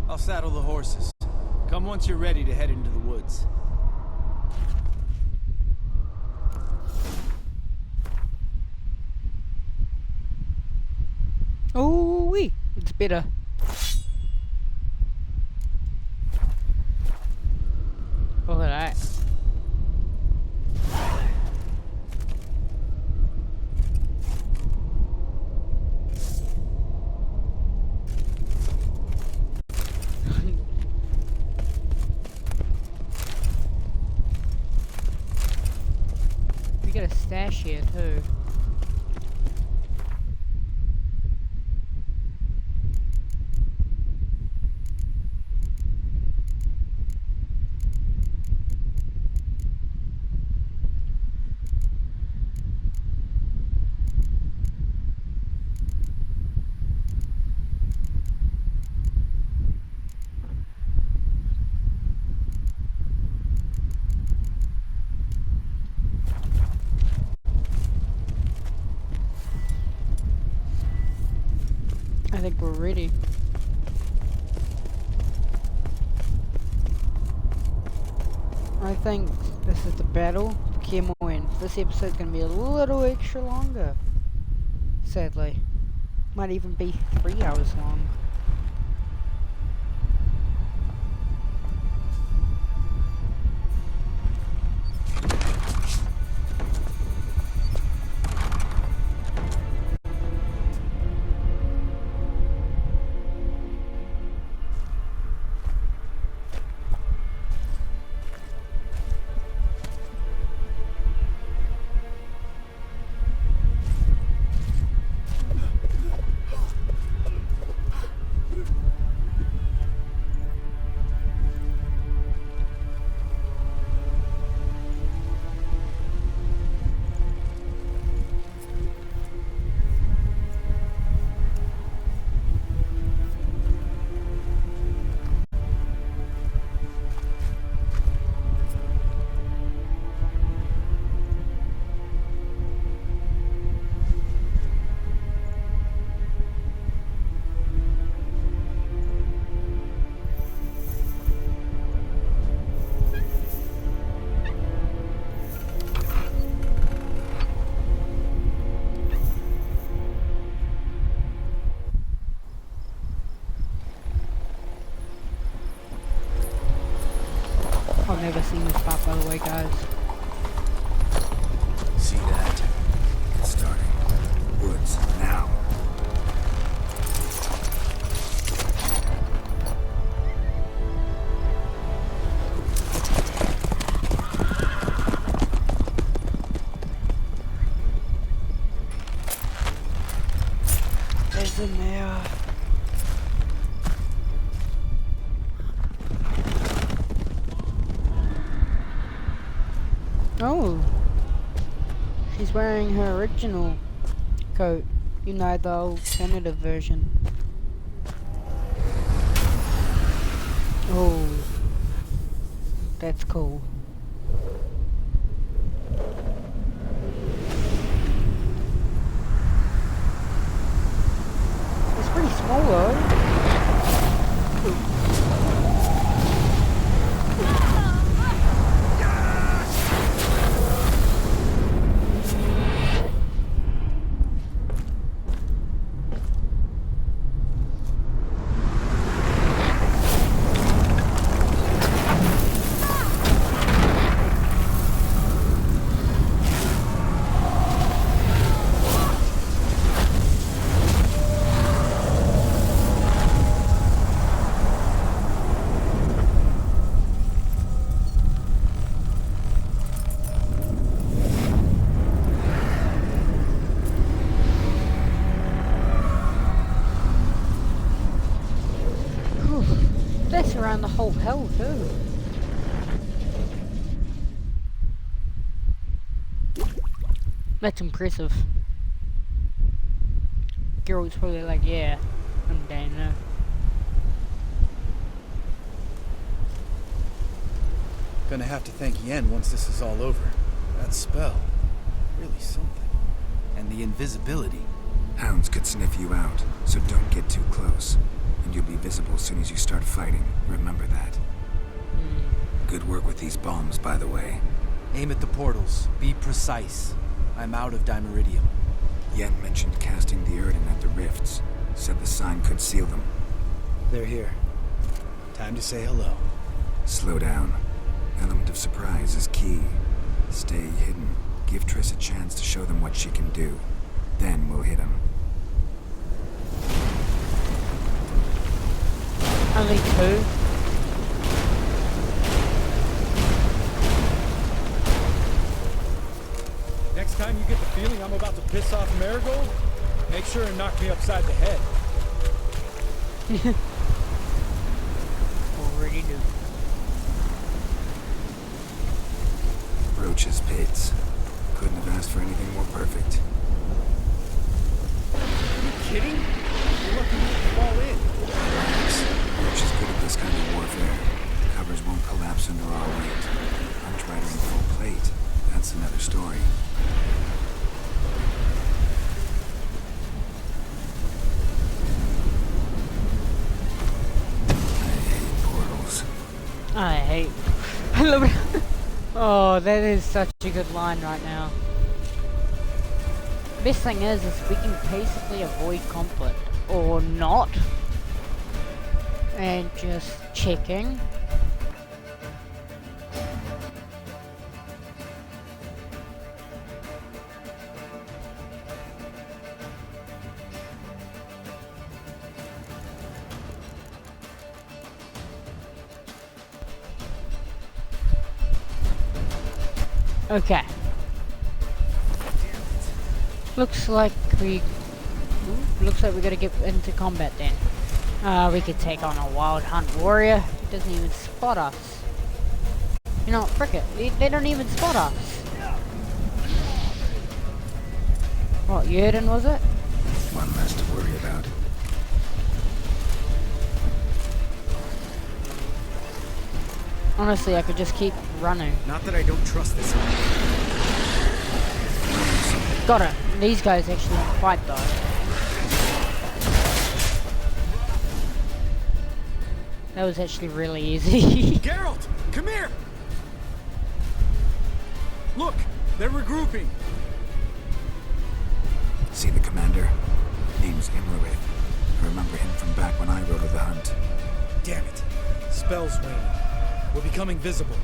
I'll saddle the horses. Come once you're ready to head into the woods. Oh wee, it's better. Look at that. We got a stash here too. I think we're ready. I think this is the battle for Kemoen. This episode's gonna be a little extra longer. Sadly. Might even be 3 hours long. I've never seen this part, by the way, guys. See that? It's starting. Woods, now. There's in there. Oh, she's wearing her original coat, you know, the alternative version. Oh, that's cool. It's pretty small though. whole hell too. That's impressive. Geralt's probably like, yeah, I'm down now. Gonna have to thank Yen once this is all over. That spell, really something. And the invisibility. Hounds could sniff you out, so don't get too close. And you'll be visible as soon as you start fighting. Remember that. Good work with these bombs, by the way. Aim at the portals. Be precise. I'm out of Dimeridium. Yen mentioned casting the Erden at the rifts. Said the sign could seal them. They're here. Time to say hello. Slow down. Element of surprise is key. Stay hidden. Give Triss a chance to show them what she can do. Then we'll hit them. Only two. Next time you get the feeling I'm about to piss off Marigold, make sure and knock me upside the head. Already do. Roach's pits. Couldn't have asked for anything more perfect. Are you kidding? You're lucky you didn't fall in. Roach is good at this kind of warfare. Covers won't collapse under our weight. Untried in full plate. That's another story. I hate. I love it. Oh, that is such a good line right now. Best thing is we can basically avoid conflict or not, and just checking. Okay. Looks like we gotta get into combat then. We could take on a wild hunt warrior. He doesn't even spot us. You know, frick it. They don't even spot us. What, Yerden was it? One less to worry about. Honestly, I could just keep running. Not that I don't trust this one. Got it. These guys actually want to fight though. That was actually really easy. Geralt, come here! Look, they're regrouping. See the commander? Name's Imlerith. I remember him from back when I rode the hunt. Damn it. Spell's waning. We're becoming visible.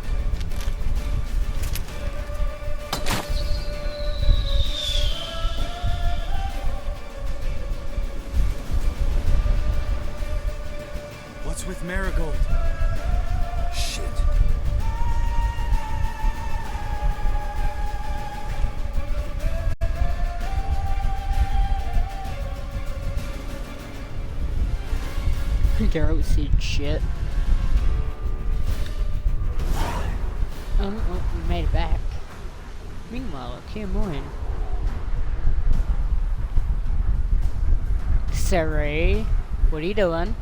What's with Marigold? Shit. Geralt said shit. Oh, we made it back. Meanwhile, come on. Sari, what are you doing?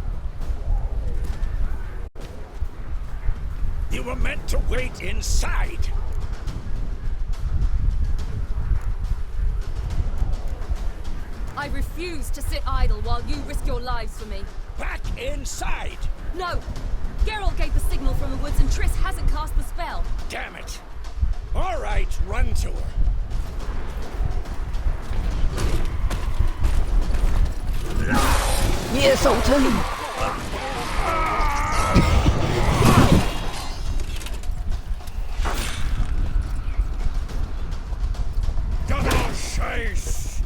You were meant to wait inside. I refuse to sit idle while you risk your lives for me. Back inside! No! Geralt gave the signal from the woods and Triss hasn't cast the spell. Damn it! All right, run to her. Yes, I'll tell you. Double chase!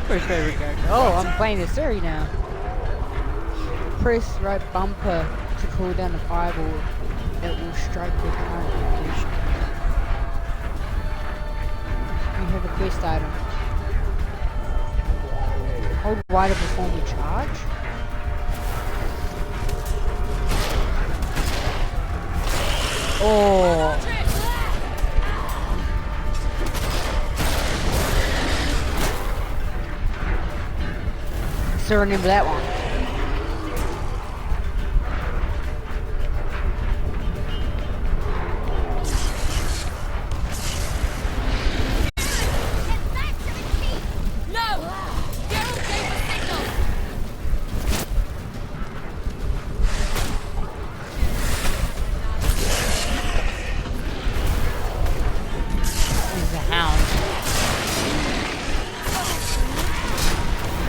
First favorite character. Oh, I'm playing this Siri now. Press right bumper to cool down the fireball that will strike the current location. You have a quest item. Hold Y to perform a charge? Oh. Still remember that one.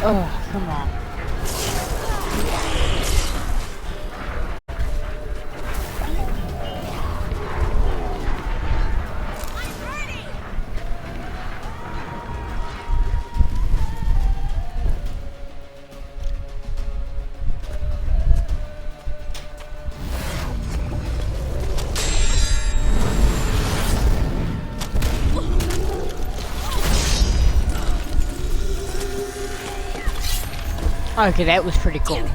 Oh, come on. Okay, that was pretty cool.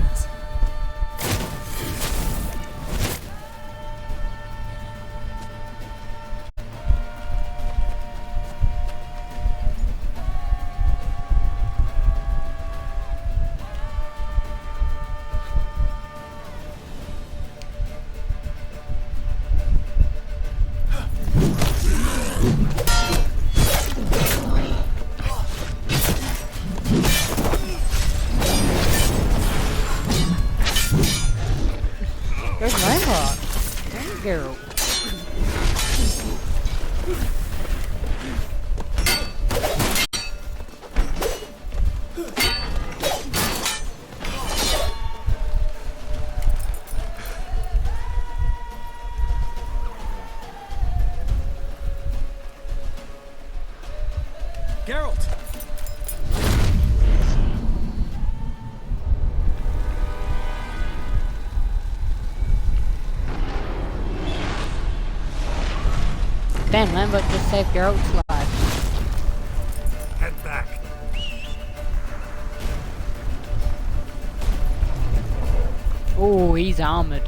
There's Lambot. Thank you. Geralt! Damn, Lambert just saved Geralt's life. Head back. Oh, he's armored.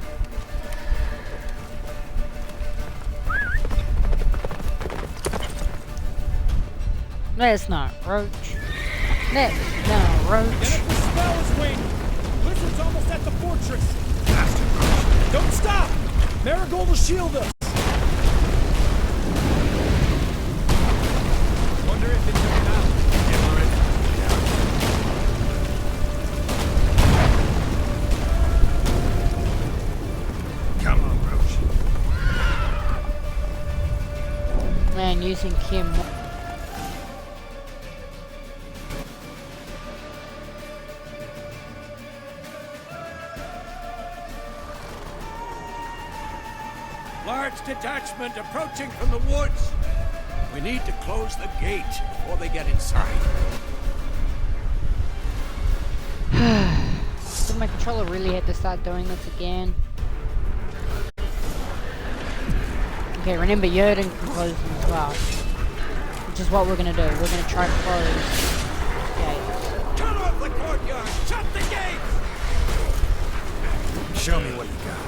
That's not Roach. That's not Roach. Jennifer's spell is waning. Blizzard's almost at the fortress. Bastard Roach. Don't stop! Marigold will shield us. Wonder if it's coming out. Come on, Roach. Man, using Kim. Large detachment approaching from the woods. We need to close the gate before they get inside. So my controller really had to start doing this again. Okay, remember Yerden can close them as well. Which is what we're gonna do. We're gonna try to close gates. Cut off the courtyard! Shut the gates! Show me what you got.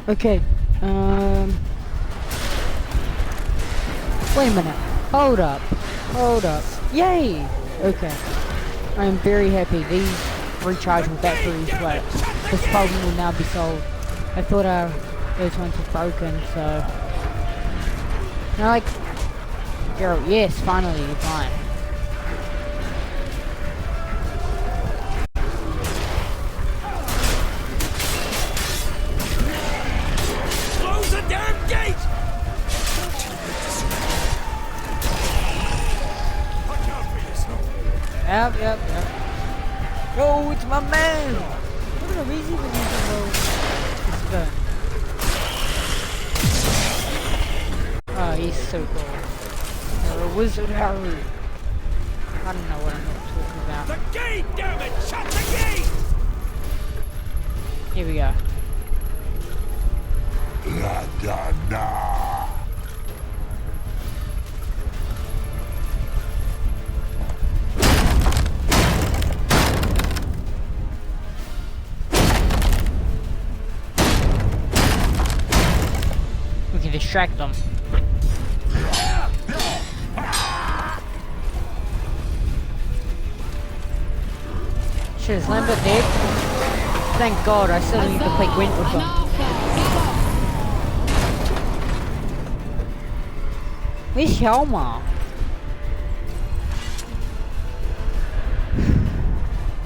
Okay, wait a minute. Hold up. Yay! Okay. I am very happy. These rechargeable batteries work. This problem will now be solved. I thought those ones were broken, so... And I like... Geralt, yes, finally, you're fine. Yep. Oh, it's my man! Look at him, he's even using his gun. Oh, he's so cool. You're a wizard, Harry. I don't know what I'm talking about. The gate, damn it! Shut the gate! Here we go. La da da. We can distract them. Shit, is Lambert dead? Thank God, I still need to play Gwent with him. Where's Hjalmar?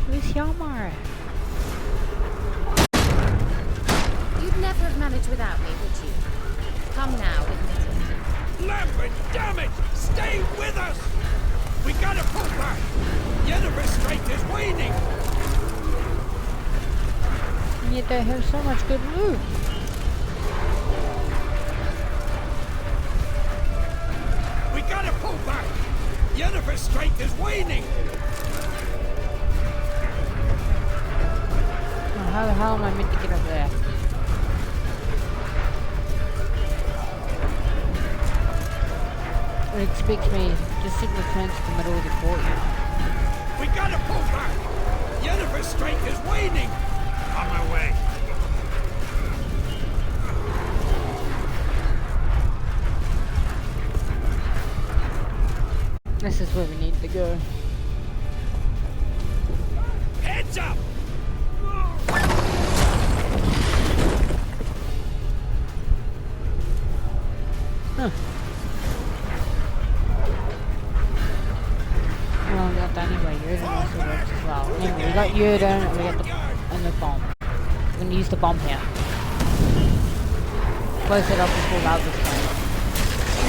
Where's Hjalmar? You'd never have managed without me, would you? Come now, admit it. Lambert, damn it! Stay with us! We gotta pull back! Yennefer's strength is waning! And yet they have so much good loot. We gotta pull back! Yennefer's strength is waning! Oh, how the hell am I meant to get up there? It expects me to simply turn to the middle of the courtyard. We gotta pull back! Yennefer's strength is waning! On my way. This is where we need to go. Heads up! Huh. Well, we got that anyway. Yoda also works as well. Anyway, we got Yoda and we got the bomb. We're gonna use the bomb here. Close it up before that was done.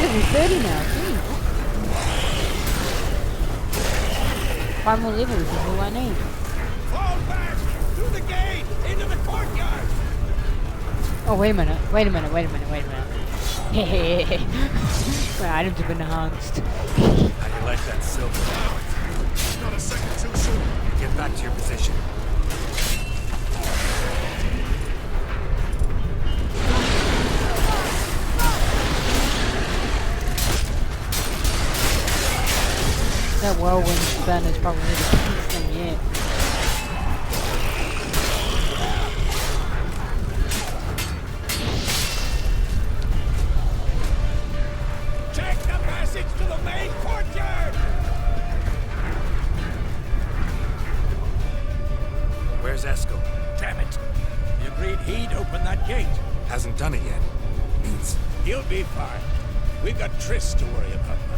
Level 30 now, geez. 5 more levels is all I need. Fall back! Through the gate! Into the courtyard! Oh, wait a minute. My items have been enhanced. How do you like that silver? Not a second too soon. Get back to your position. That whirlwind spin is probably the cutest thing yet. Take the passage to the main courtyard! Where's Eskel? Damn it! He agreed he'd open that gate. Hasn't done it yet. Means He'll be fine. We've got Triss to worry about now.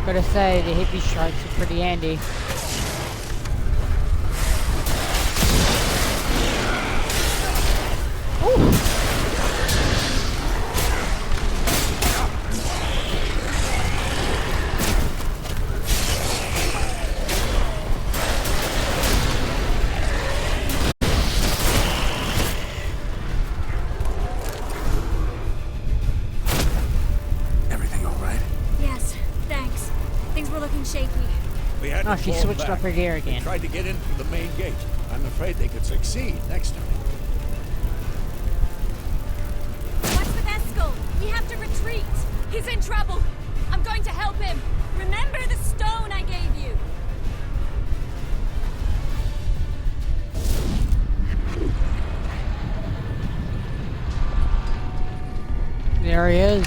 Gotta say, the hippie strikes are pretty handy. Ooh. everything all right? Yes, thanks. Things were looking shaky. We had Oh, to she fall switched back. up her gear They again. tried to get in through the main gate. I'm afraid they could succeed next time. What's with Eskel? We have to retreat. He's in trouble. I'm going to help him. Remember the stone I gave you. There he is.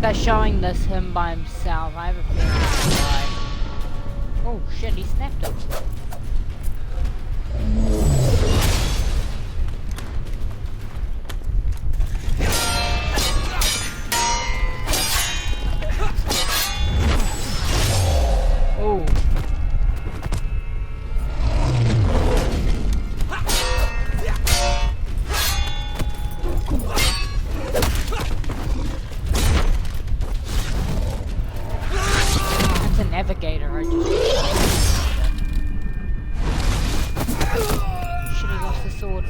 They're showing this him by himself. I have a feeling that's why. Oh shit, he snapped it. Oh. That's a navigator, I just... Should have lost the sword.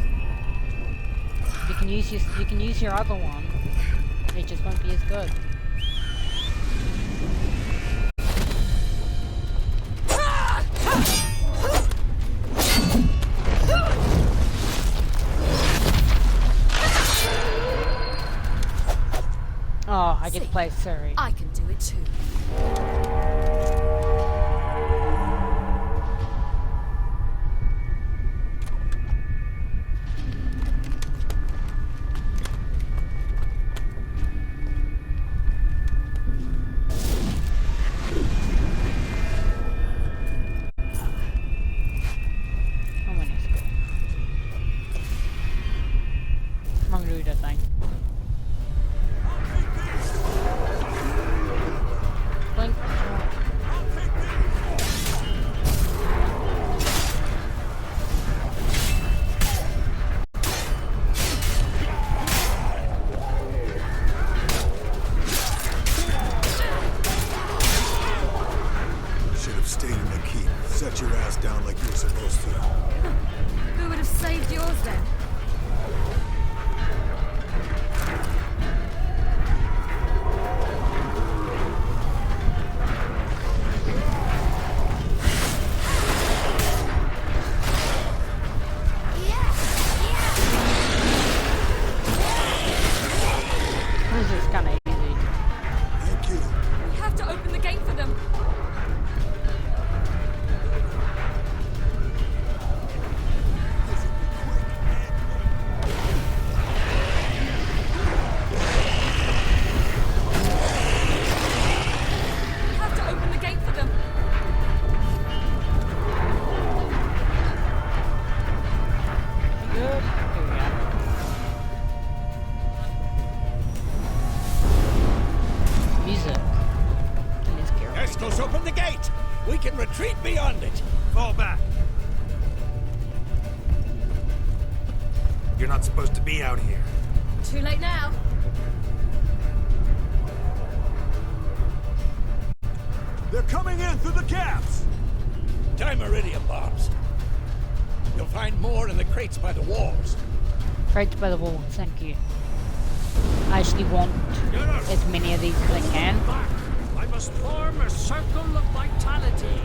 You can use your other one. It just won't be as good. Oh, I get to play Surrey. I can do it too. I'm gonna do that thing. Blink. Should have stayed in the keep. Set your ass down like you were supposed to. Who would have saved yours then? This is kinda easy. Thank you. We have to open the gate for them. We have to open the gate for them. Good. Here we go. Music. Estos, open the gate! We can retreat beyond it! Fall back. You're not supposed to be out here. Too late now. They're coming in through the gaps! Time iridium bombs. You'll find more in the crates by the walls. Crates by the wall, thank you. I actually want as many of these as I can. I must form a circle of vitality.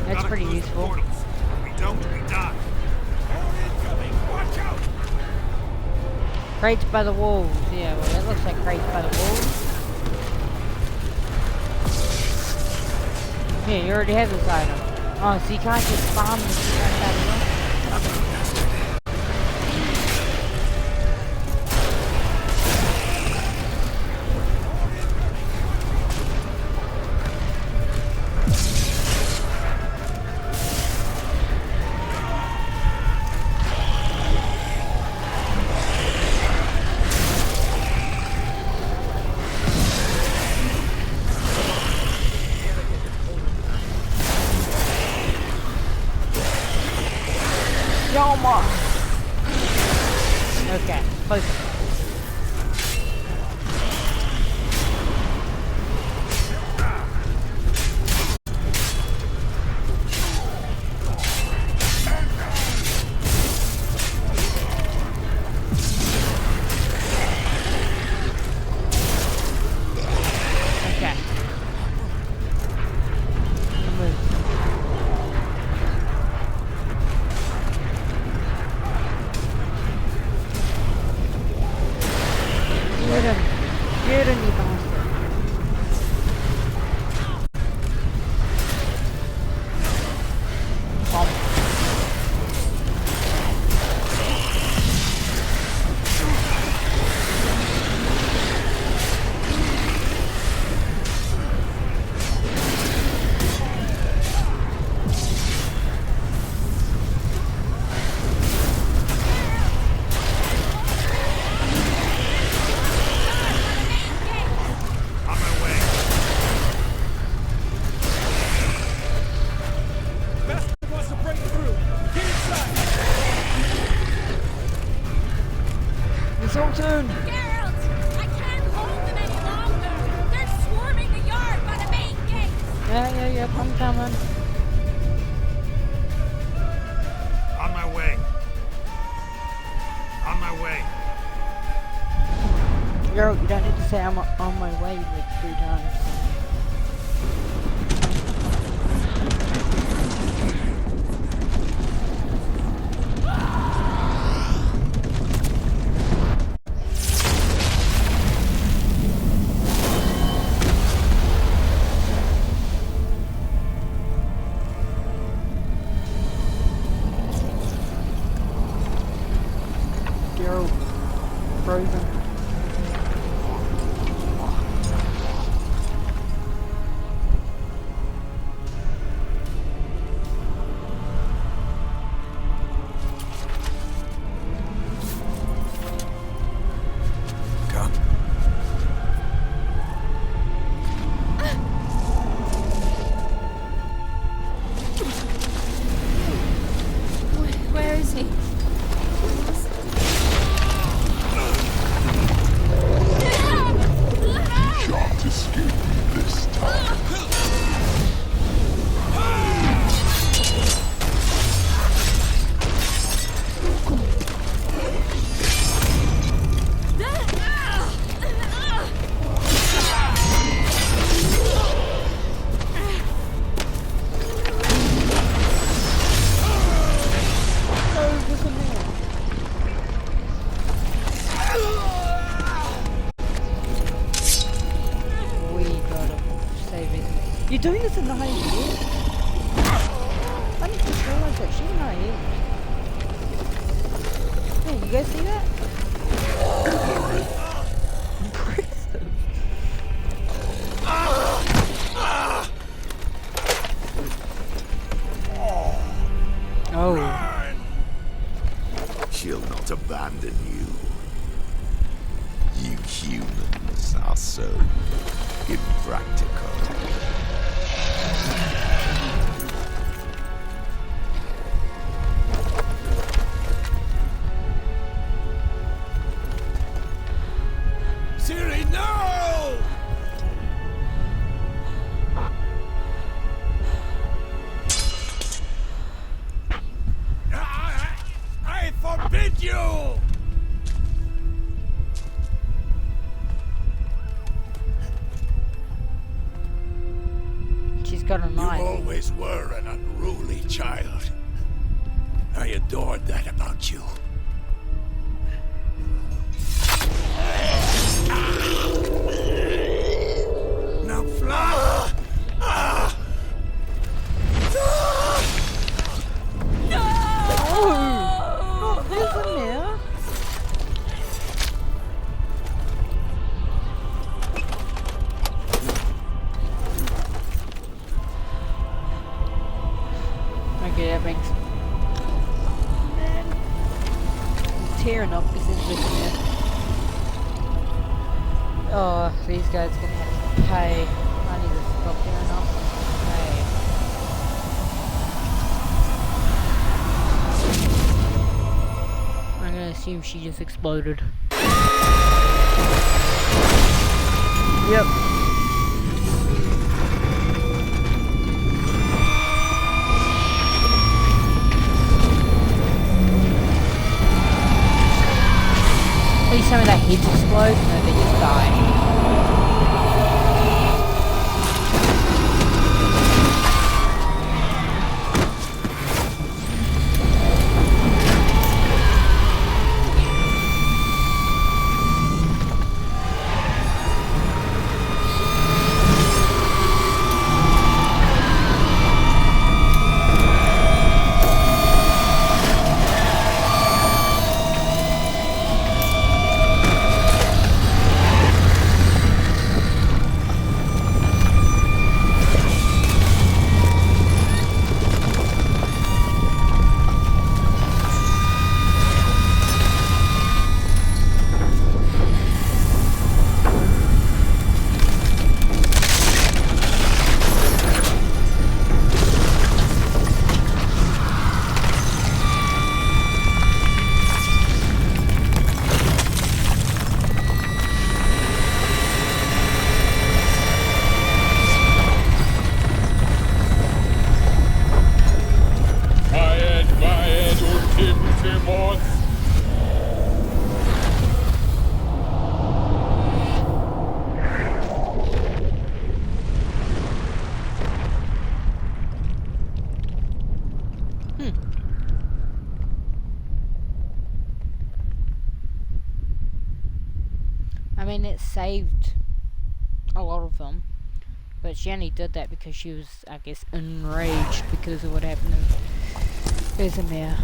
That's pretty useful. We don't, we die. More incoming! Watch out! Crates by the walls, yeah, well that looks like crates by the walls. Yeah, you already have this item. Oh, so you can't just farm this crap out of them? Yoma! Okay, close. Okay. Move. so soon. Geralt! I can't hold them any longer! They're swarming the yard by the main gate! Yeah, I'm coming. On my way. On my way. Girl, you don't need to say I'm on my way like 3 times. Geralt, frozen. Where is he? Shan't escape this time. You're doing this in the high end? I didn't just realize that she's in high end. Hey, you guys see that? Impressive. Oh. She'll not abandon you. You humans are so impractical. Siri, no! I forbid you! She's got a knife. You always were an unruly child. I adored that about you. Now fly! Oh, not this in there. Okay, that makes tearing up this is this in there. Oh, these guys are gonna have to pay. I need to stop tearing up. Okay. I'm gonna assume she just exploded. Yep. Please tell me that heads explode? No, they just die. mean, it saved a lot of them. But she only did that because she was, I guess, enraged because of what happened to Vesemir.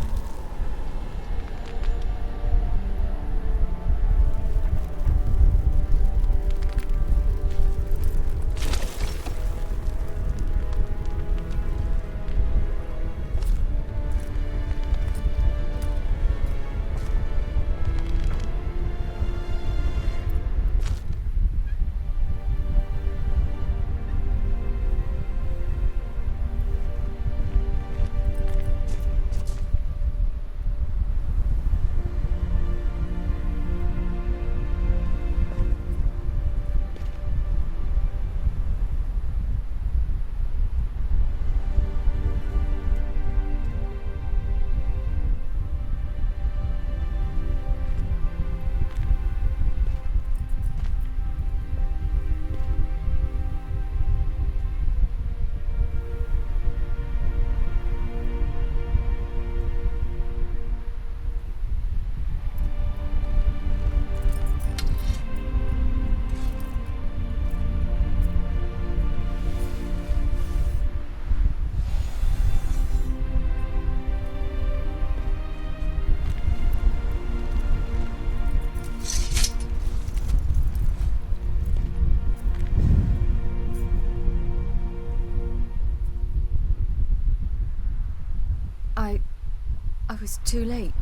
I was too late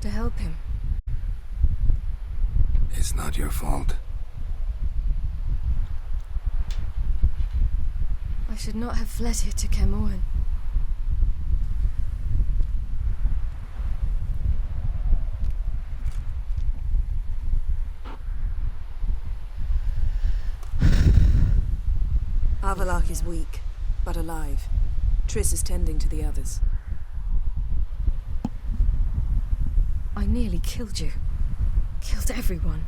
to help him. It's not your fault. I should not have fled here to Camoan. Avalak is weak, but alive. Triss is tending to the others. I nearly killed you. Killed everyone.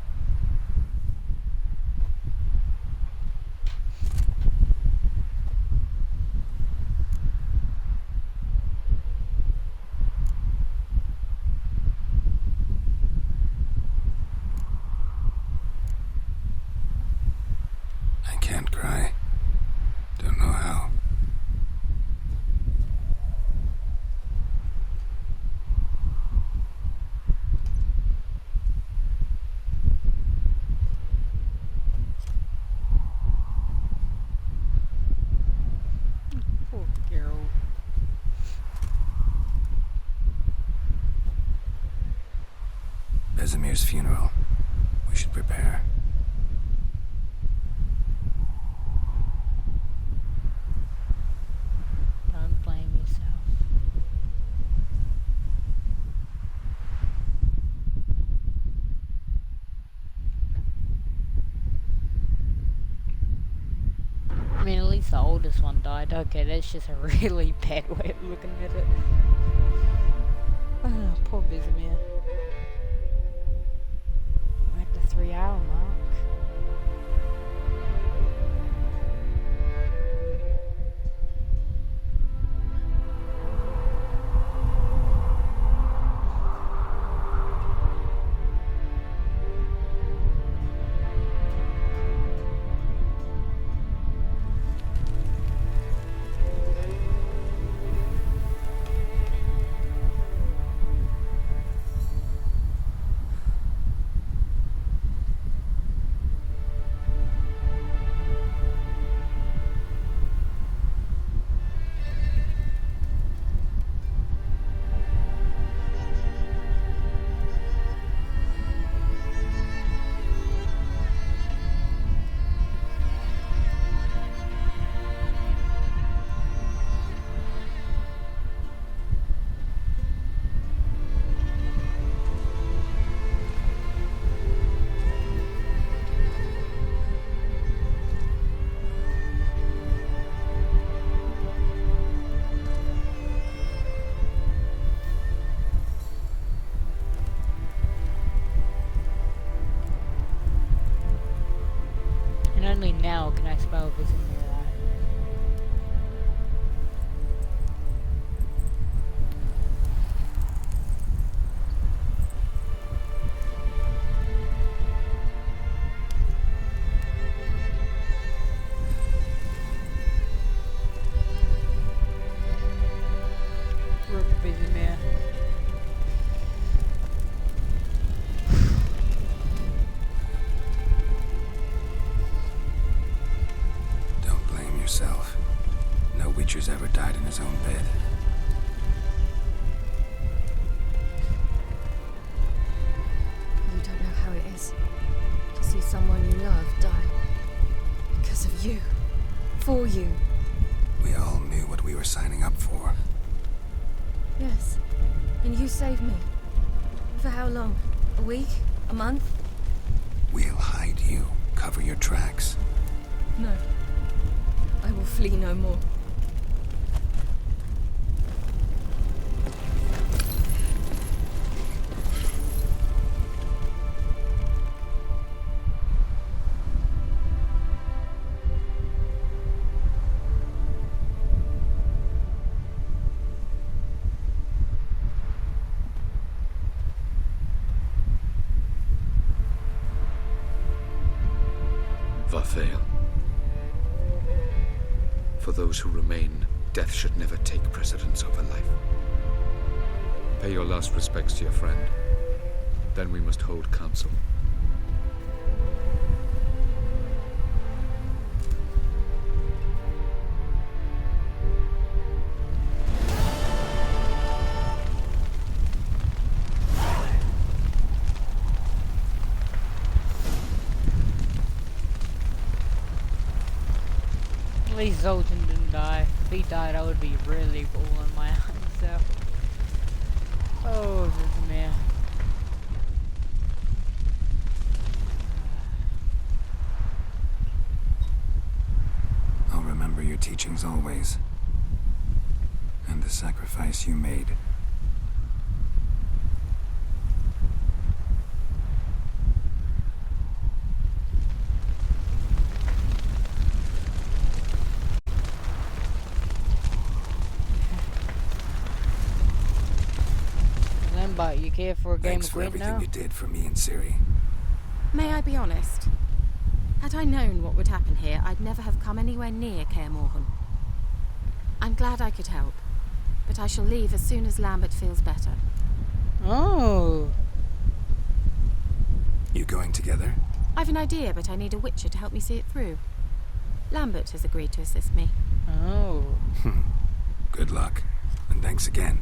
I can't cry. Don't know how. Poor girl. Vesemir's funeral. We should prepare. Don't blame yourself. I mean, at least the oldest one died. Okay, that's just a really bad way of looking at it. Oh, poor Vesemir. We're at the 3-hour mark. And only now can I spell Vesemir right. his own bed. You don't know how it is to see someone you love die. Because of you. For you. We all knew what we were signing up for. Yes. And you saved me. For how long? A week? A month? We'll hide you. Cover your tracks. No. I will flee no more. Varthael. For those who remain, death should never take precedence over life. Pay your last respects to your friend. Then we must hold council. At least Zoltan didn't die. If he died, I would be really cool on my own self. Oh, Vesemir. I'll remember your teachings always. And the sacrifice you made. But you care for a game Thanks of for Gwent everything now? you did for me and Ciri. May I be honest? Had I known what would happen here, I'd never have come anywhere near Kaer Morhen. I'm glad I could help, but I shall leave as soon as Lambert feels better. Oh. You going together? I've an idea, but I need a Witcher to help me see it through. Lambert has agreed to assist me. Oh. Good luck. And thanks again.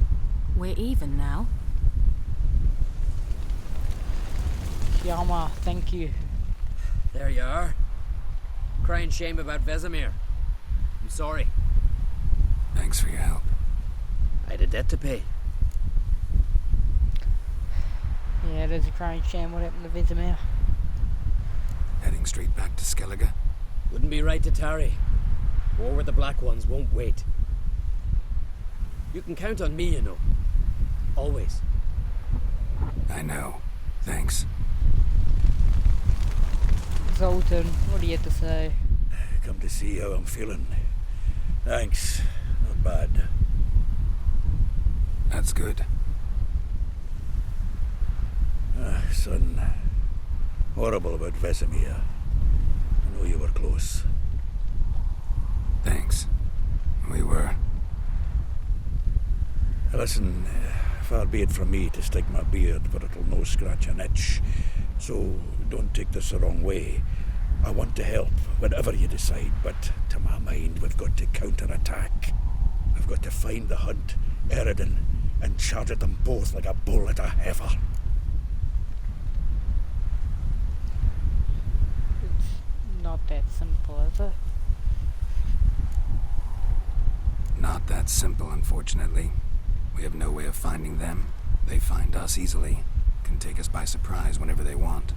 We're even now. Yama, thank you. There you are. Crying shame about Vesemir. I'm sorry. Thanks for your help. I had a debt to pay. Yeah, there's a crying shame what happened to Vesemir. Heading straight back to Skellige? Wouldn't be right to tarry. War with the Black Ones won't wait. You can count on me, you know. Always. I know. Thanks. Zoltan, what do you have to say? Come to see how I'm feeling. Thanks. Not bad. That's good. Son. Horrible about Vesemir. I know you were close. Thanks. We were. Listen, far be it from me to stick my beard, but it'll no scratch an itch. So don't take this the wrong way. I want to help, whatever you decide, but to my mind, we've got to counterattack. We've got to find the Hunt, Eredin, and charge at them both like a bull at a heifer. It's not that simple, is it? Not that simple, unfortunately. We have no way of finding them. They find us easily. Can take us by surprise whenever they want.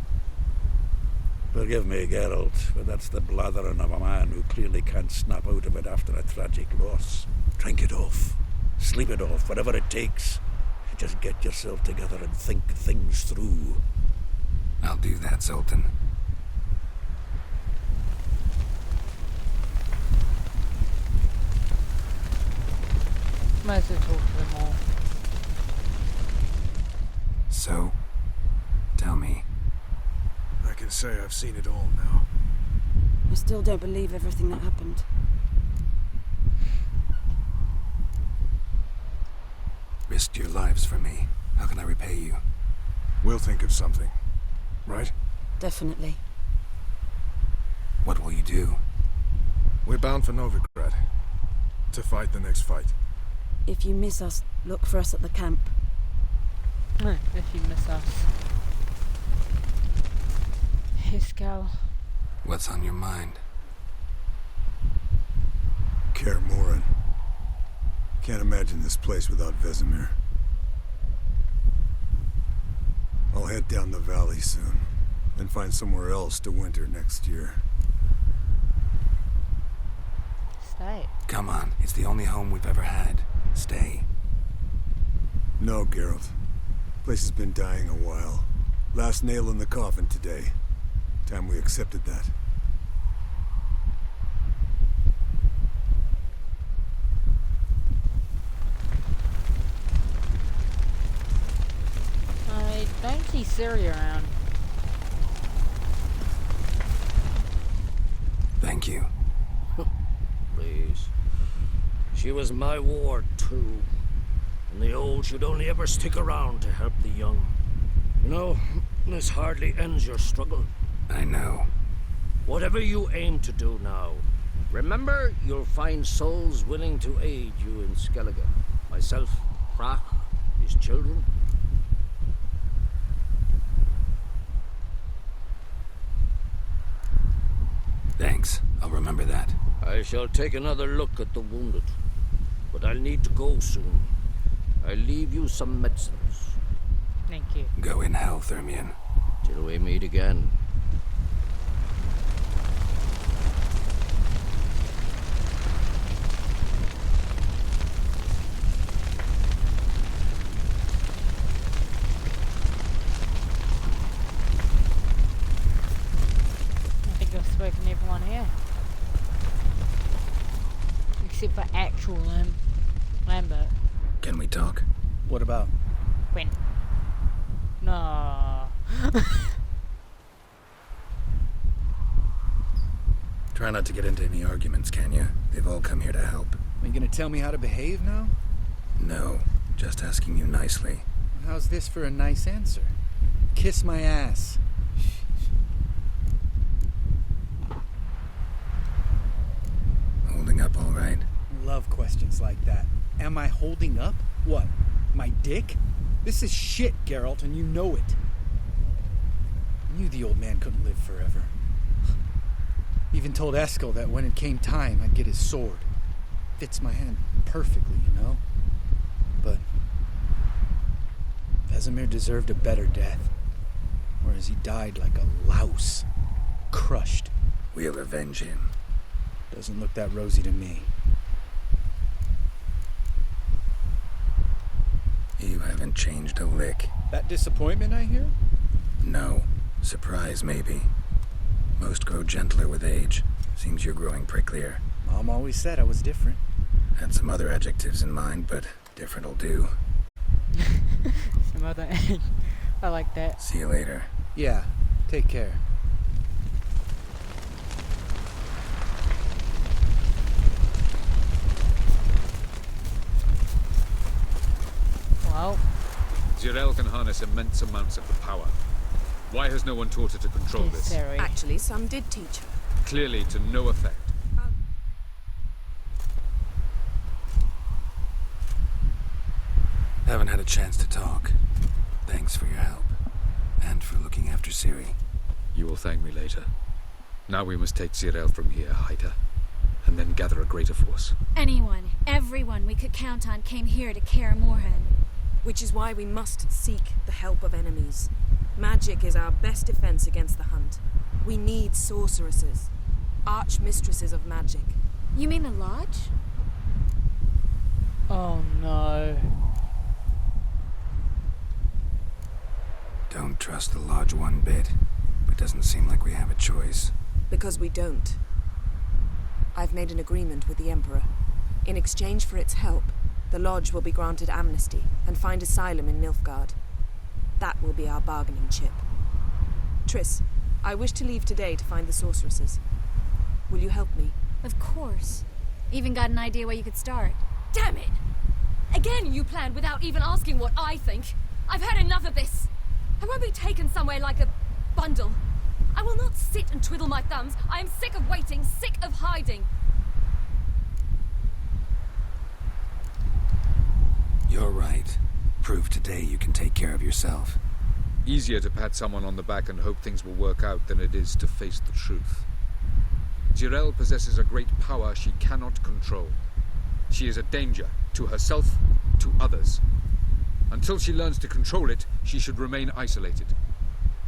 Forgive me, Geralt, but that's the blathering of a man who clearly can't snap out of it after a tragic loss. Drink it off. Sleep it off, whatever it takes. Just get yourself together and think things through. I'll do that, Zoltan. Might as well talk to them all. So, tell me. I can say I've seen it all now. I still don't believe everything that happened. Risked your lives for me. How can I repay you? We'll think of something. Right? Definitely. What will you do? We're bound for Novigrad. To fight the next fight. If you miss us, look for us at the camp. If you miss us. Hiscal. What's on your mind? Kaer Morhen. Can't imagine this place without Vesemir. I'll head down the valley soon, then find somewhere else to winter next year. Stay. Come on, it's the only home we've ever had. Stay. No, Geralt. Place has been dying a while. Last nail in the coffin today. Time we accepted that. I don't see Ciri around. Thank you. Please. She was my ward, too. And the old should only ever stick around to help the young. You know, this hardly ends your struggle. I know. Whatever you aim to do now, remember you'll find souls willing to aid you in Skellige. Myself, Brach, his children. Thanks. I'll remember that. I shall take another look at the wounded. But I'll need to go soon. I'll leave you some medicines. Thank you. Go in hell, Thermian. Till we meet again. I think I've spoken to everyone here. Except for actual Lambert. Can we talk? What about? When? No. Try not to get into any arguments, can you? They've all come here to help. Are you gonna tell me how to behave now? No, just asking you nicely. How's this for a nice answer? Kiss my ass. Holding up all right? Love questions like that. Am I holding up? What? My dick? This is shit, Geralt, and you know it. I knew the old man couldn't live forever. Even told Eskel that when it came time, I'd get his sword. Fits my hand perfectly, you know? But Vesemir deserved a better death. Whereas he died like a louse. Crushed. We'll avenge him. Doesn't look that rosy to me. You haven't changed a lick. That disappointment I hear? No. Surprise, maybe. Most grow gentler with age. Seems you're growing pricklier. Mom always said I was different. Had some other adjectives in mind, but different'll do. Some other... I like that. See you later. Yeah, take care. Well... Zirael can harness immense amounts of the power. Why has no one taught her to control this? Actually, some did teach her. Clearly to no effect. Haven't had a chance to talk. Thanks for your help. And for looking after Ciri. You will thank me later. Now we must take Zirael from here, hide her, and then gather a greater force. Anyone, everyone we could count on came here to Kaer Morhen. Which is why we must seek the help of enemies. Magic is our best defense against the Hunt. We need sorceresses. Archmistresses of magic. You mean the Lodge? Oh no. Don't trust the Lodge one bit. But doesn't seem like we have a choice. Because we don't. I've made an agreement with the Emperor. In exchange for its help, the Lodge will be granted amnesty and find asylum in Nilfgaard. That will be our bargaining chip. Triss, I wish to leave today to find the sorceresses. Will you help me? Of course. Even got an idea where you could start. Damn it! Again you planned without even asking what I think. I've had enough of this. I won't be taken somewhere like a bundle. I will not sit and twiddle my thumbs. I am sick of waiting, sick of hiding. You're right. Prove today you can take care of yourself. Easier to pat someone on the back and hope things will work out than it is to face the truth. Jirel possesses a great power she cannot control. She is a danger to herself, to others. Until she learns to control it, she should remain isolated.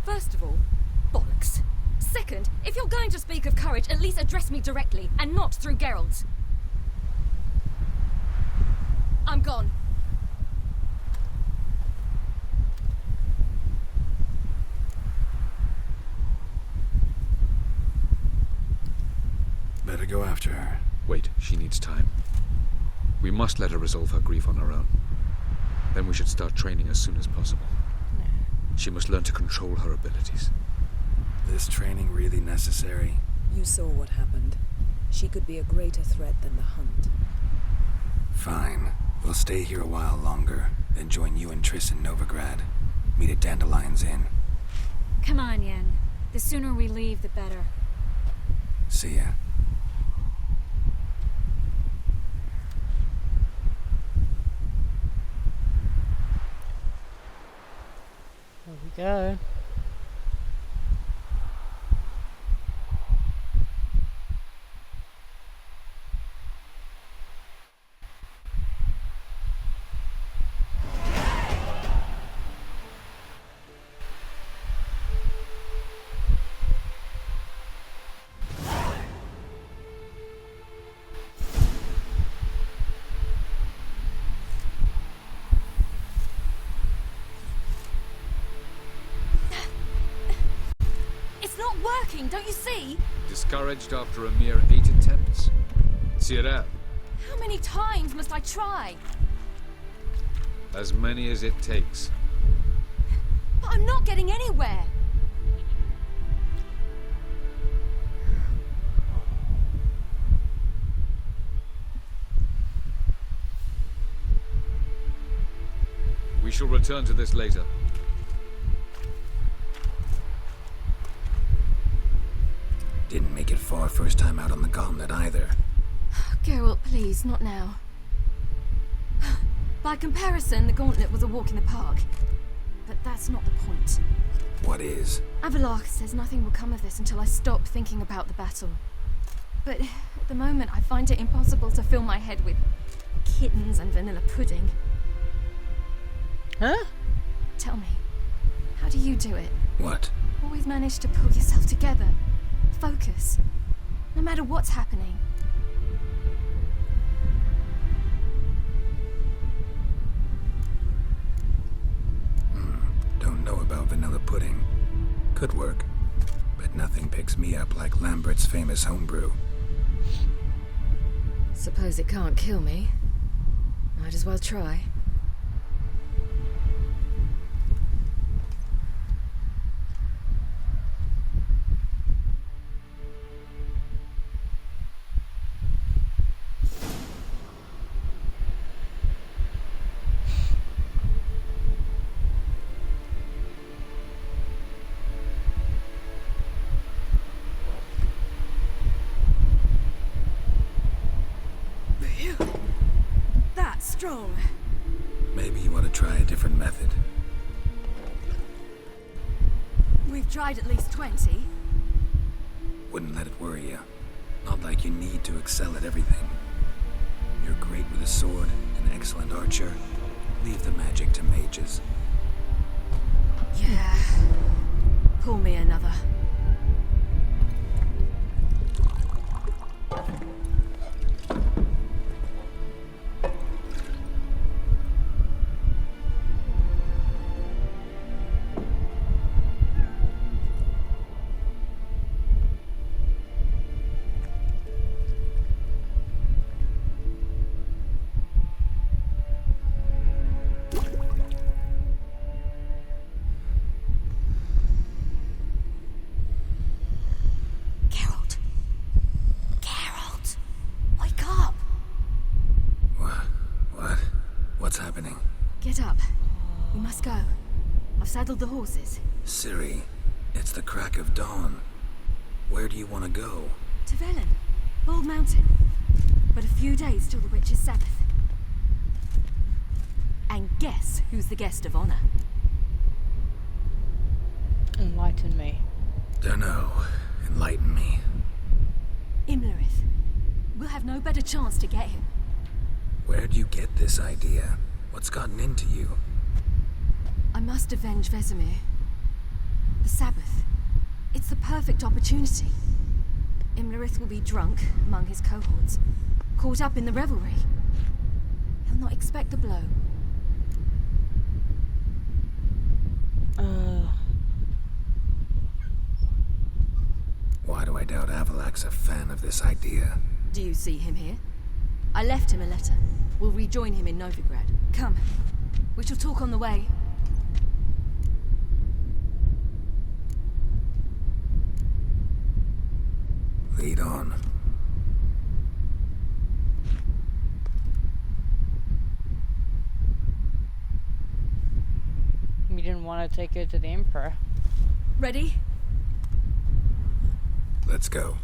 First of all, bollocks. Second, if you're going to speak of courage, at least address me directly, and not through Geralt. I'm gone. Better go after her. Wait, she needs time. We must let her resolve her grief on her own. Then we should start training as soon as possible. She must learn to control her abilities. This training really necessary? You saw what happened. She could be a greater threat than the Hunt. Fine. We'll stay here a while longer, then join you and Triss in Novigrad. Meet at Dandelion's Inn. Come on, Yen. The sooner we leave, the better. See ya. There we go. Don't you see? Discouraged after a mere 8 attempts? Cyril. How many times must I try? As many as it takes. But I'm not getting anywhere. We shall return to this later. Didn't make it far first time out on the gauntlet either. Geralt, please, not now. By comparison, the gauntlet was a walk in the park. But that's not the point. What is? Avallac'h says nothing will come of this until I stop thinking about the battle. But at the moment, I find it impossible to fill my head with kittens and vanilla pudding. Huh? Tell me, how do you do it? What? Always manage to pull yourself together. Focus. No matter what's happening. Don't know about vanilla pudding. Could work. But nothing picks me up like Lambert's famous homebrew. Suppose it can't kill me. Might as well try. Strong. Maybe you want to try a different method. We've tried at least 20. Wouldn't let it worry you. Not like you need to excel at everything. You're great with a sword, an excellent archer. Leave the magic to mages. Yeah. Pull me another. Saddled the horses. Ciri, it's the crack of dawn. Where do you want to go? To Velen, Bald Mountain. But a few days till the Witch's Sabbath. Guess who's the guest of honor? Enlighten me. Dunno. Enlighten me. Imlerith. We'll have no better chance to get him. Where'd you get this idea? What's gotten into you? I must avenge Vesemir. The Sabbath. It's the perfect opportunity. Imlerith will be drunk among his cohorts, caught up in the revelry. He'll not expect the blow. Why do I doubt Avalak's a fan of this idea? Do you see him here? I left him a letter. We'll rejoin him in Novigrad. Come. We shall talk on the way. Lead on. You didn't want to take her to the Emperor. Ready? Let's go.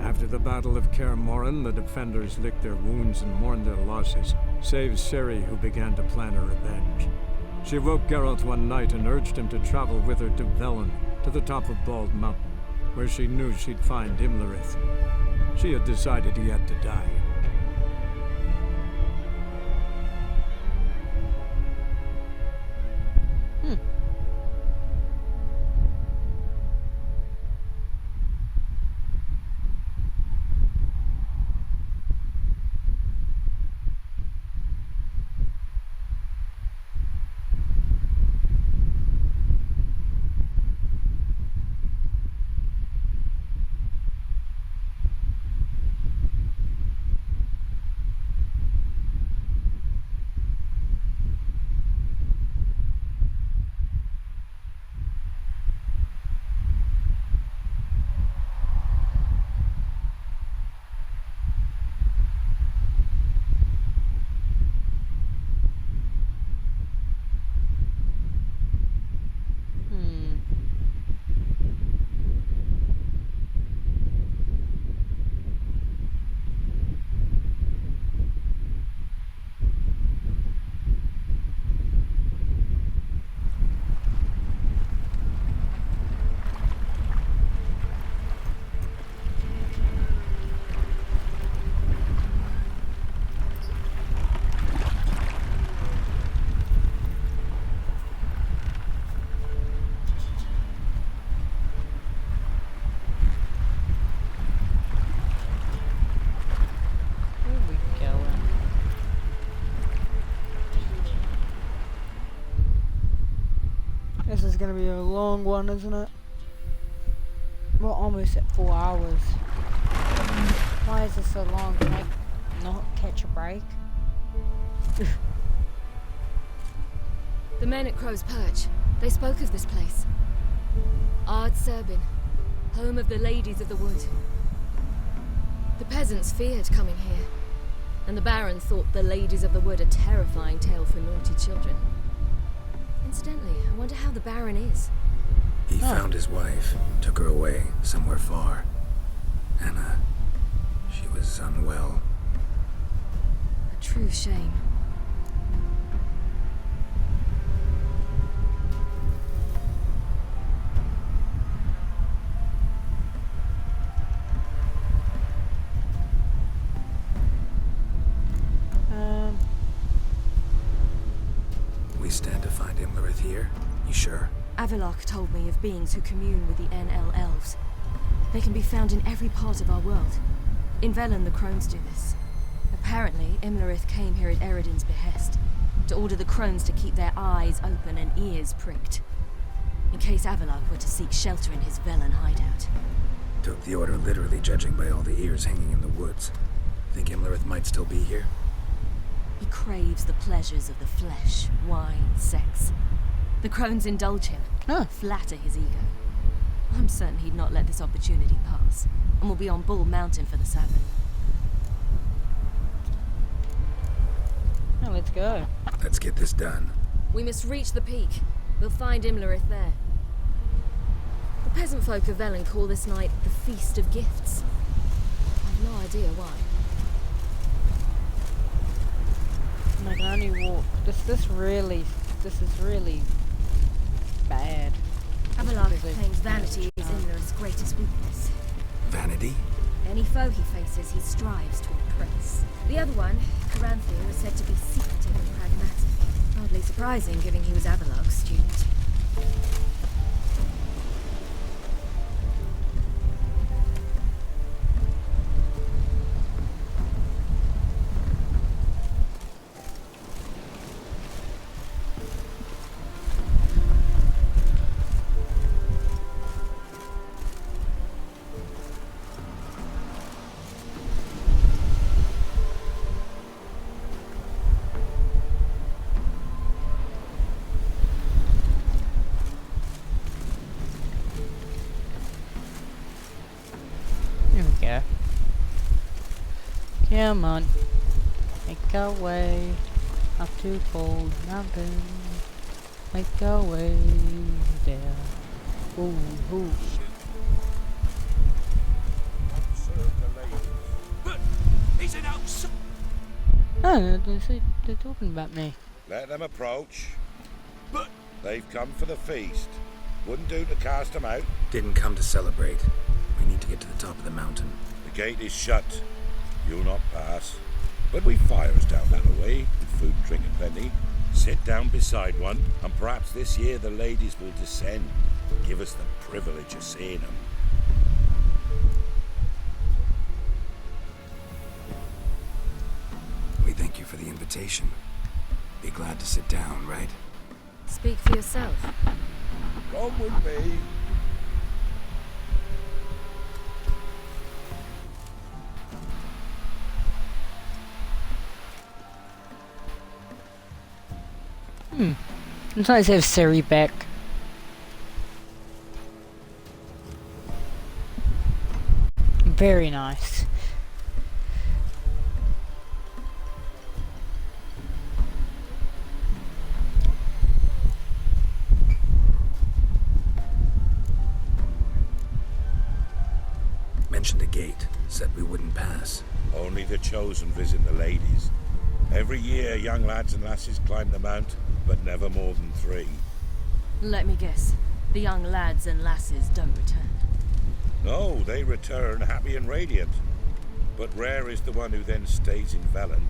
After the Battle of Kaer Morhen, the defenders licked their wounds and mourned their losses, save Ciri, who began to plan her revenge. She woke Geralt one night and urged him to travel with her to Velen, to the top of Bald Mountain, where she knew she'd find Imlerith. She had decided he had to die. This is gonna be a long one, isn't it? We're almost at 4 hours. Why is this so long? Can I not catch a break? The men at Crow's Perch, they spoke of this place. Ard Serbin, home of the Ladies of the Wood. The peasants feared coming here, and the Baron thought the Ladies of the Wood a terrifying tale for naughty children. Incidentally, I wonder how the Baron is. He found his wife, took her away, somewhere far. Anna, she was unwell. A true shame. We stand to find Imlerith here? You sure? Avalok told me of beings who commune with the NL elves. They can be found in every part of our world. In Velen, the crones do this. Apparently, Imlerith came here at Eredin's behest, to order the crones to keep their eyes open and ears pricked, in case Avalok were to seek shelter in his Velen hideout. Took the order literally, judging by all the ears hanging in the woods. Think Imlerith might still be here? He craves the pleasures of the flesh, wine, sex. The crones indulge him, flatter his ego. I'm certain he'd not let this opportunity pass, and will be on Bull Mountain for the Sabbath. Oh, let's go. Let's get this done. We must reach the peak. We'll find Imlerith there. The peasant folk of Velen call this night the Feast of Gifts. I've no idea why. Oh, this is really bad. Abelard claims vanity is Imler's greatest weakness. Vanity? Any foe he faces, he strives to impress. The other one, Caranthir, is said to be secretive and pragmatic. Hardly surprising, given he was Abelard's student. Here we go. Come on. Make our way up to Cold Mountain. Make our way there. Ooh, ooh. But he's an outside. Oh, they're talking about me. Let them approach. But they've come for the feast. Wouldn't do to cast them out. Didn't come to celebrate. We need to get to the top of the mountain. The gate is shut. You'll not pass. But we've fires down that way, with food and drink and plenty. Sit down beside one, and perhaps this year the ladies will descend. Give us the privilege of seeing them. We thank you for the invitation. Be glad to sit down, right? Speak for yourself. Come with me. It's nice to have Siri back. Very nice. Mentioned a gate. Said we wouldn't pass. Only the chosen visit the ladies. Every year, young lads and lasses climb the mount, but never more than 3. Let me guess. The young lads and lasses don't return. No, they return happy and radiant. But rare is the one who then stays in Velen.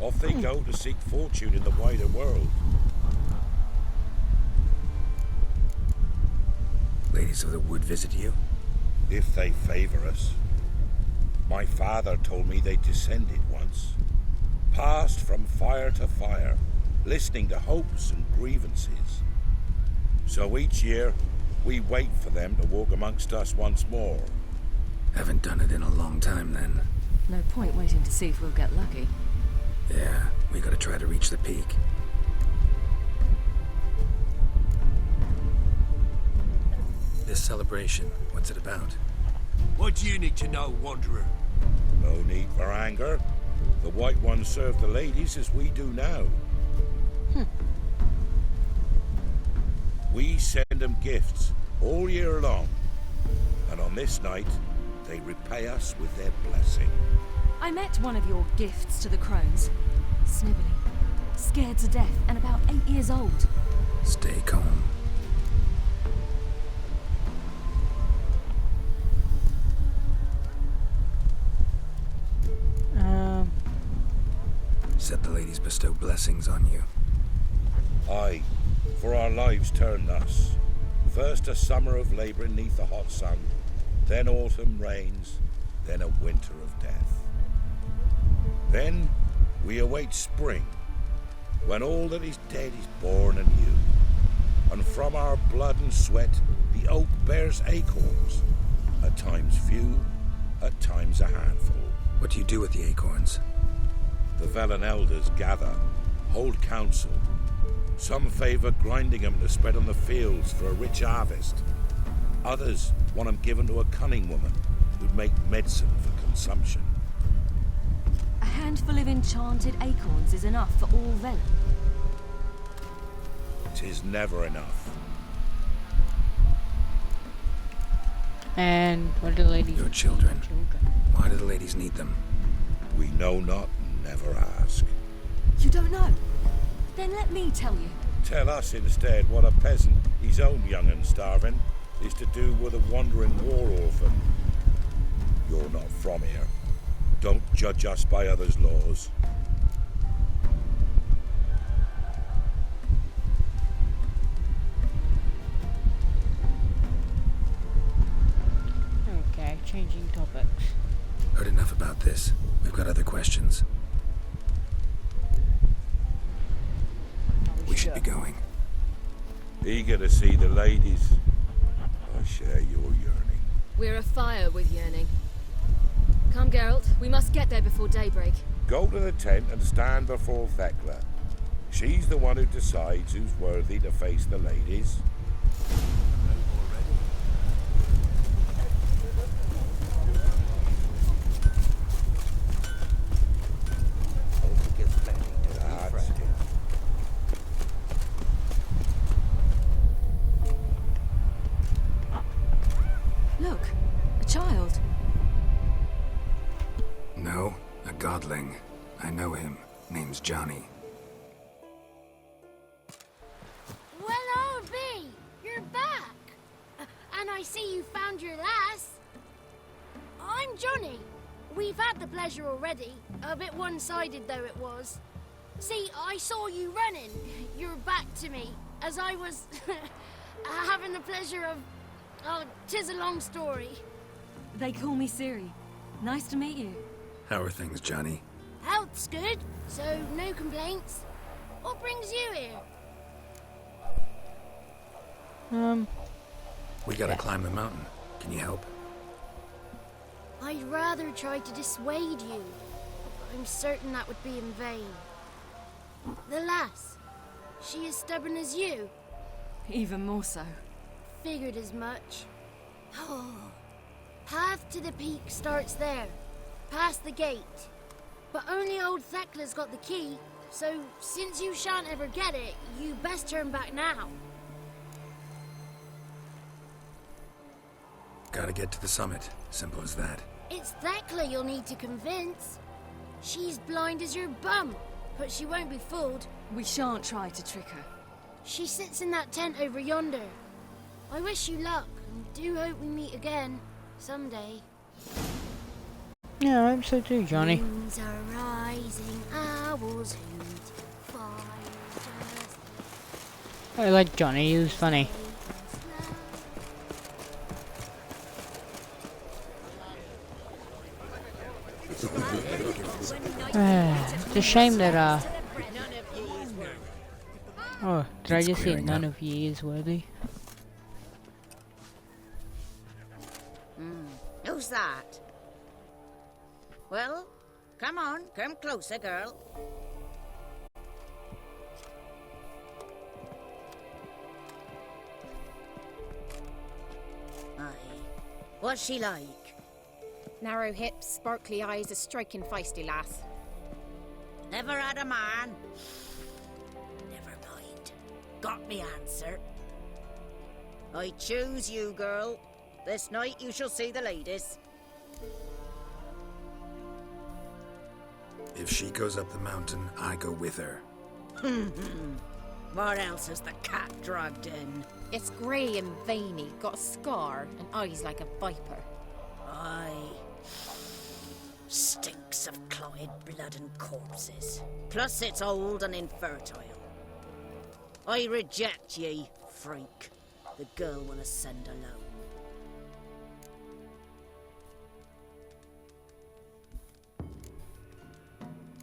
Off they go to seek fortune in the wider world. Ladies of the Wood visit you? If they favor us. My father told me they descended once. Passed from fire to fire, listening to hopes and grievances. So each year, we wait for them to walk amongst us once more. Haven't done it in a long time then. No point waiting to see if we'll get lucky. Yeah, we gotta try to reach the peak. This celebration, what's it about? What do you need to know, Wanderer? No need for anger. The White Ones serve the ladies as we do now. We send them gifts all year long. And on this night, they repay us with their blessing. I met one of your gifts to the crones. Sniveling, scared to death, and about 8 years old. Stay calm. Said the ladies bestow blessings on you. Aye, for our lives turn thus. First a summer of labouring neath the hot sun, then autumn rains, then a winter of death. Then we await spring, when all that is dead is born anew. And from our blood and sweat the oak bears acorns, at times few, at times a handful. What do you do with the acorns? The Velen elders gather, hold council. Some favour grinding them to spread on the fields for a rich harvest. Others want them given to a cunning woman who'd make medicine for consumption. A handful of enchanted acorns is enough for all Velen. 'Tis never enough. And what do the ladies? Your children. Why do the ladies need them? We know not and never ask. You don't know? Then let me tell you. Tell us instead what a peasant, his own young and starving, is to do with a wandering war orphan. You're not from here. Don't judge us by others' laws. Okay, changing topics. Heard enough about this. We've got other questions. We should be going. Eager to see the ladies. I share your yearning. We're afire with yearning. Come, Geralt. We must get there before daybreak. Go to the tent and stand before Thekla. She's the one who decides who's worthy to face the ladies. Look, a child. No, a godling. I know him. Name's Johnny. Well, old B, you're back. And I see you found your lass. I'm Johnny. We've had the pleasure already. A bit one-sided though it was. See, I saw you running. Your back to me. As I was having the pleasure of... Oh, 'tis a long story. They call me Ciri. Nice to meet you. How are things, Johnny? Health's good, so no complaints. What brings you here? We gotta climb the mountain. Can you help? I'd rather try to dissuade you. I'm certain that would be in vain. The lass, she as stubborn as you? Even more so. Figured as much. Oh. Path to the peak starts there, past the gate. But only old Thekla's got the key, so since you shan't ever get it, you best turn back now. Gotta get to the summit. Simple as that. It's Thekla you'll need to convince. She's blind as your bum, but she won't be fooled. We shan't try to trick her. She sits in that tent over yonder. I wish you luck, and do hope we meet again, someday. Yeah, I hope so too, Johnny. Moons are rising, owls hoot, fire just... I like Johnny, he was funny. It's a shame that, Oh, did I just say none of ye is worthy? Who's that? Well, come on, come closer, girl. Aye. What's she like? Narrow hips, sparkly eyes, a striking feisty lass. Never had a man. Never mind. Got me answer. I choose you, girl. This night you shall see the ladies. If she goes up the mountain, I go with her. What else has the cat dragged in? It's grey and veiny, got a scar, and eyes like a viper. Aye. Stinks of clotted blood and corpses. Plus it's old and infertile. I reject ye, freak. The girl will ascend alone.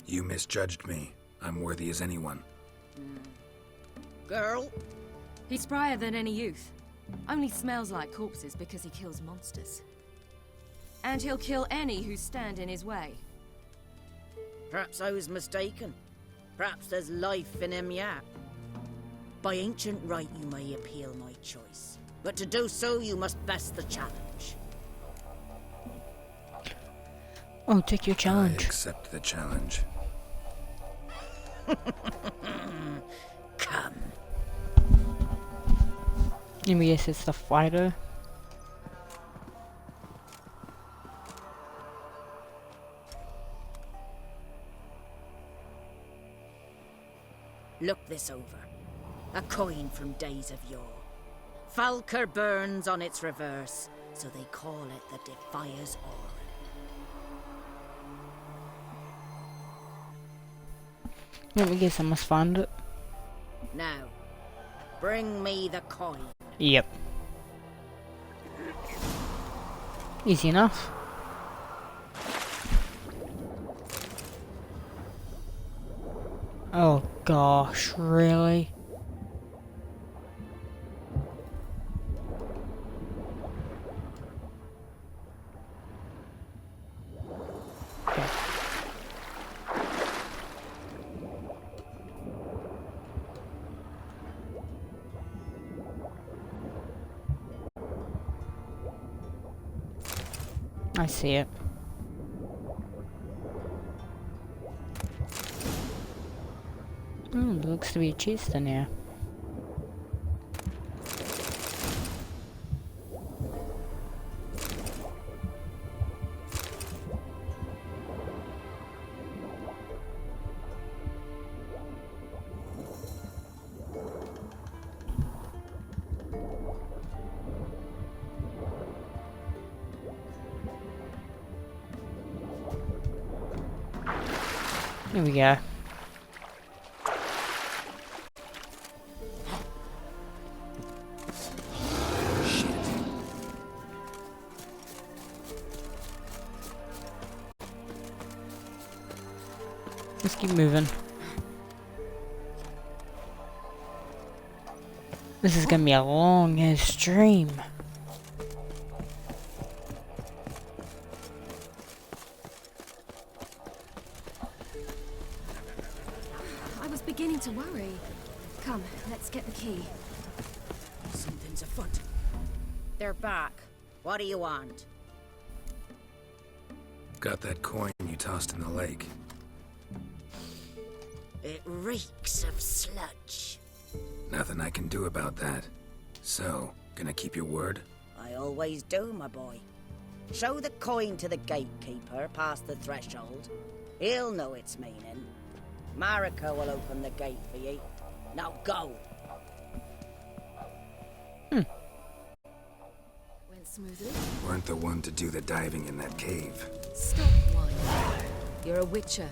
You misjudged me. I'm worthy as anyone. Girl? He's sprier than any youth. Only smells like corpses because he kills monsters. And he'll kill any who stand in his way. Perhaps I was mistaken. Perhaps there's life in him yet. By ancient right you may appeal my choice. But to do so you must best the challenge. Oh, take your challenge. I accept the challenge. Come. Let me guess, it's the fighter. Look this over. A coin from days of yore. Falker burns on its reverse, so they call it the Defier's Aura. Let me guess, I must find it. Now, bring me the coin. Yep. Easy enough. Oh gosh, really? Okay. I see it. There looks to be a chest in here. There we go. Let's keep moving. This is gonna be a long ass stream. I was beginning to worry. Come, let's get the key. Something's afoot. They're back. What do you want? Got that coin you tossed in the lake. It reeks of sludge. Nothing I can do about that. So, gonna keep your word? I always do, my boy. Show the coin to the gatekeeper past the threshold. He'll know its meaning. Marika will open the gate for ye. Now go! Went smoothly. Weren't the one to do the diving in that cave. Stop whining. You're a witcher.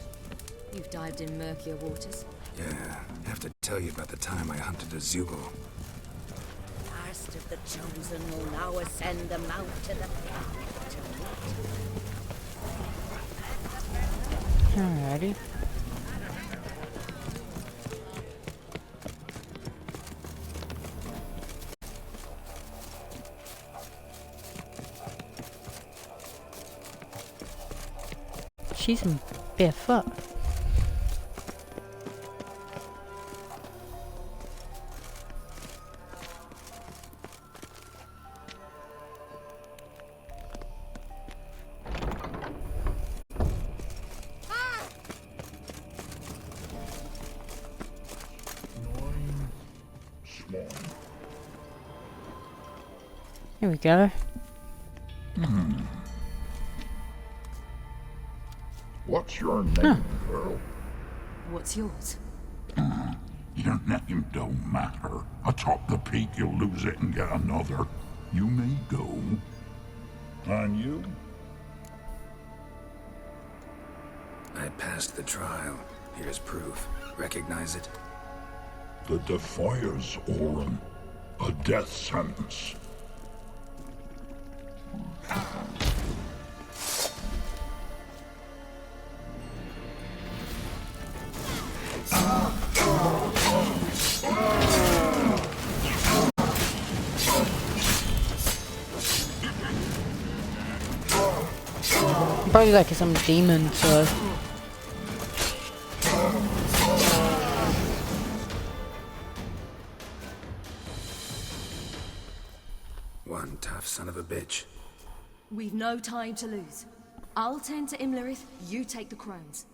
You've dived in murkier waters. Yeah, have to tell you about the time I hunted a Zugel. Last of the chosen will now ascend the mount to the Alrighty. She's in barefoot. Here we go. What's your name, girl? What's yours? Your name don't matter. Atop the peak, you'll lose it and get another. You may go. And you? I passed the trial. Here's proof. Recognize it? The Defier's Aura. A death sentence. Probably like some demon, so. One tough son of a bitch. We've no time to lose. I'll tend to Imlerith, you take the crones.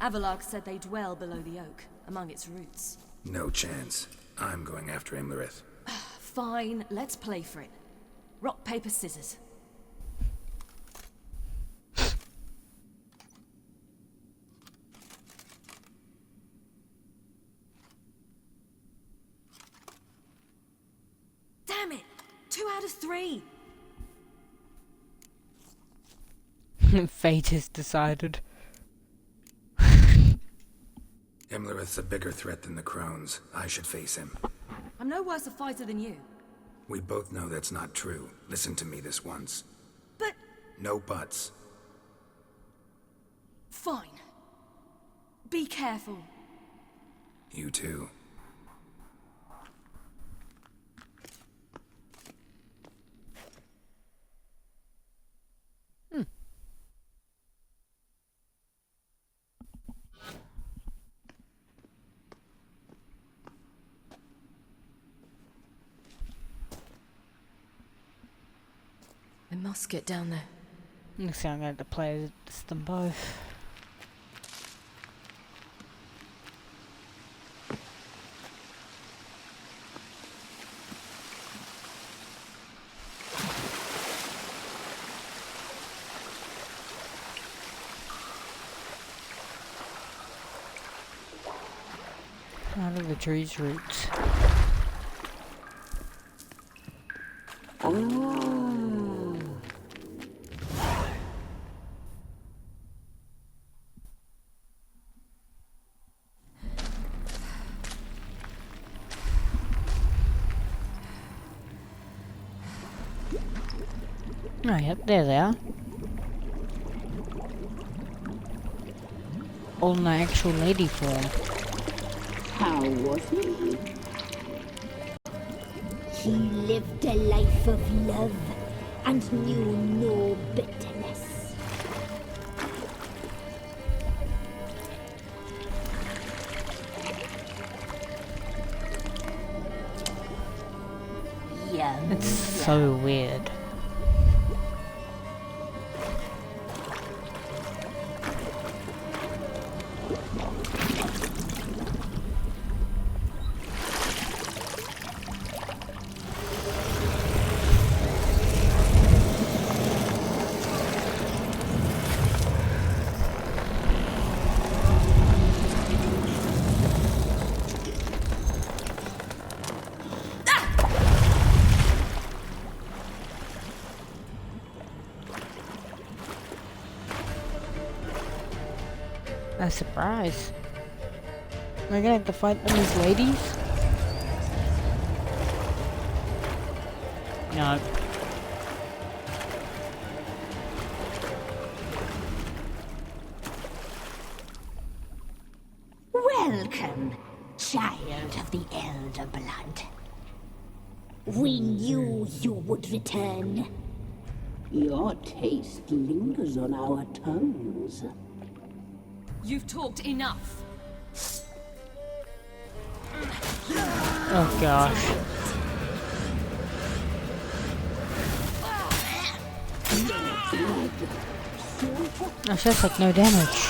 Avalark said they dwell below the oak, among its roots. No chance. I'm going after Imlerith. Fine, let's play for it. Rock, paper, scissors. out of 3. Fate is decided. Imlerith's a bigger threat than the Crones. I should face him. I'm no worse a fighter than you. We both know that's not true. Listen to me this once. But... No buts. Fine. Be careful. You too. I must get down there. Looks like I'm going to play as them both. Out of the tree's roots. Oh, yep, there they are. All in the actual lady form. How was he? He lived a life of love and knew no bitterness. Young. It's so weird. A surprise. Am I gonna have to fight them as ladies? No. Welcome, child of the Elder Blood. We knew you would return. Your taste lingers on our tongues. You've talked enough. Oh gosh. Oh, she has like no damage.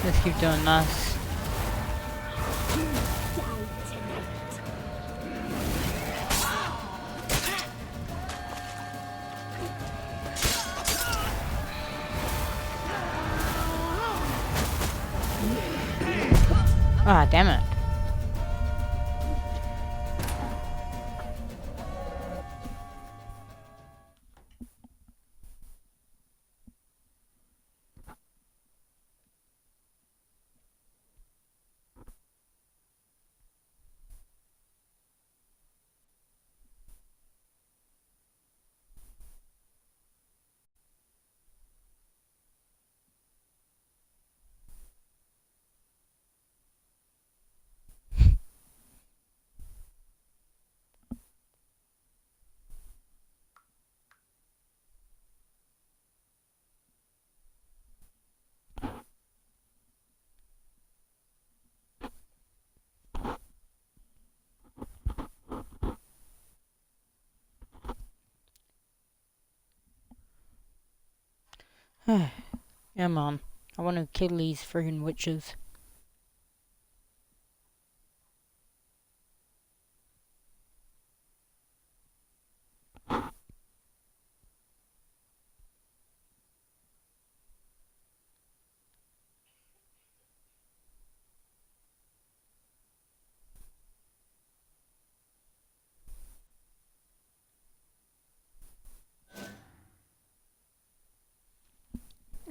Let's keep doing this. Ah, damn it. Come on. I want to kill these friggin' witches.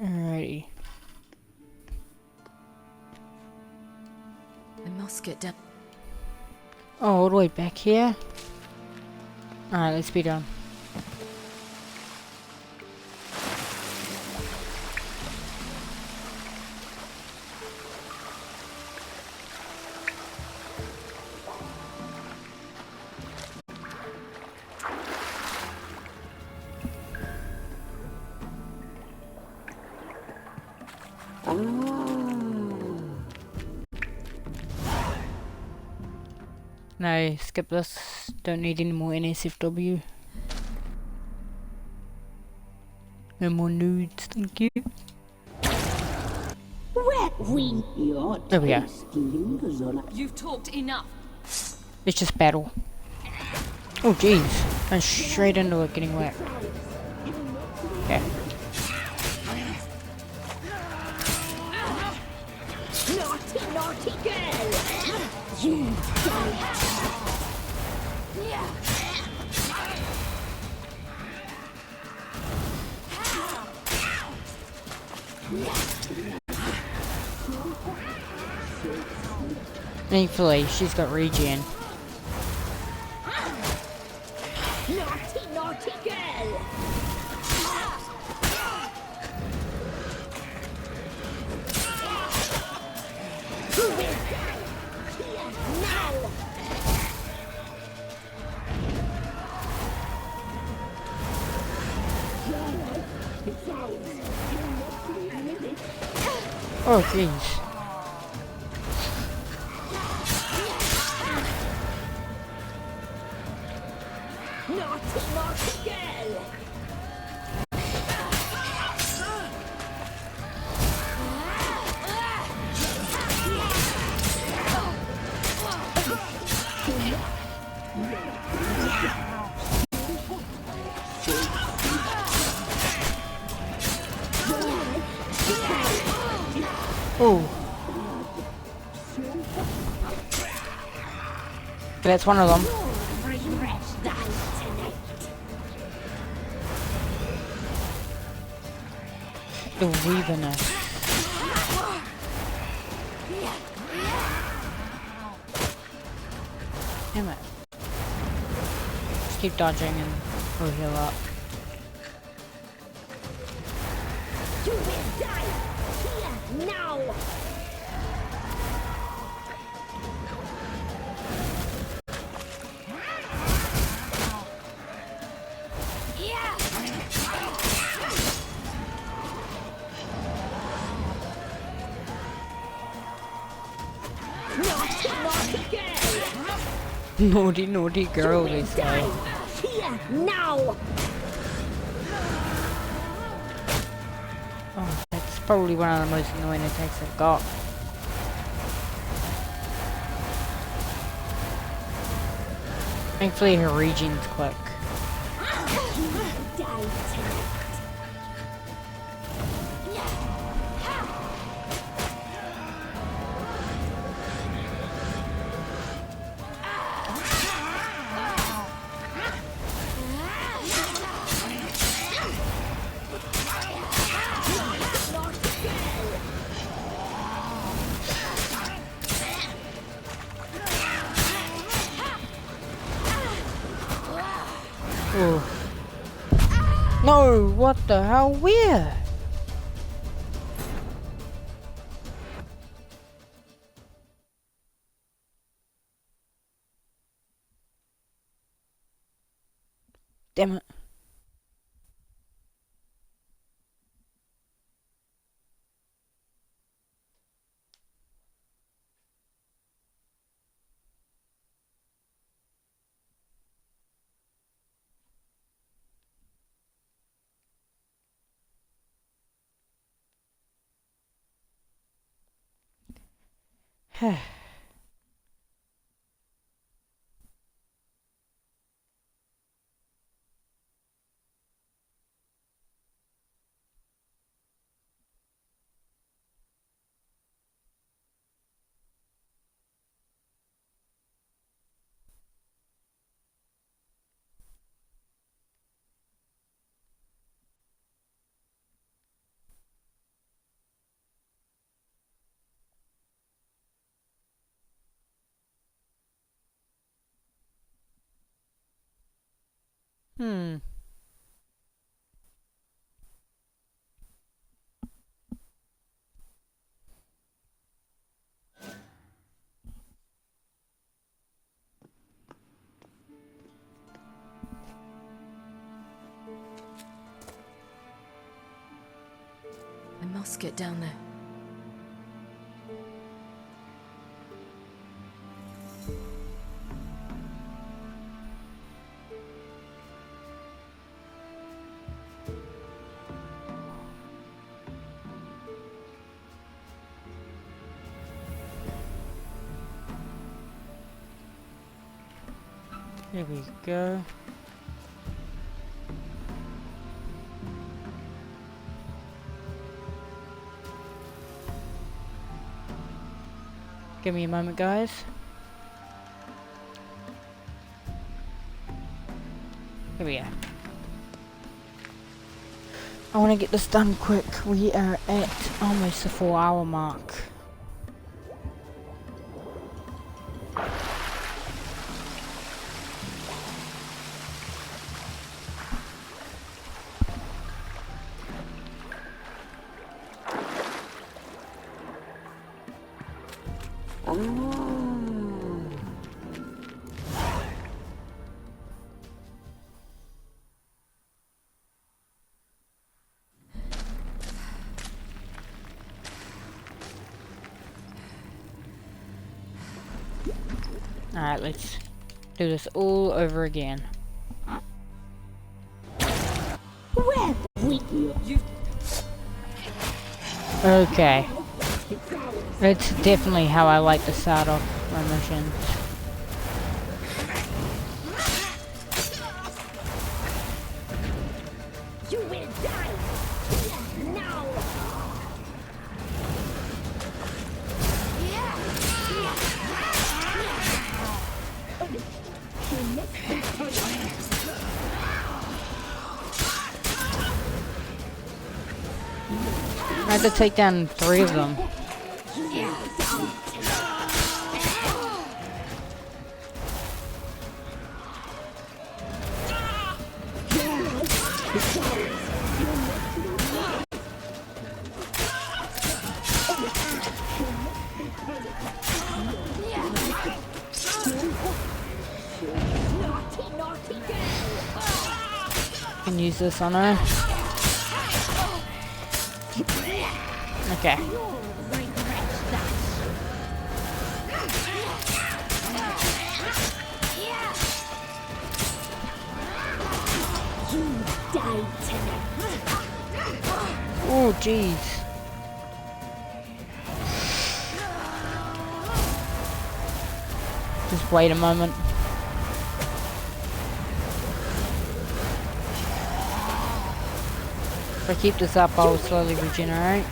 Alrighty. I must get down. Oh, all the way back here? Alright, let's be done. No, skip this. Don't need any more NSFW. No more nudes, thank you. There we go. You've talked enough. Let's just battle. Oh jeez. Went straight into it getting whacked. Okay. Naughty, naughty girl! You die! Thankfully, she's got regen. Naughty, naughty girl! Oh jeez. Naughty, naughty girl! Oh. That's one of them. The weaviness. Damn it. Just keep dodging and we'll heal up. You will die here now! Naughty, naughty girl, they say. Here now! Oh, that's probably one of the most annoying attacks I've got. Thankfully her regen's quick. Oh. No, what the hell? Where? Damn it. Hmm. I must get down there. There we go. Give me a moment, guys. Here we go. I want to get this done quick. We are at almost the 4-hour mark. Alright, let's do this all over again. Okay. It's definitely how I like to start off my missions. You will die now. I had to take down 3 of them. Can use this on her. Okay. Oh, jeez. Just wait a moment. If I keep this up, I'll slowly regenerate.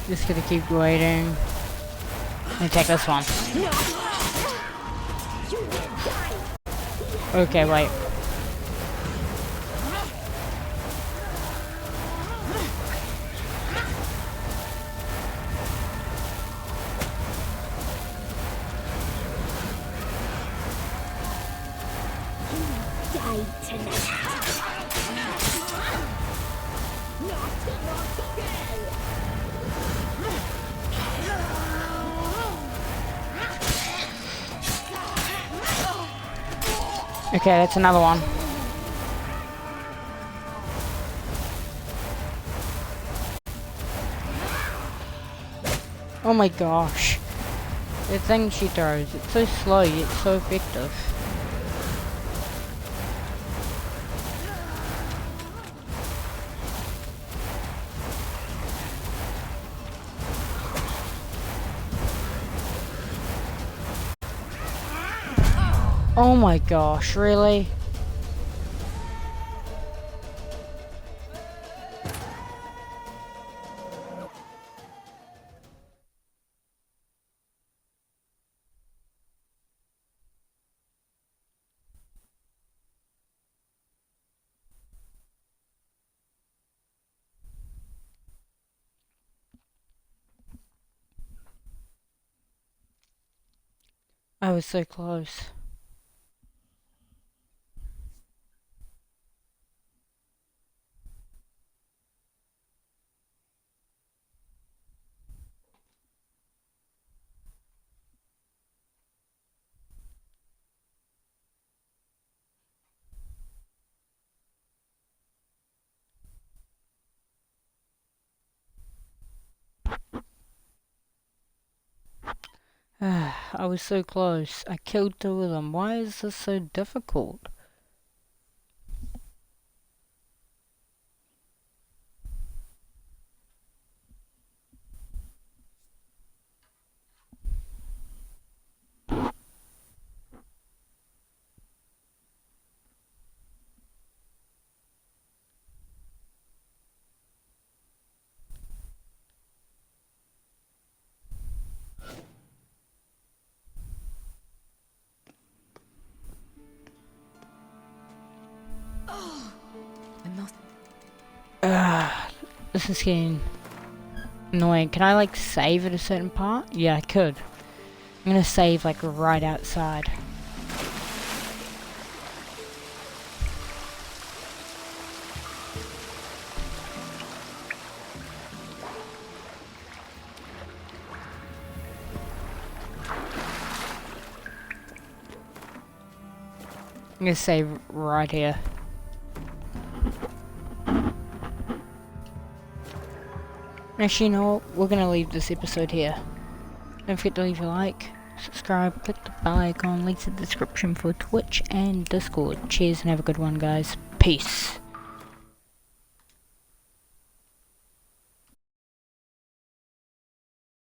Just gonna keep waiting. Let me take this one. Okay, wait. Okay, that's another one. Oh my gosh. The thing she throws, it's so slow yet so effective. Oh my gosh, really? I was so close. I was so close. I killed 2 of them. Why is this so difficult? This is getting annoying. Can I like save at a certain part? Yeah, I could. I'm gonna save like right outside. I'm gonna save right here. Actually, you know what? We're gonna leave this episode here. Don't forget to leave a like, subscribe, click the bell icon, links in the description for Twitch and Discord. Cheers and have a good one, guys. Peace.